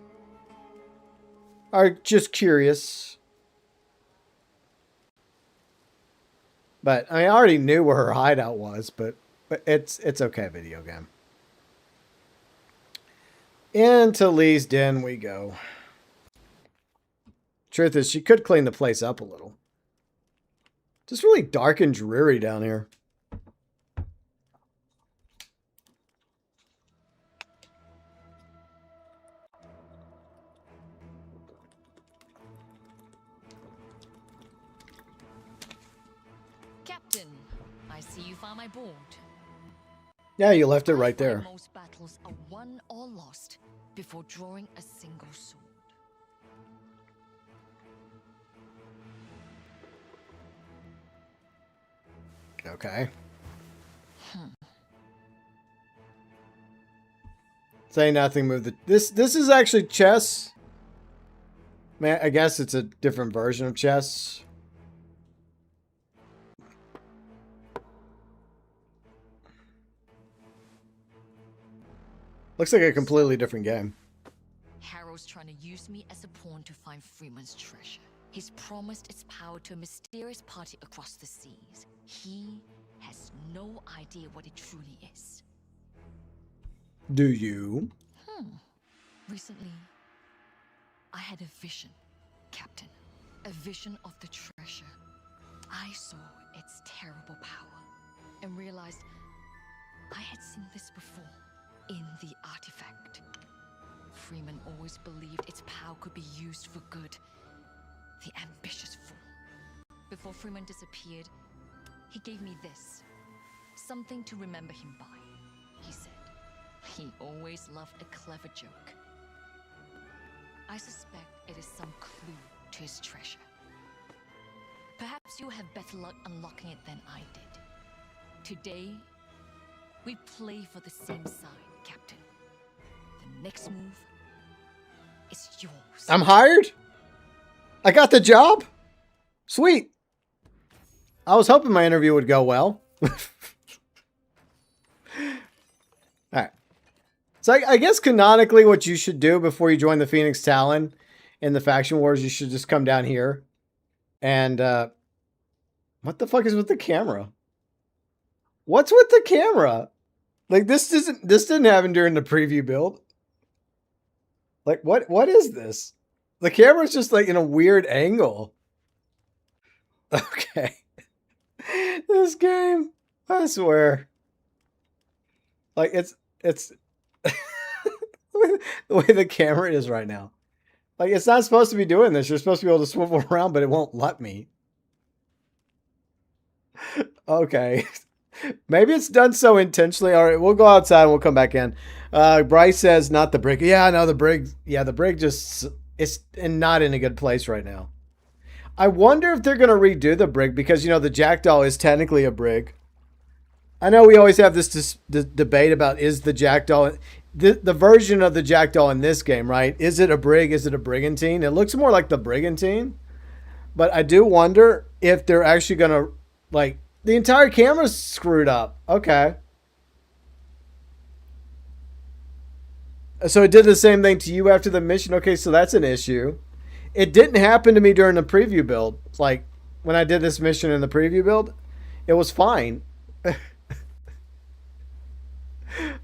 Or just curious. But I already knew where her hideout was, but it's okay, video game. Into Lee's den we go. Truth is, she could clean the place up a little. Just really dark and dreary down here. Captain, I see you found my board. Yeah, you left it right there. Most battles are won or lost before drawing a single sword. Okay. Say nothing, move the... This is actually chess. Man, I guess it's a different version of chess. Looks like a completely different game. Harrow's trying to use me as a pawn to find Freeman's treasure. He's promised its power to a mysterious party across the seas. He has no idea what it truly is. Do you? Recently, I had a vision, Captain. A vision of the treasure. I saw its terrible power. and realized I had seen this before in the artifact. Freeman always believed its power could be used for good. The ambitious fool. Before Freeman disappeared, he gave me this. Something to remember him by, he said. He always loved a clever joke. I suspect it is some clue to his treasure. Perhaps you have better luck unlocking it than I did. Today, we play for the same side, Captain. The next move is yours. I'm hired? I got the job? Sweet. I was hoping my interview would go well. Alright. So I guess canonically what you should do before you join the Phoenix Talon in the Faction Wars, you should just come down here. And, what the fuck is with the camera? What's with the camera? Like, this didn't happen during the preview build. Like, what is this? The camera's just, like, in a weird angle. Okay. This game, I swear. Like, it's the way the camera is right now. Like, it's not supposed to be doing this. You're supposed to be able to swivel around, but it won't let me. Okay. Maybe it's done so intentionally. All right, we'll go outside and we'll come back in. Bryce says, not the brig. Yeah, no, the brig. Yeah, the brig just, it's not in a good place right now. I wonder if they're going to redo the brig because, you know, the Jackdaw is technically a brig. I know we always have this debate about is the Jackdaw, the version of the Jackdaw in this game, right? Is it a brig? Is it a brigantine? It looks more like the brigantine. But I do wonder if they're actually going to, like, the entire camera's screwed up. Okay. So it did the same thing to you after the mission. Okay, so that's an issue. It didn't happen to me during the preview build. Like, when I did this mission in the preview build, it was fine.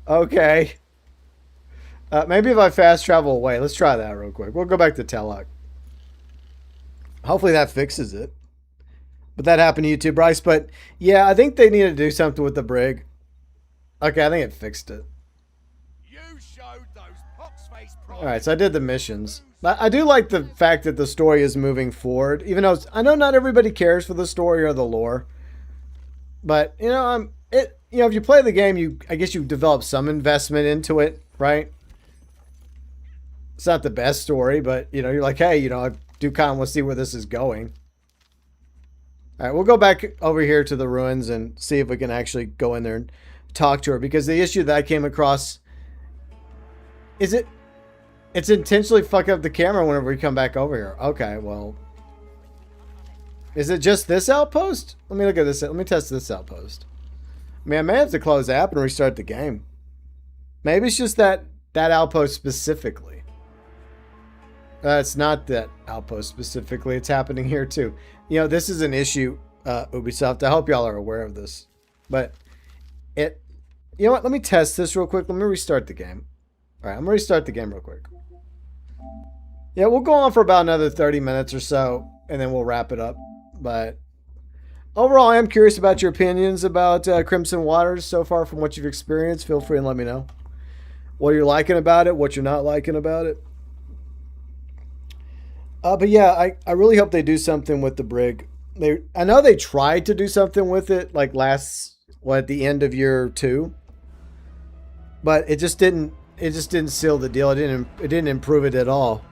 Okay. Maybe if I fast travel away. Let's try that real quick. We'll go back to Telok. Hopefully that fixes it. But that happened to you too, Bryce. But, yeah, I think they need to do something with the brig. Okay, I think it fixed it. You showed those pox-faced Alright, so I did the missions. I do like the fact that the story is moving forward. Even though I know not everybody cares for the story or the lore. But, you know, if you play the game, I guess you develop some investment into it, right? It's not the best story, but, you know, you're like, hey, you know, I do kind of want to see where this is going. All right, we'll go back over here to the ruins and see if we can actually go in there and talk to her. Because the issue that I came across is it's intentionally fucking up the camera whenever we come back over here. Okay, well, is it just this outpost? Let me look at this. Let me test this outpost. I mean, I may have to close the app and restart the game. Maybe it's just that outpost specifically. It's not that outpost specifically. It's happening here too. You know, this is an issue, Ubisoft. I hope y'all are aware of this. But you know what? Let me test this real quick. Let me restart the game. All right, I'm going to restart the game real quick. Yeah, we'll go on for about another 30 minutes or so, and then we'll wrap it up. But overall, I am curious about your opinions about Crimson Waters so far from what you've experienced. Feel free and let me know what you're liking about it, what you're not liking about it. But yeah, I really hope they do something with the brig. I know they tried to do something with it like at the end of year 2. But it just didn't seal the deal. It didn't improve it at all.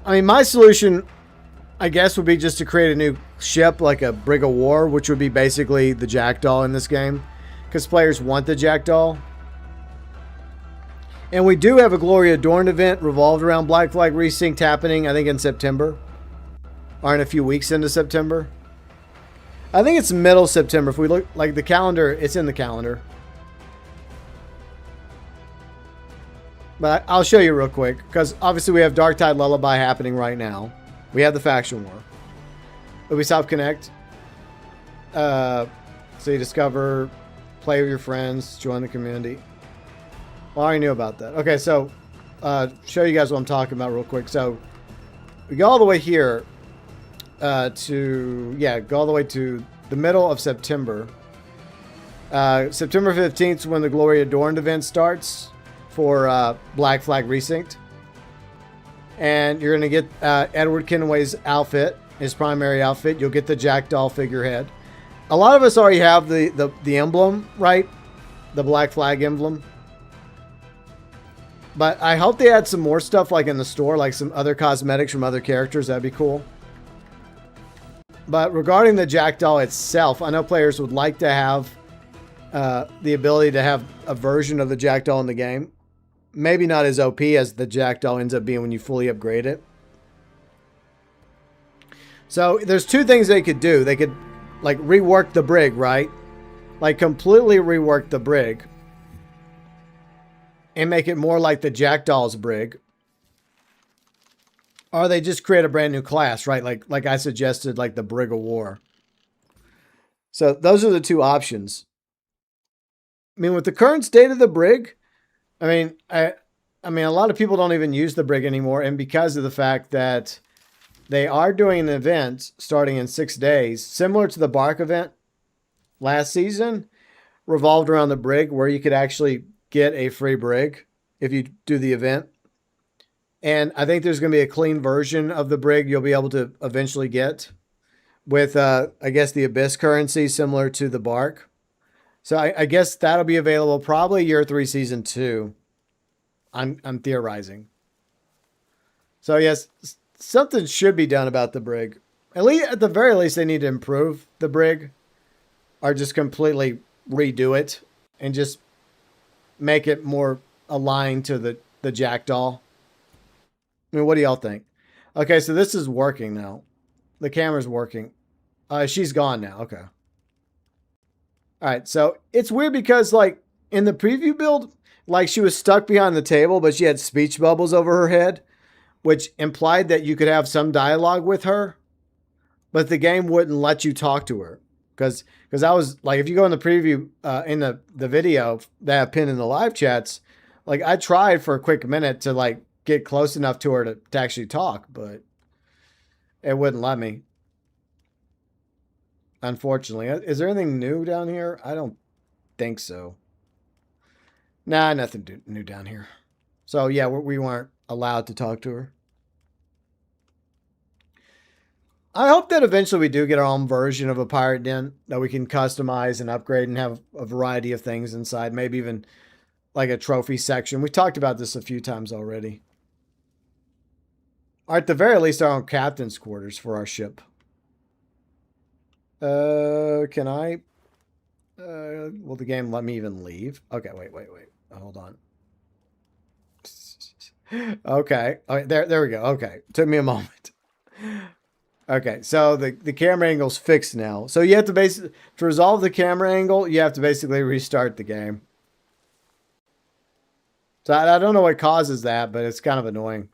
I mean, my solution, I guess, would be just to create a new ship like a Brig of War, which would be basically the Jackdaw in this game. Because players want the Jackdaw. And we do have a Glory Adorned event revolved around Black Flag Resynced happening, I think, in September. Or in a few weeks into September. I think it's middle September. If we look, like the calendar, it's in the calendar. But I'll show you real quick. Because obviously we have Darktide Lullaby happening right now. We have the Faction War. Ubisoft Connect. So you discover, play with your friends, join the community. Well, I already knew about that. Okay, so show you guys what I'm talking about real quick. So we go all the way here go all the way to the middle of September. September 15th is when the Glory Adorned event starts for Black Flag Resync. And you're going to get Edward Kenway's outfit, his primary outfit. You'll get the Jackdaw figurehead. A lot of us already have the emblem, right? The Black Flag emblem. But I hope they add some more stuff like in the store, like some other cosmetics from other characters. That'd be cool. But regarding the Jackdaw itself, I know players would like to have the ability to have a version of the Jackdaw in the game. Maybe not as OP as the Jackdaw ends up being when you fully upgrade it. So there's two things they could do. They could like rework the brig, right? Like completely rework the brig and make it more like the Jackdaw's brig. Or they just create a brand new class, right? Like I suggested, like the Brig of War. So those are the two options. I mean, with the current state of the brig, I mean, a lot of people don't even use the brig anymore. And because of the fact that they are doing an event starting in 6 days, similar to the Bark event last season, revolved around the brig, where you could actually get a free brig if you do the event. And I think there's going to be a clean version of the brig you'll be able to eventually get with, I guess, the Abyss currency similar to the Bark. So I guess that'll be available probably year 3, season 2. I'm theorizing. So yes, something should be done about the brig. At the very least, they need to improve the brig, or just completely redo it and just make it more aligned to the Jackdaw. I mean, what do y'all think? Okay, so this is working now. The camera's working. She's gone now. Okay. All right, so it's weird because, like, in the preview build, like, she was stuck behind the table, but she had speech bubbles over her head, which implied that you could have some dialogue with her, but the game wouldn't let you talk to her. Because I was, like, if you go in the preview, in the video that I have pinned in the live chats, like, I tried for a quick minute to, like, get close enough to her to actually talk, but it wouldn't let me. Unfortunately. Is there anything new down here? I don't think so. Nah, nothing new down here. So yeah, we weren't allowed to talk to her. I hope that eventually we do get our own version of a pirate den that we can customize and upgrade and have a variety of things inside. Maybe even like a trophy section. We talked about this a few times already. Or at the very least, our own captain's quarters for our ship. Can I? Will the game let me even leave? Okay, wait. Hold on. Okay. There we go. Okay. Took me a moment. Okay, so the camera angle's fixed now. So you have to to resolve the camera angle, you have to basically restart the game. So I don't know what causes that, but it's kind of annoying.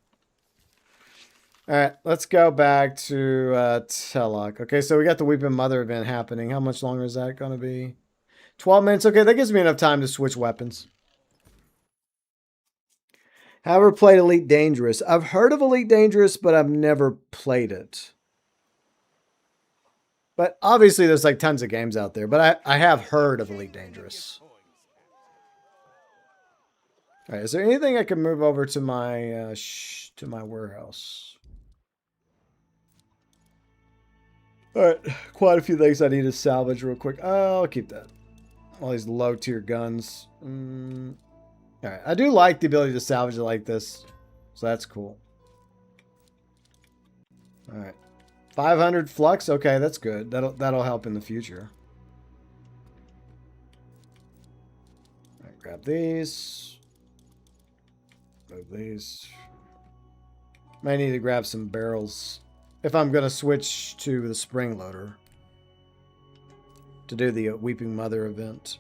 All right, let's go back to Telok. Okay, so we got the Weeping Mother event happening. How much longer is that going to be? 12 minutes. Okay, that gives me enough time to switch weapons. Have ever played Elite Dangerous? I've heard of Elite Dangerous, but I've never played it. But obviously there's like tons of games out there, but I have heard of Elite Dangerous. All right, is there anything I can move over to my warehouse? All right, quite a few things I need to salvage real quick. I'll keep that. All these low tier guns. All right, I do like the ability to salvage it like this, so that's cool. All right, 500 flux. Okay, that's good. That'll help in the future. All right, grab these. Move these. Might need to grab some barrels if I'm going to switch to the spring loader to do the Weeping Mother event.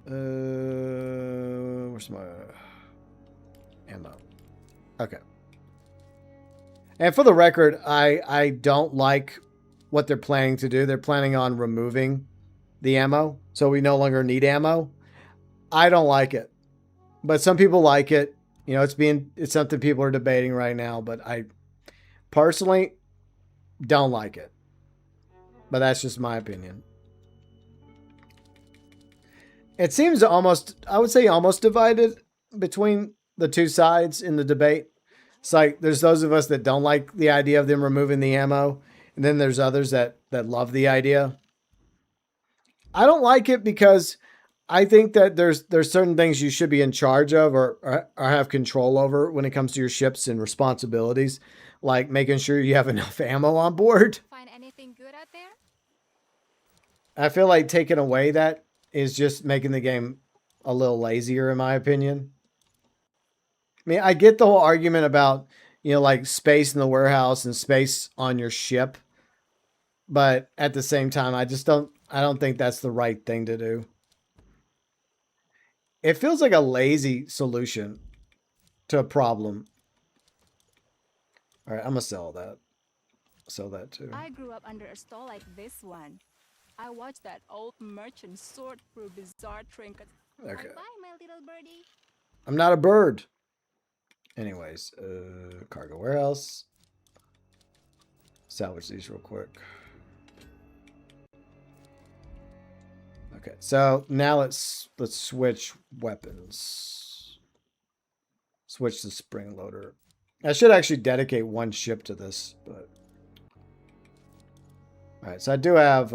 Where's my ammo? Okay. And for the record, I don't like what they're planning to do. They're planning on removing the ammo, so we no longer need ammo. I don't like it, but some people like it. You know, it's something people are debating right now, but I personally don't like it. But that's just my opinion. It seems almost, I would say almost divided between the two sides in the debate. It's like there's those of us that don't like the idea of them removing the ammo, and then there's others that love the idea. I don't like it because I think that there's certain things you should be in charge of or have control over when it comes to your ships and responsibilities, like making sure you have enough ammo on board. Find anything good out there? I feel like taking away that is just making the game a little lazier, in my opinion. I mean, I get the whole argument about, you know, like space in the warehouse and space on your ship. But at the same time, I don't think that's the right thing to do. It feels like a lazy solution to a problem. All right, I'm going to sell that. Sell that too. I grew up under a stall like this one. I watched that old merchant sort through bizarre trinkets. Okay. Bye, my little birdie. I'm not a bird. Anyways, cargo warehouse. Salvage these real quick. Okay, so now let's switch weapons. Switch the spring loader. I should actually dedicate one ship to this, but all right. So I do have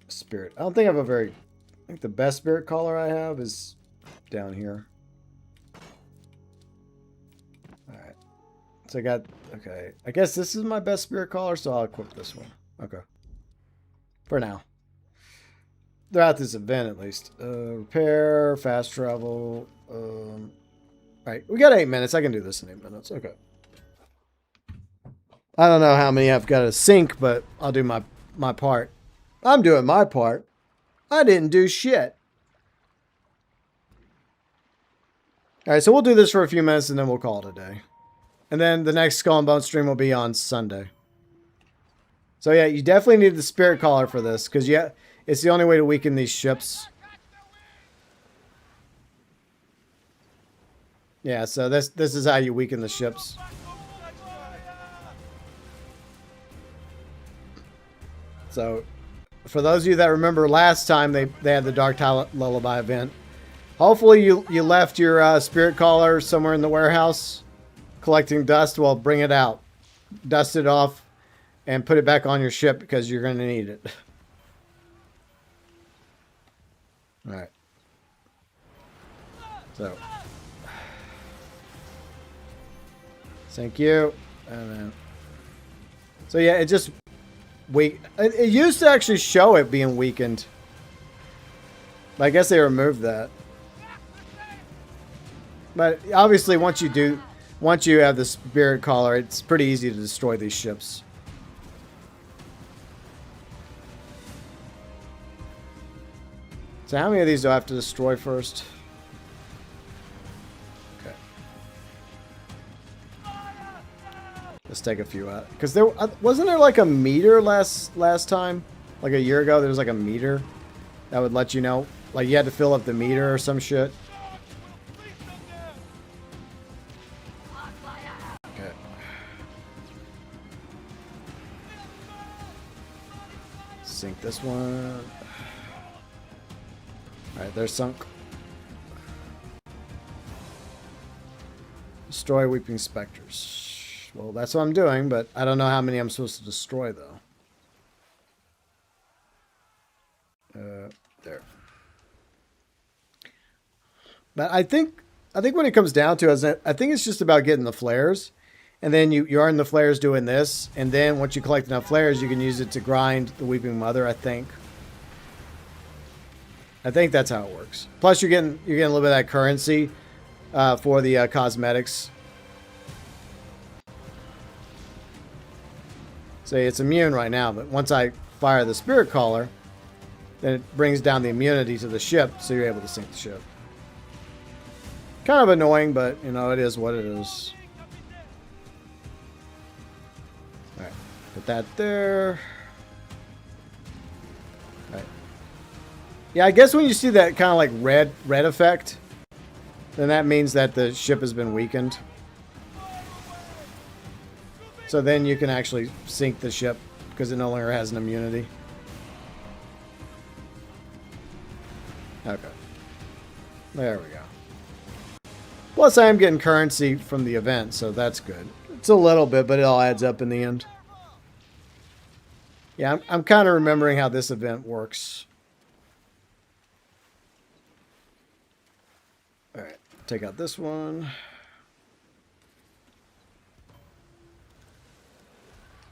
spirit. I don't think I have a very. I think the best spirit caller I have is down here. All right. So I got. Okay. I guess this is my best spirit caller, so I'll equip this one. Okay. For now. Throughout this event, at least. Repair, fast travel. All right, we got 8 minutes. I can do this in 8 minutes. Okay. I don't know how many I've got to sync, but I'll do my part. I'm doing my part. I didn't do shit. All right, so we'll do this for a few minutes, and then we'll call it a day. And then the next Skull and Bone stream will be on Sunday. So yeah, you definitely need the spirit caller for this, because yeah, it's the only way to weaken these ships. Yeah, so this is how you weaken the ships. So, for those of you that remember last time they had the Dark Lullaby event, hopefully you left your spirit caller somewhere in the warehouse collecting dust. Well, bring it out. Dust it off and put it back on your ship because you're going to need it. All right. So, thank you. And then, so yeah, it just it used to actually show it being weakened. But I guess they removed that. But obviously, once you have the spirit caller, it's pretty easy to destroy these ships. So how many of these do I have to destroy first? Okay. Let's take a few out. Because there wasn't there like a meter last time? Like a year ago, there was like a meter that would let you know. Like you had to fill up the meter or some shit. Okay. Sink this one. Alright, they're sunk. Destroy Weeping Specters. Well, that's what I'm doing, but I don't know how many I'm supposed to destroy, though. There. But I think what it comes down to is that I think it's just about getting the flares. And then you earn the flares doing this. And then once you collect enough flares, you can use it to grind the Weeping Mother, I think. I think that's how it works. Plus, you're getting a little bit of that currency for the cosmetics. So it's immune right now, but once I fire the Spirit Caller, then it brings down the immunity to the ship, so you're able to sink the ship. Kind of annoying, but you know, it is what it is. All right, put that there. All right. Yeah, I guess when you see that kind of like red effect, then that means that the ship has been weakened. So then you can actually sink the ship because it no longer has an immunity. Okay. There we go. Plus, I am getting currency from the event, so that's good. It's a little bit, but it all adds up in the end. Yeah, I'm kind of remembering how this event works. All right, take out this one.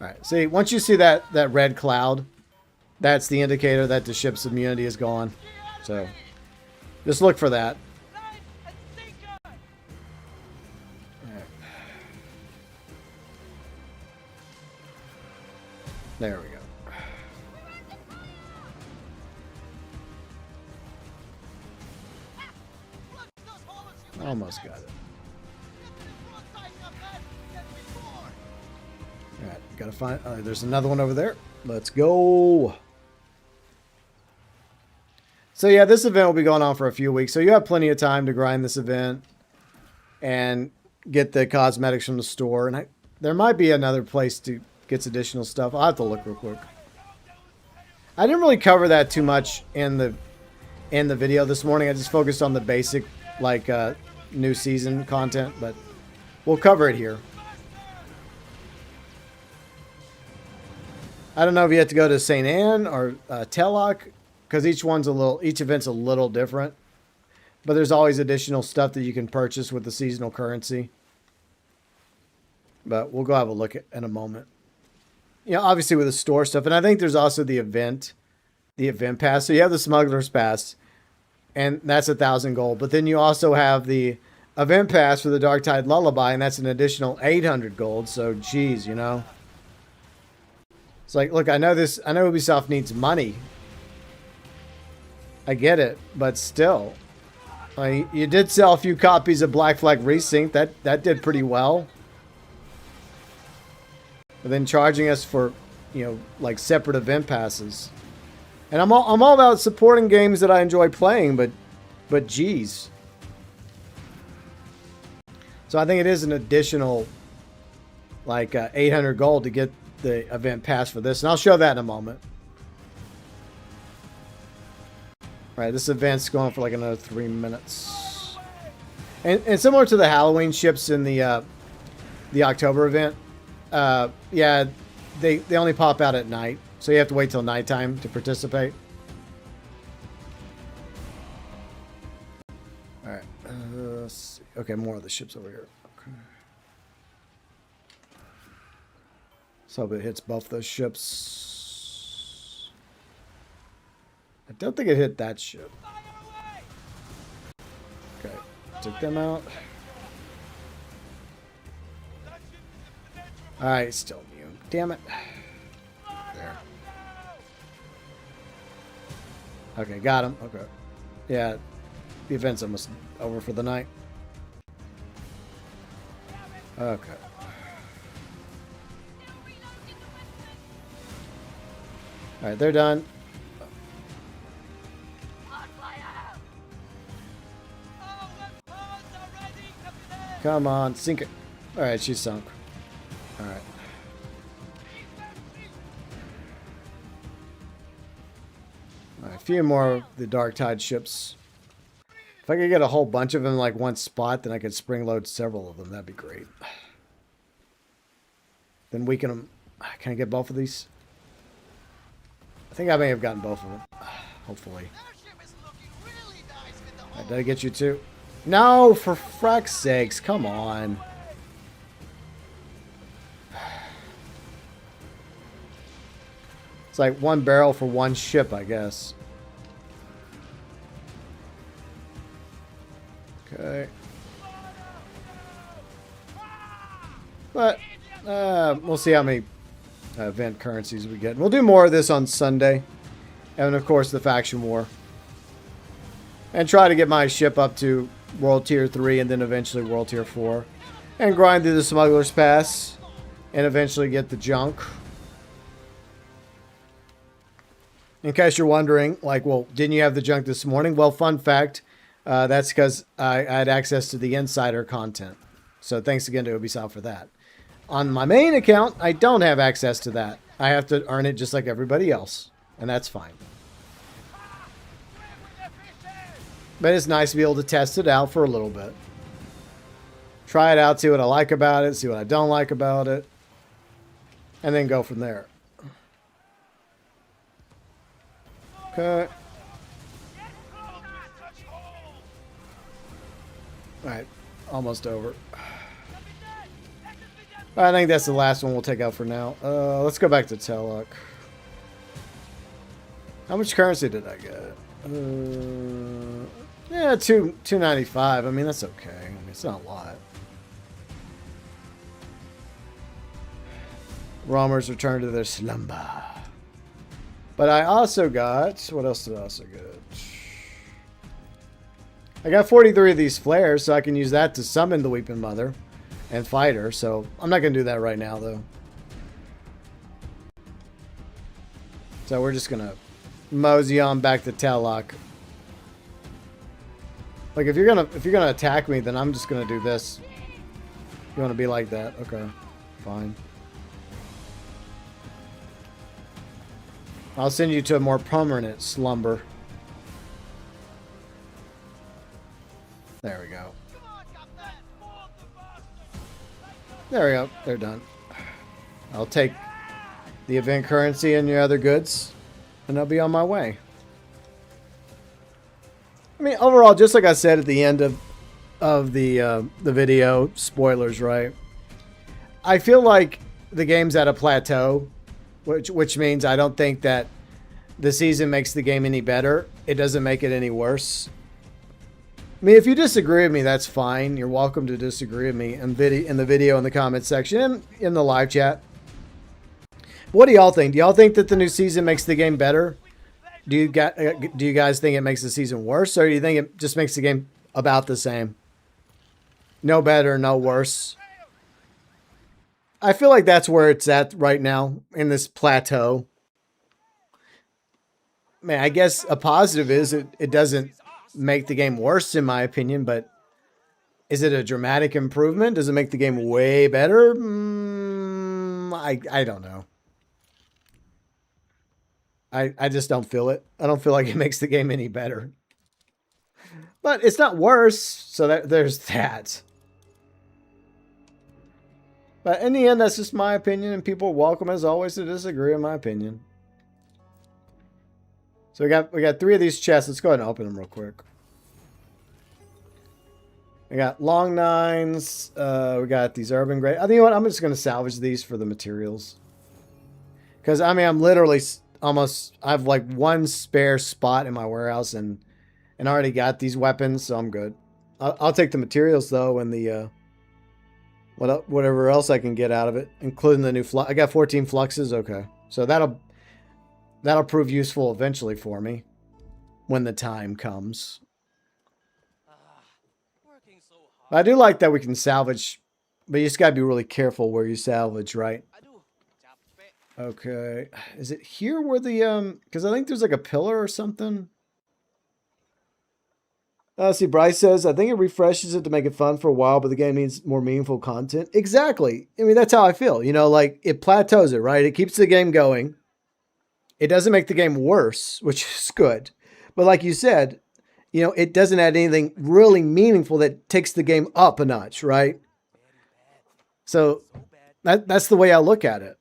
All right, see, once you see that red cloud, that's the indicator that the ship's immunity is gone. So, just look for that. There we go. Almost got it. Alright, gotta find... there's another one over there. Let's go. So yeah, this event will be going on for a few weeks. So you have plenty of time to grind this event and get the cosmetics from the store. And there might be another place to get additional stuff. I'll have to look real quick. I didn't really cover that too much in the video this morning. I just focused on the basic, like, new season content, but we'll cover it here. I don't know if you have to go to St. Anne or Telloc, because each event's a little different. But there's always additional stuff that you can purchase with the seasonal currency. But we'll go have a look at in a moment. You know, obviously with the store stuff, and I think there's also the event pass. So you have the Smuggler's Pass, and that's 1,000 gold. But then you also have the event pass for the Darktide Lullaby, and that's an additional 800 gold. So, geez, you know. It's like, look, I know Ubisoft needs money. I get it, but still. I mean, you did sell a few copies of Black Flag Resync. That did pretty well. But then charging us for, you know, like separate event passes. And I'm all about supporting games that I enjoy playing, but geez. So I think it is an additional like 800 gold to get the event pass for this, and I'll show that in a moment. All right, this event's going for like another 3 minutes, and similar to the Halloween ships in the October event. Yeah, they only pop out at night, so you have to wait till nighttime to participate. All right, let's see. Okay, more of the ships over here. Okay. So it hits both those ships. I don't think it hit that ship. Okay, took them out. Alright, still immune. Damn it. There. Okay, got him. Okay. Yeah, the event's almost over for the night. Okay. Alright, they're done. Come on, sink it. Alright, she's sunk. Alright. Alright, a few more of the Darktide ships. If I could get a whole bunch of them in like one spot, then I could spring load several of them. That'd be great. Then weaken them. Can I get both of these? I think I may have gotten both of them. Hopefully. Right, did I get you too? No, for frack's sakes. Come on. It's like one barrel for one ship, I guess. Okay. But we'll see how many event currencies we get. We'll do more of this on Sunday. And of course the faction war. And try to get my ship up to World Tier 3 and then eventually World Tier 4. And grind through the Smuggler's Pass. And eventually get the junk. In case you're wondering, like, well, didn't you have the junk this morning? Well, fun fact, that's because I had access to the insider content. So thanks again to Ubisoft for that. On my main account, I don't have access to that. I have to earn it just like everybody else. And that's fine. But it's nice to be able to test it out for a little bit. Try it out, see what I like about it, see what I don't like about it. And then go from there. Okay. Alright, almost over. I think that's the last one we'll take out for now. Let's go back to Teluk. How much currency did I get? Yeah, 295. I mean, that's okay. I mean, it's not a lot. Roamers return to their slumber. But I also got... What else did I also get? I got 43 of these flares, so I can use that to summon the Weeping Mother and fight her. So I'm not going to do that right now, though. So we're just going to mosey on back to Teluk. Like, if you're gonna attack me, then I'm just going to do this. You want to be like that? Okay, fine. I'll send you to a more permanent slumber. There we go. There we go. They're done. I'll take the event currency and your other goods, and I'll be on my way. I mean, overall, just like I said at the end of the video, spoilers, right? I feel like the game's at a plateau, which means I don't think that the season makes the game any better. It doesn't make it any worse. I mean, if you disagree with me, that's fine. You're welcome to disagree with me in the video in the comment section and in the live chat. What do y'all think? Do y'all think that the new season makes the game better? Do you guys think it makes the season worse, or do you think it just makes the game about the same? No better, no worse. I feel like that's where it's at right now in this plateau. I mean, I guess a positive is it doesn't make the game worse, in my opinion, but is it a dramatic improvement? Does it make the game way better? I don't know. I just don't feel it. I don't feel like it makes the game any better. But it's not worse, so there's that. But in the end, that's just my opinion, and people are welcome, as always, to disagree in my opinion. So we got 3 of these chests. Let's go ahead and open them real quick. We got long 9s. We got these urban grade. I think, you know what? I'm just going to salvage these for the materials. Because, I mean, I'm literally almost... I have like 1 spare spot in my warehouse and I already got these weapons, so I'm good. I'll take the materials, though, and the... whatever else I can get out of it, including the new flux. I got 14 fluxes. Okay. So that'll prove useful eventually for me when the time comes. I do like that we can salvage, but you just gotta be really careful where you salvage, right? Okay. Is it here where the, because I think there's like a pillar or something. See, Bryce says, I think it refreshes it to make it fun for a while, but the game needs more meaningful content. Exactly. I mean, that's how I feel. You know, like, it plateaus it, right? It keeps the game going. It doesn't make the game worse, which is good. But like you said, you know, it doesn't add anything really meaningful that takes the game up a notch, right? So that's the way I look at it.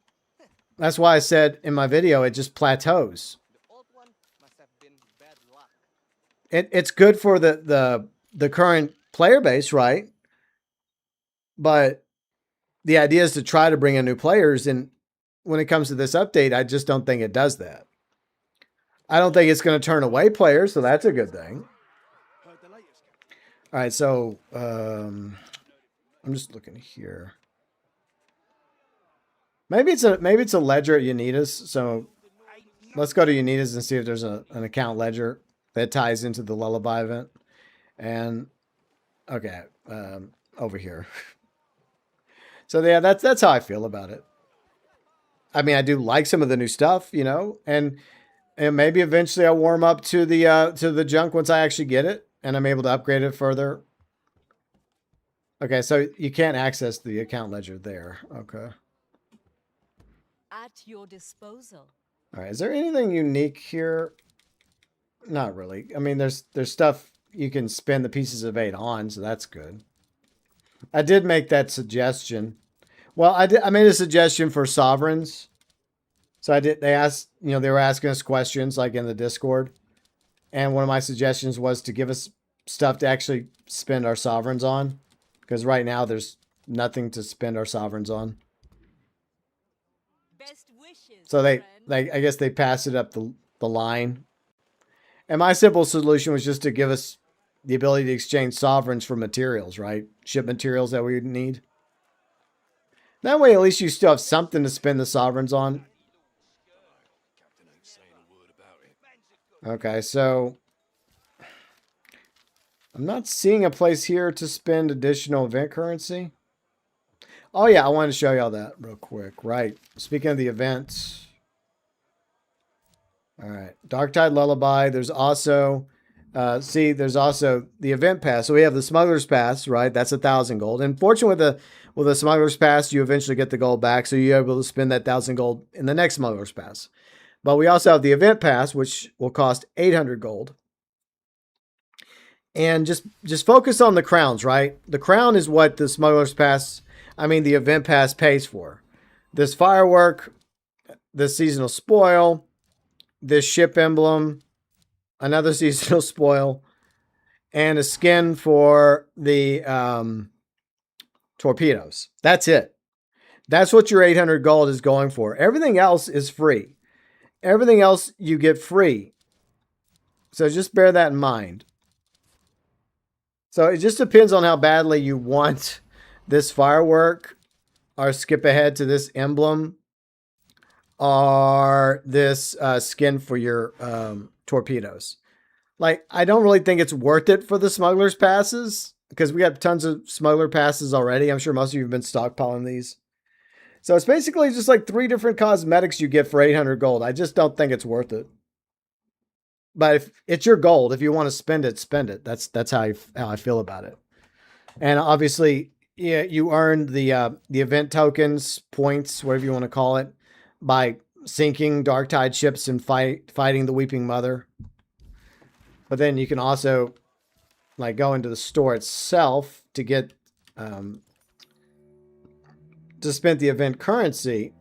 That's why I said in my video, it just plateaus. It's good for the current player base, right? But the idea is to try to bring in new players, and when it comes to this update, I just don't think it does that. I don't think it's going to turn away players, so that's a good thing. All right, so I'm just looking here. Maybe it's a ledger at Unitas. So let's go to Unitas and see if there's an account ledger that ties into the Lullaby event. And okay, over here. So yeah, that's how I feel about it. I mean, I do like some of the new stuff, you know, and maybe eventually I'll warm up to the junk once I actually get it and I'm able to upgrade it further. Okay, so you can't access the account ledger there. Okay. At your disposal. All right, is there anything unique here? Not really. I mean, there's stuff you can spin the pieces of 8 on, so that's good. I did make that suggestion. Well, I made a suggestion for sovereigns. So I did. They asked, they were asking us questions like in the Discord, and one of my suggestions was to give us stuff to actually spend our sovereigns on, because right now there's nothing to spend our sovereigns on. Best wishes, So friend. I guess they passed it up the line. And my simple solution was just to give us the ability to exchange sovereigns for materials, right? Ship materials that we would need. That way, at least you still have something to spend the sovereigns on. Okay, so I'm not seeing a place here to spend additional event currency. Oh yeah, I wanted to show y'all that real quick. Right. Speaking of the events. All right. Darktide Lullaby. There's also, there's also the event pass. So we have the Smuggler's Pass, right? That's 1,000 gold. And fortunately with the Smuggler's Pass, you eventually get the gold back. So you're able to spend that 1,000 gold in the next Smuggler's Pass. But we also have the event pass, which will cost 800 gold. And just focus on the crowns, right? The crown is what the Smuggler's Pass, the event pass pays for. This firework, this seasonal spoil, this ship emblem, another seasonal spoil, and a skin for the torpedoes. That's it. That's what your 800 gold is going for. Everything else is free. Everything else you get free. So just bear that in mind. So it just depends on how badly you want this firework, or skip ahead to this emblem, or this skin for your torpedoes. Like, I don't really think it's worth it for the Smuggler's Passes, because we got tons of Smuggler Passes already. I'm sure most of you have been stockpiling these. So it's basically just like 3 different cosmetics you get for 800 gold. I just don't think it's worth it. But if it's your gold, if you want to spend it, spend it. That's how I feel about it. And obviously, yeah, you earn the event tokens, points, whatever you want to call it, by sinking Darktide ships and fighting the Weeping Mother. But then you can also like go into the store itself to get to spend the event currency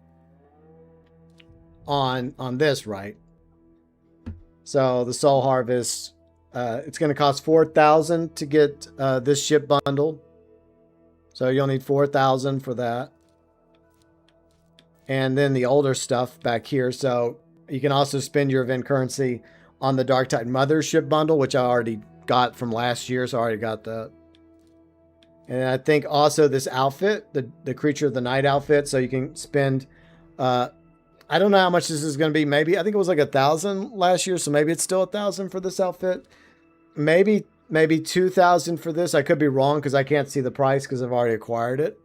on this, right? So the Soul Harvest, it's going to cost 4,000 to get this ship bundle. So you'll need 4,000 for that. And then the older stuff back here. So you can also spend your event currency on the Darktide Mother ship bundle, which I already got from last year. So I already got that. And I think also this outfit, the Creature of the Night outfit. So you can spend, I don't know how much this is going to be. Maybe, I think it was like 1,000 last year. So maybe it's still 1,000 for this outfit. Maybe 2,000 for this. I could be wrong because I can't see the price because I've already acquired it.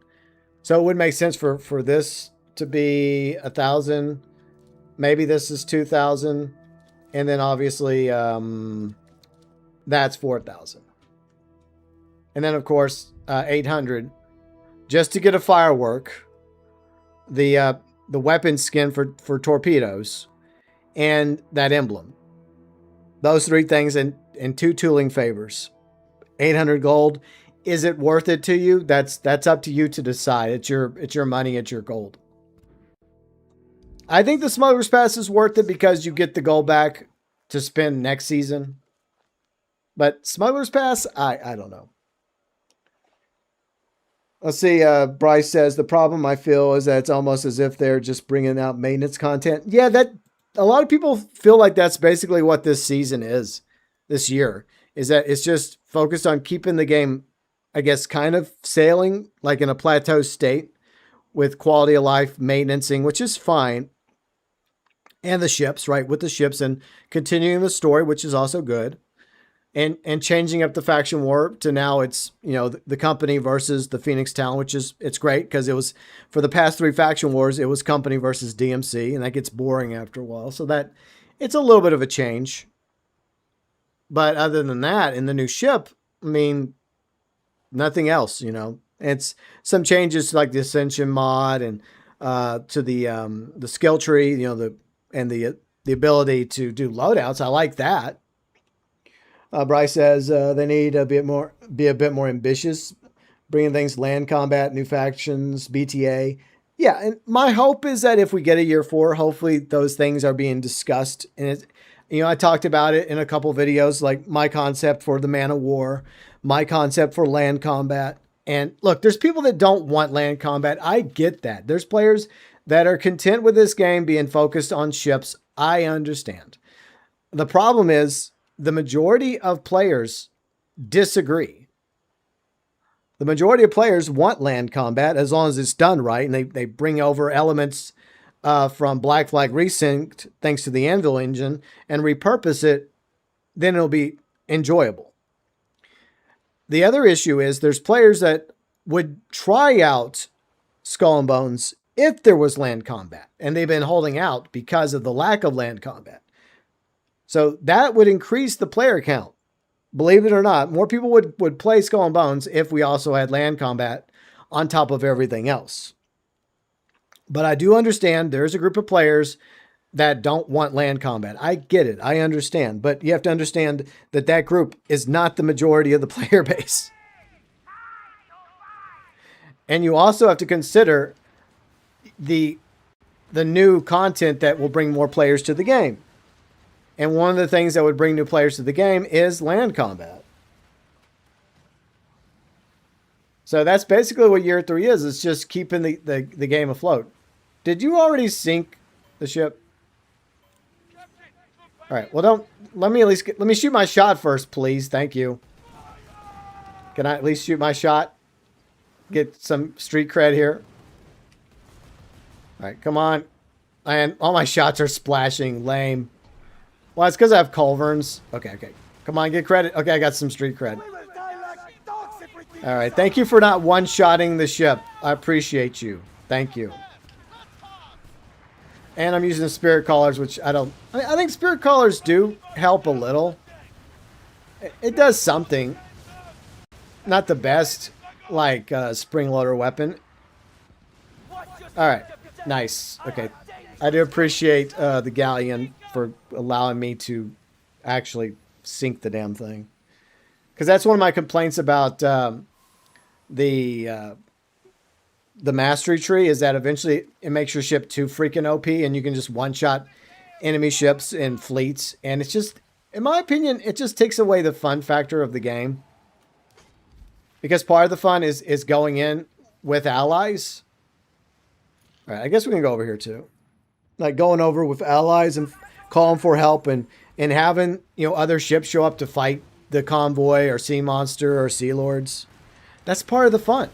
So it would make sense for this to be 1,000. Maybe this is 2,000. And then obviously that's 4,000. And then of course 800 just to get a firework, the weapon skin for torpedoes, and that emblem. Those 3 things and 2 tooling favors. 800 gold. Is it worth it to you? That's up to you to decide. It's your money, it's your gold. I think the Smuggler's Pass is worth it because you get the gold back to spend next season. But Smuggler's Pass, I don't know. Let's see. Bryce says the problem I feel is that it's almost as if they're just bringing out maintenance content. Yeah, that a lot of people feel like that's basically what this season is, this year, is that it's just focused on keeping the game, I guess, kind of sailing like in a plateau state with quality of life maintenancing, which is fine. And the ships, right, with the ships, and continuing the story, which is also good. And changing up the faction war to now it's, the company versus the Phoenix Town, which is, it's great because it was, for the past 3 faction wars, it was company versus DMC, and that gets boring after a while. So that, it's a little bit of a change. But other than that, in the new ship, nothing else, It's some changes like the Ascension mod and to the skill tree, the ability to do loadouts. I like that. Bryce says they need be a bit more ambitious, bringing things land combat, new factions, BTA. Yeah, and my hope is that if we get a year 4, hopefully those things are being discussed. And it, I talked about it in a couple videos, like my concept for the Man of War, my concept for land combat. And look, there's people that don't want land combat. I get that. There's players that are content with this game being focused on ships. I understand. The problem is the majority of players disagree. The majority of players want land combat as long as it's done right, and they bring over elements from Black Flag Resynced, thanks to the Anvil engine, and repurpose it, then it'll be enjoyable. The other issue is there's players that would try out Skull and Bones if there was land combat, and they've been holding out because of the lack of land combat. So that would increase the player count. Believe it or not, more people would play Skull and Bones if we also had land combat on top of everything else. But I do understand there's a group of players that don't want land combat. I get it. I understand. But you have to understand that that group is not the majority of the player base. And you also have to consider the new content that will bring more players to the game. And one of the things that would bring new players to the game is land combat. So that's basically what year 3 is. It's just keeping the game afloat. Did you already sink the ship? All right. Well, let me shoot my shot first, please. Thank you. Can I at least shoot my shot? Get some street cred here. All right, come on. And all my shots are splashing. Lame. Well, it's because I have culverns. Okay. Come on, get credit. Okay, I got some street cred. All right, thank you for not one-shotting the ship. I appreciate you. Thank you. And I'm using spirit callers, which I think spirit callers do help a little. It does something. Not the best, like spring loader weapon. All right, nice. Okay, I do appreciate the galleon for allowing me to actually sink the damn thing. Because that's one of my complaints about the mastery tree is that eventually it makes your ship too freaking OP and you can just one-shot enemy ships and fleets. And it's just, in my opinion, it just takes away the fun factor of the game. Because part of the fun is going in with allies. All right, I guess we can go over here too. Like going over with allies and calling for help and having, other ships show up to fight the convoy or sea monster or sea lords. That's part of the fun.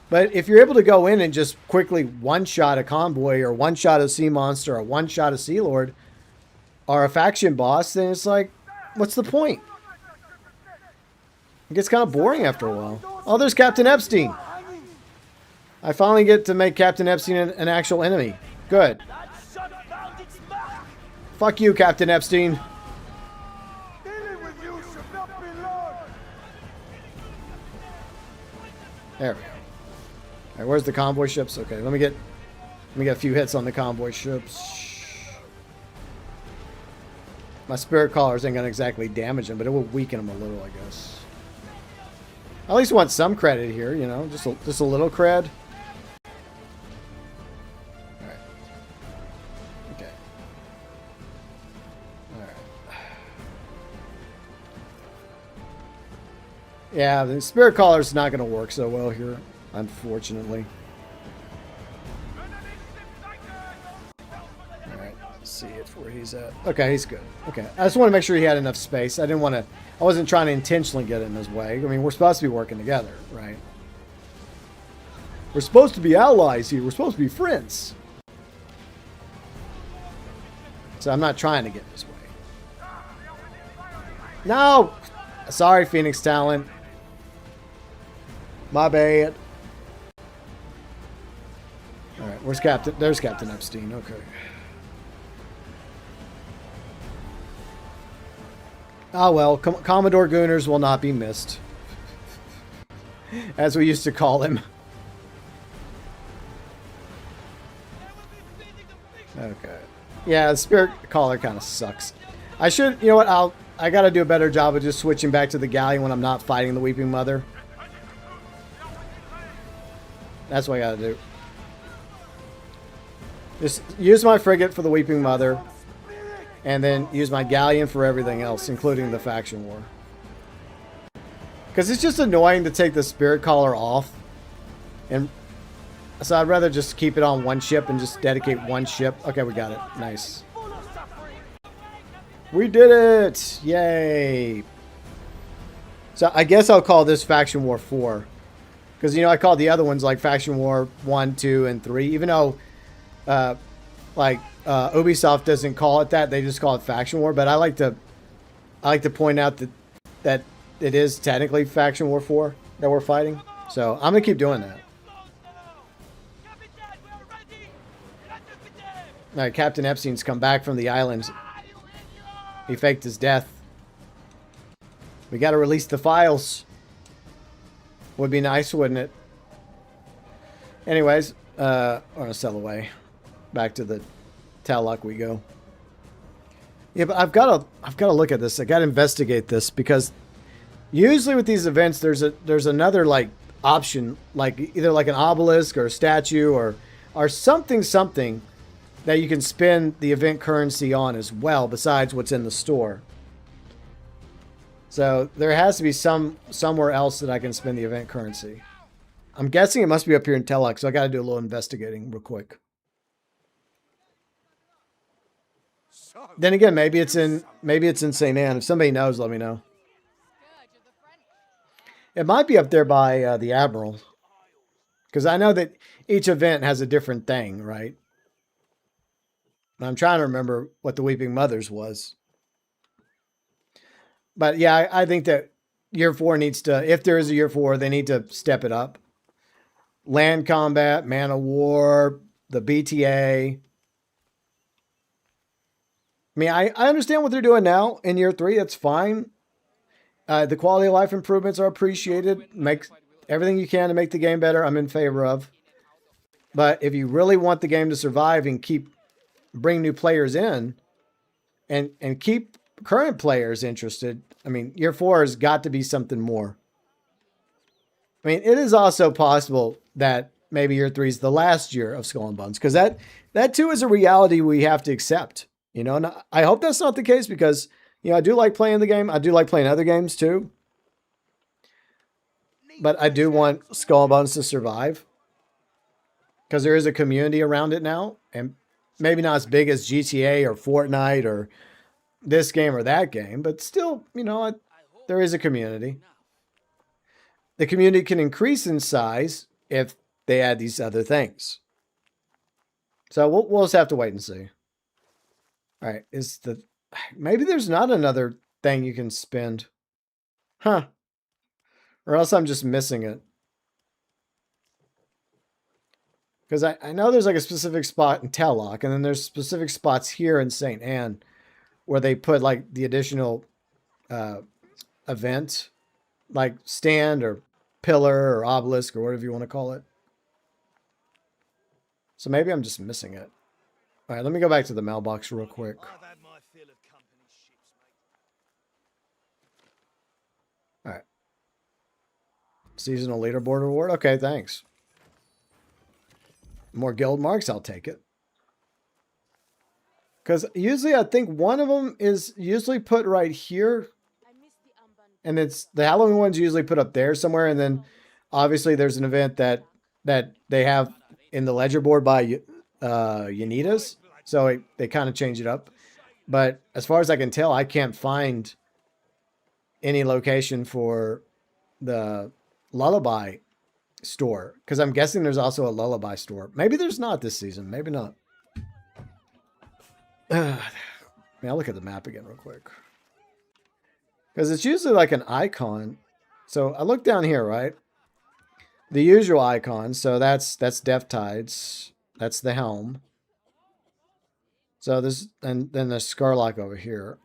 But if you're able to go in and just quickly one-shot a convoy or one-shot a sea monster or one-shot a sea lord or a faction boss, then it's like, what's the point? It gets kind of boring after a while. Oh, there's Captain Epstein. I finally get to make Captain Epstein an actual enemy. Good. Fuck you, Captain Epstein. There we go. All right, where's the convoy ships? Okay, let me get a few hits on the convoy ships. My spirit callers ain't gonna exactly damage them, but it will weaken them a little, I guess. I at least want some credit here, just a little cred. Yeah, the spirit collar is not going to work so well here, unfortunately. All right, let's see where he's at. Okay, he's good. Okay, I just want to make sure he had enough space. I wasn't trying to intentionally get in his way. I mean, we're supposed to be working together, right? We're supposed to be allies here. We're supposed to be friends. So I'm not trying to get in his way. No! Sorry, Phoenix Talon. My bad. All right, where's Captain? There's Captain Epstein. Okay. Oh well, Commodore Gooners will not be missed, as we used to call him. Okay. Yeah, the spirit caller kind of sucks. I should, you know what? I got to do a better job of just switching back to the galleon when I'm not fighting the Weeping Mother. That's what I got to do. Just use my frigate for the Weeping Mother, and then use my galleon for everything else, including the faction war. Because it's just annoying to take the Spirit Caller off. And so I'd rather just keep it on one ship and just dedicate one ship. Okay, we got it. Nice. We did it! Yay! So I guess I'll call this Faction War 4. Because, you know, I called the other ones like Faction War 1, 2, and 3. Even though, Ubisoft doesn't call it that. They just call it Faction War. But I like to point out that it is technically Faction War 4 that we're fighting. So I'm going to keep doing that. Alright, Captain Epstein's come back from the island. He faked his death. We got to release the files. Would be nice, wouldn't it? Anyways, we're gonna sail away. Back to the Taluk we go. Yeah, but I've got to look at this. I got to investigate this because usually with these events, there's another like option, like either like an obelisk or a statue or something that you can spend the event currency on as well, besides what's in the store. So there has to be somewhere else that I can spend the event currency. I'm guessing it must be up here in Teluk, so I got to do a little investigating real quick. Then again, maybe it's in St. Anne. If somebody knows, let me know. It might be up there by the Admiral, because I know that each event has a different thing, right? I'm trying to remember what the Weeping Mothers was. But yeah, I think that Year 4 needs to, if there is a Year 4, they need to step it up. Land combat, man of war, the BTA. I mean, I understand what they're doing now in Year 3. That's fine. The quality of life improvements are appreciated. Make everything you can to make the game better. I'm in favor of. But if you really want the game to survive and bring new players in and keep current players interested, I mean, Year 4 has got to be something more. I mean, it is also possible that maybe Year 3 is the last year of Skull and Bones, because that too is a reality we have to accept. You know, and I hope that's not the case because, you know, I do like playing the game. I do like playing other games too. But I do want Skull and Bones to survive because there is a community around it now, and maybe not as big as GTA or Fortnite or this game or that game, but still, you know, there is a community. The community can increase in size if they add these other things. So we'll just have to wait and see. All right, maybe there's not another thing you can spend. Huh. Or else I'm just missing it. Because I know there's like a specific spot in Telok, and then there's specific spots here in St. Anne where they put like the additional event, like stand or pillar or obelisk or whatever you want to call it. So maybe I'm just missing it. All right, let me go back to the mailbox real quick. All right. Seasonal leaderboard reward. Okay, thanks. More guild marks, I'll take it. Because usually I think one of them is usually put right here. And it's the Halloween one's usually put up there somewhere. And then obviously there's an event that they have in the ledger board by Yanita's. So they kind of change it up. But as far as I can tell, I can't find any location for the Lullaby store. Because I'm guessing there's also a Lullaby store. Maybe there's not this season. Maybe not. I'll look at the map again real quick. Because it's usually like an icon. So I look down here, right? The usual icon. So that's Death Tides. That's the helm. So there's, and then there's Scarlock over here.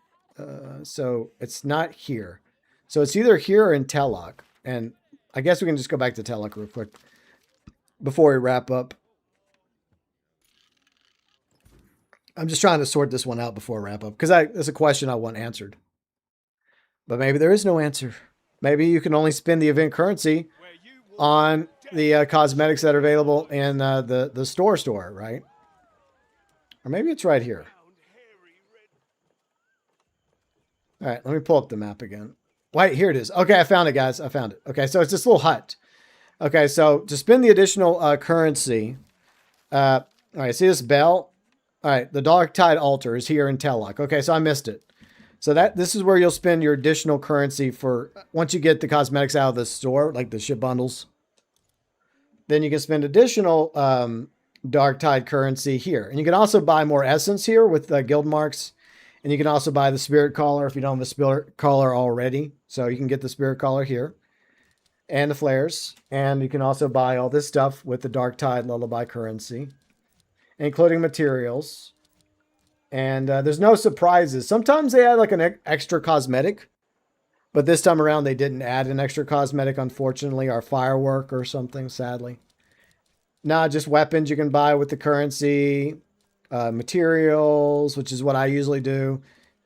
So it's not here. So it's either here or in Telok. And I guess we can just go back to Telok real quick before we wrap up. I'm just trying to sort this one out before I wrap up because it's a question I want answered. But maybe there is no answer. Maybe you can only spend the event currency on the cosmetics that are available in the store, right? Or maybe it's right here. All right, let me pull up the map again. Wait, here it is. Okay, I found it, guys. I found it. Okay, so it's this little hut. Okay, so to spend the additional currency, all right, see this bell? All right, the Dark Tide altar is here in Tellock. Okay, so I missed it. So this is where you'll spend your additional currency for once you get the cosmetics out of the store, like the ship bundles. Then you can spend additional Dark Tide currency here. And you can also buy more essence here with guild marks. And you can also buy the Spirit Collar if you don't have the Spirit Collar already. So you can get the Spirit Collar here. And the flares. And you can also buy all this stuff with the Dark Tide Lullaby currency. Including materials. And there's no surprises. Sometimes they add like an extra cosmetic. But this time around they didn't add an extra cosmetic, unfortunately. Or firework or something, sadly. Nah, just weapons you can buy with the currency. Materials, which is what I usually do.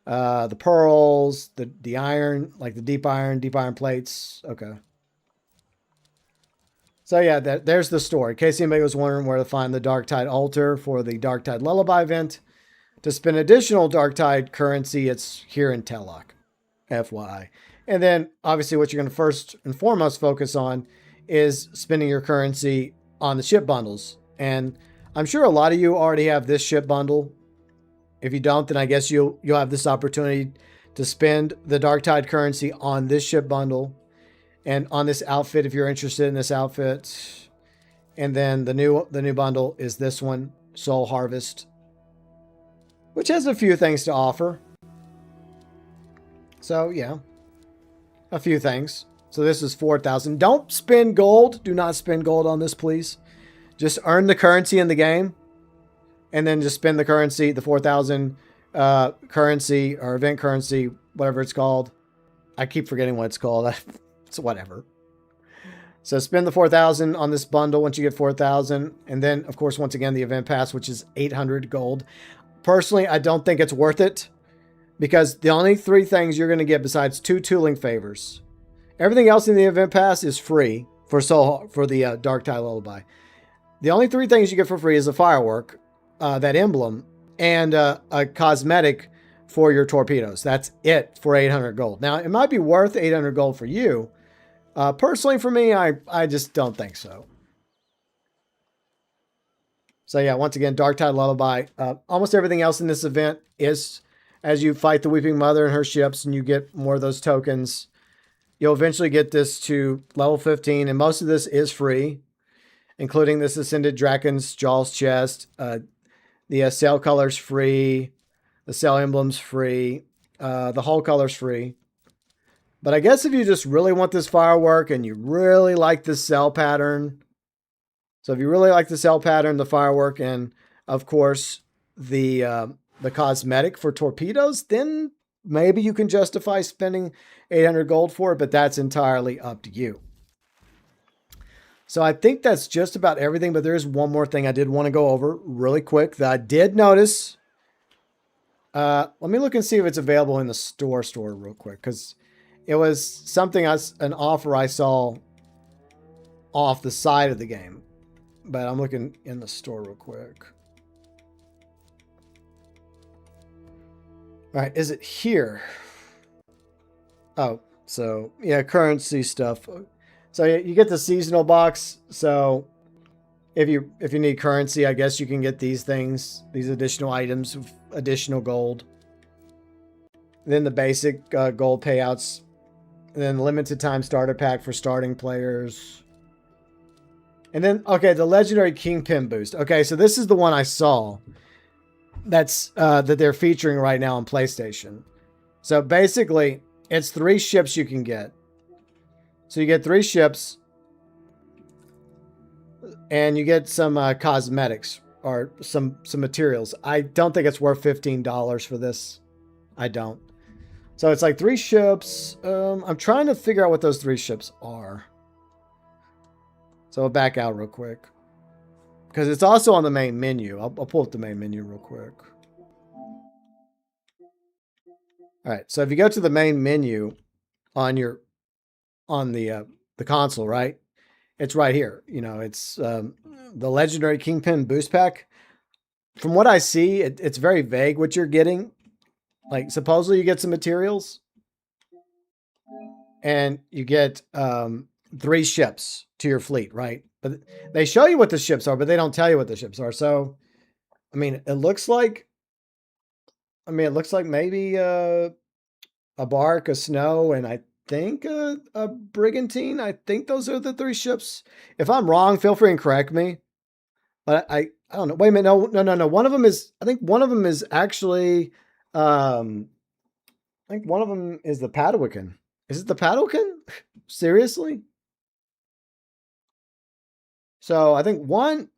The pearls, the iron, like the deep iron plates. Okay. So yeah, there's the store. In case anybody was wondering where to find the Dark Tide altar for the Dark Tide Lullaby event. To spend additional Dark Tide currency, it's here in Tellock. FYI. And then, obviously, what you're going to first and foremost focus on is spending your currency on the ship bundles. And I'm sure a lot of you already have this ship bundle. If you don't, then I guess you'll have this opportunity to spend the Dark Tide currency on this ship bundle. And on this outfit, if you're interested in this outfit. And then the new bundle is this one, Soul Harvest. Which has a few things to offer. So, yeah. A few things. So this is 4,000. Don't spend gold. Do not spend gold on this, please. Just earn the currency in the game. And then just spend the currency, the 4,000 currency or event currency, whatever it's called. I keep forgetting what it's called. It's whatever. So spend the 4,000 on this bundle once you get 4,000. And then, of course, once again, the event pass, which is 800 gold. Personally, I don't think it's worth it. Because the only 3 things you're going to get besides 2 tooling favors. Everything else in the event pass is free for the Dark Tide Lullaby. The only 3 things you get for free is a firework, that emblem, and a cosmetic for your torpedoes. That's it for 800 gold. Now, it might be worth 800 gold for you. Personally, for me, I just don't think so. So yeah, once again, Dark Tide Lullaby. Almost everything else in this event is as you fight the Weeping Mother and her ships and you get more of those tokens. You'll eventually get this to level 15, and most of this is free, including this Ascended Dragon's Jaws chest. The sail color's free. The sail emblem's free. The hull color's free. But I guess if you just really want this firework and you really like this sail pattern, so if you really like the sail pattern, the firework, and of course the cosmetic for torpedoes, then maybe you can justify spending 800 gold for it, but that's entirely up to you. So I think that's just about everything, but there is one more thing I did want to go over really quick that I did notice. Let me look and see if it's available in the store real quick, because it was something, an offer I saw off the side of the game. But I'm looking in the store real quick. All right, is it here? Oh, so yeah, currency stuff. So you get the seasonal box. So if you need currency, I guess you can get these things, these additional items with additional gold. And then the basic gold payouts. And then limited time starter pack for starting players. And then, okay, the legendary Kingpin boost. Okay, so this is the one I saw. That's that they're featuring right now on PlayStation. So basically, it's 3 ships you can get. So you get 3 ships, and you get some cosmetics or some materials. I don't think it's worth $15 for this. I don't. So it's like 3 ships. I'm trying to figure out what those 3 ships are. So I'll back out real quick. Because it's also on the main menu. I'll pull up the main menu real quick. Alright, so if you go to the main menu, on your on the console, right? It's right here. You know, it's the legendary Kingpin boost pack. From what I see, it's very vague what you're getting. Like, supposedly you get some materials, and you get 3 ships to your fleet, right? But they show you what the ships are, but they don't tell you what the ships are. So, I mean, it looks like maybe a bark, a snow, and I think a brigantine. I think those are the 3 ships. If I'm wrong, feel free and correct me. But I don't know. Wait a minute. No. One of them is, I think one of them is actually, I think one of them is the Padawakan. Is it the Padawakan? Seriously? So I think one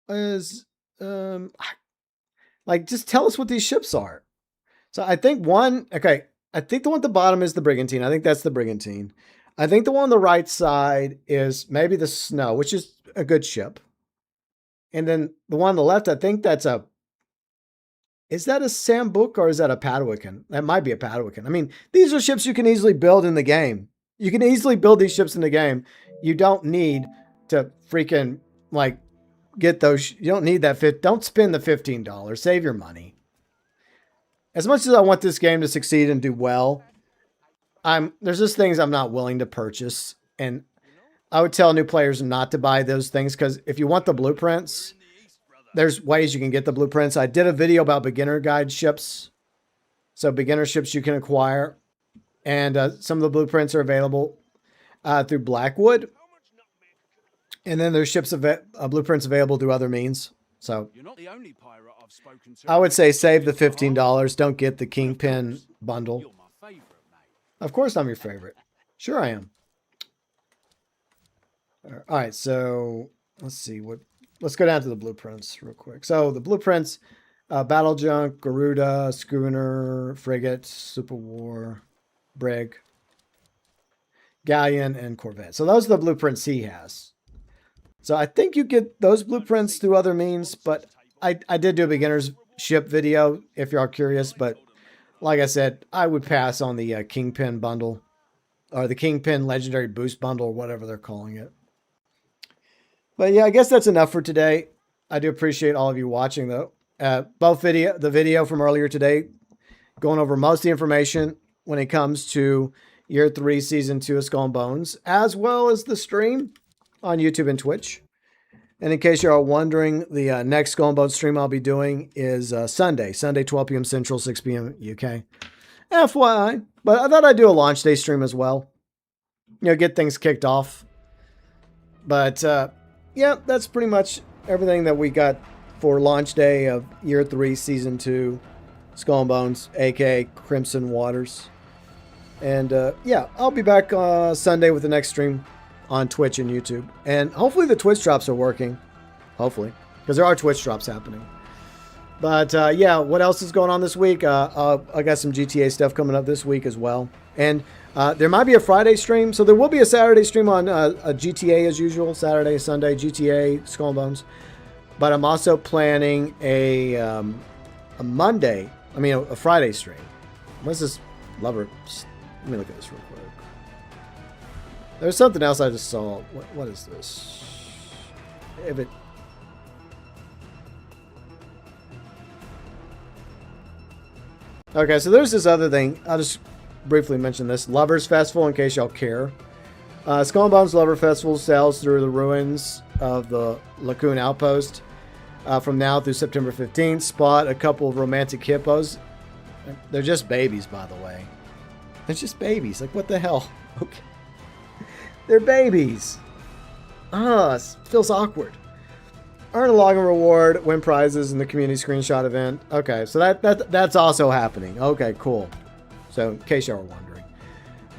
is, like, just tell us what these ships are. So I think one, okay, I think the one at the bottom is the Brigantine. I think that's the Brigantine. I think the one on the right side is maybe the Snow, which is a good ship. And then the one on the left, I think that's a, is that a Sambuc or is that a Padawakan? That might be a Padawakan. I mean, these are ships you can easily build in the game. You can easily build these ships in the game. You don't need to freaking, like, get those. You don't need that. Don't spend the $15. Save your money. As much as I want this game to succeed and do well, there's just things I'm not willing to purchase. And I would tell new players not to buy those things, because if you want the blueprints, there's ways you can get the blueprints. I did a video about beginner guide ships. So beginner ships you can acquire. And some of the blueprints are available through Blackwood. And then there's blueprints available through other means. So You're not the only pirate I've spoken to. I would say save the $15. Don't get the Kingpin bundle. You're my favorite, mate. Of course I'm your favorite. Sure I am. All right, so let's see. Let's go down to the blueprints real quick. So the blueprints, Battle Junk, Garuda, Schooner, Frigate, Super War, Brig, Galleon, and Corvette. So those are the blueprints he has. So I think you get those blueprints through other means, but I did do a beginner's ship video if you are curious. But like I said, I would pass on the Kingpin bundle, or the Kingpin Legendary Boost bundle, or whatever they're calling it. But yeah, I guess that's enough for today. I do appreciate all of you watching, though. The video from earlier today, going over most of the information when it comes to Year 3, Season 2 of Skull and Bones, as well as the stream on YouTube and Twitch. And in case you are wondering, the next Skull and Bones stream I'll be doing is Sunday, 12 p.m. Central, 6 p.m. UK. FYI. But I thought I'd do a launch day stream as well. You know, get things kicked off. But yeah, that's pretty much everything that we got for launch day of Year 3, Season 2, Skull and Bones, aka Crimson Waters. And yeah, I'll be back Sunday with the next stream on Twitch and YouTube. And hopefully the Twitch drops are working. Hopefully. Because there are Twitch drops happening. But yeah, what else is going on this week? I got some GTA stuff coming up this week as well. And there might be a Friday stream. So there will be a Saturday stream on a GTA as usual. Saturday, Sunday, GTA, Skull and Bones. But I'm also planning a Monday, a Friday stream. What's this lover? Let me look at this real quick. There's something else I just saw. What is this? If it... Okay, so there's this other thing. I'll just briefly mention this. Lovers Festival, in case y'all care. Skull and Bones Lover Festival sails through the ruins of the Lacoon Outpost from now through September 15th. Spot a couple of romantic hippos. They're just babies, by the way. They're just babies. Like, what the hell? Okay. They're babies. It feels awkward. Earn a login reward, win prizes in the community screenshot event. Okay, so that's also happening. Okay, cool. So in case y'all were wondering.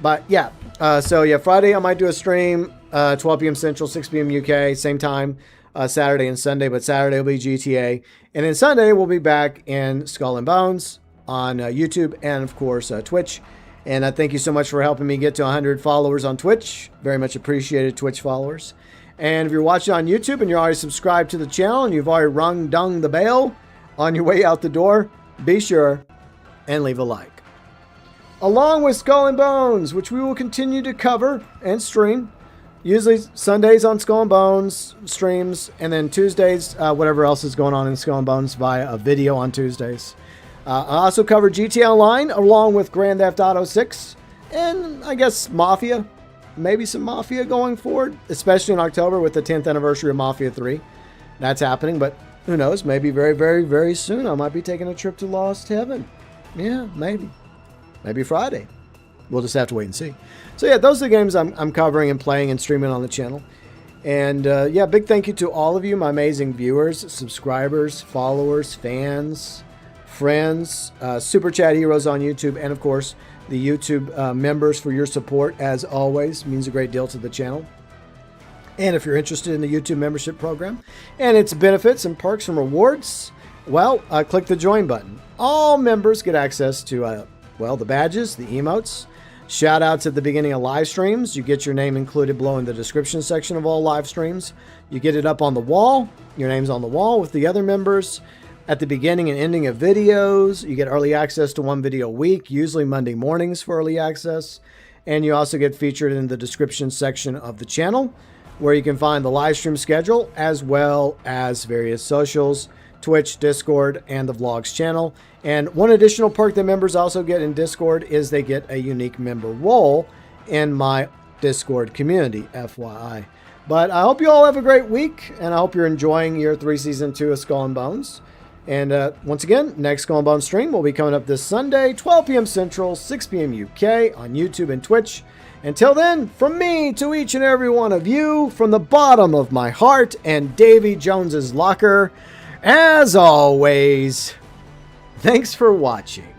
But yeah, so yeah, Friday I might do a stream, 12 p.m. Central, 6 p.m. UK, same time, Saturday and Sunday, but Saturday will be GTA. And then Sunday we'll be back in Skull and Bones on YouTube and of course Twitch. And I thank you so much for helping me get to 100 followers on Twitch. Very much appreciated, Twitch followers. And if you're watching on YouTube and you're already subscribed to the channel and you've already rung the bell on your way out the door, be sure and leave a like. along with Skull and Bones, which we will continue to cover and stream. Usually Sundays on Skull and Bones streams, and then Tuesdays, whatever else is going on in Skull and Bones via a video on Tuesdays. I also cover GTA Online along with Grand Theft Auto 6, and I guess Mafia. Maybe some Mafia going forward, especially in October with the 10th anniversary of Mafia 3. That's happening, but who knows? Maybe very, very, very soon I might be taking a trip to Lost Heaven. Yeah, maybe. Maybe Friday. We'll just have to wait and see. So yeah, those are the games I'm covering and playing and streaming on the channel. And yeah, big thank you to all of you, my amazing viewers, subscribers, followers, fans, friends, Super Chat heroes on YouTube, and of course, the YouTube members for your support. As always, means a great deal to the channel. And if you're interested in the YouTube membership program and its benefits and perks and rewards, well, click the join button. All members get access to, well, the badges, the emotes, shout outs at the beginning of live streams. You get your name included below in the description section of all live streams. You get it up on the wall. Your name's on the wall with the other members. At the beginning and ending of videos, you get early access to one video a week, usually Monday mornings for early access. And you also get featured in the description section of the channel, where you can find the live stream schedule as well as various socials, Twitch, Discord, and the vlogs channel. And one additional perk that members also get in Discord is they get a unique member role in my Discord community, FYI. But I hope you all have a great week, and I hope you're enjoying Year 3 Season 2 of Skull and Bones. And once again, next Skull and Bones stream will be coming up this Sunday, 12 p.m. Central, 6 p.m. UK on YouTube and Twitch. Until then, from me to each and every one of you, from the bottom of my heart and Davy Jones's locker, as always, thanks for watching.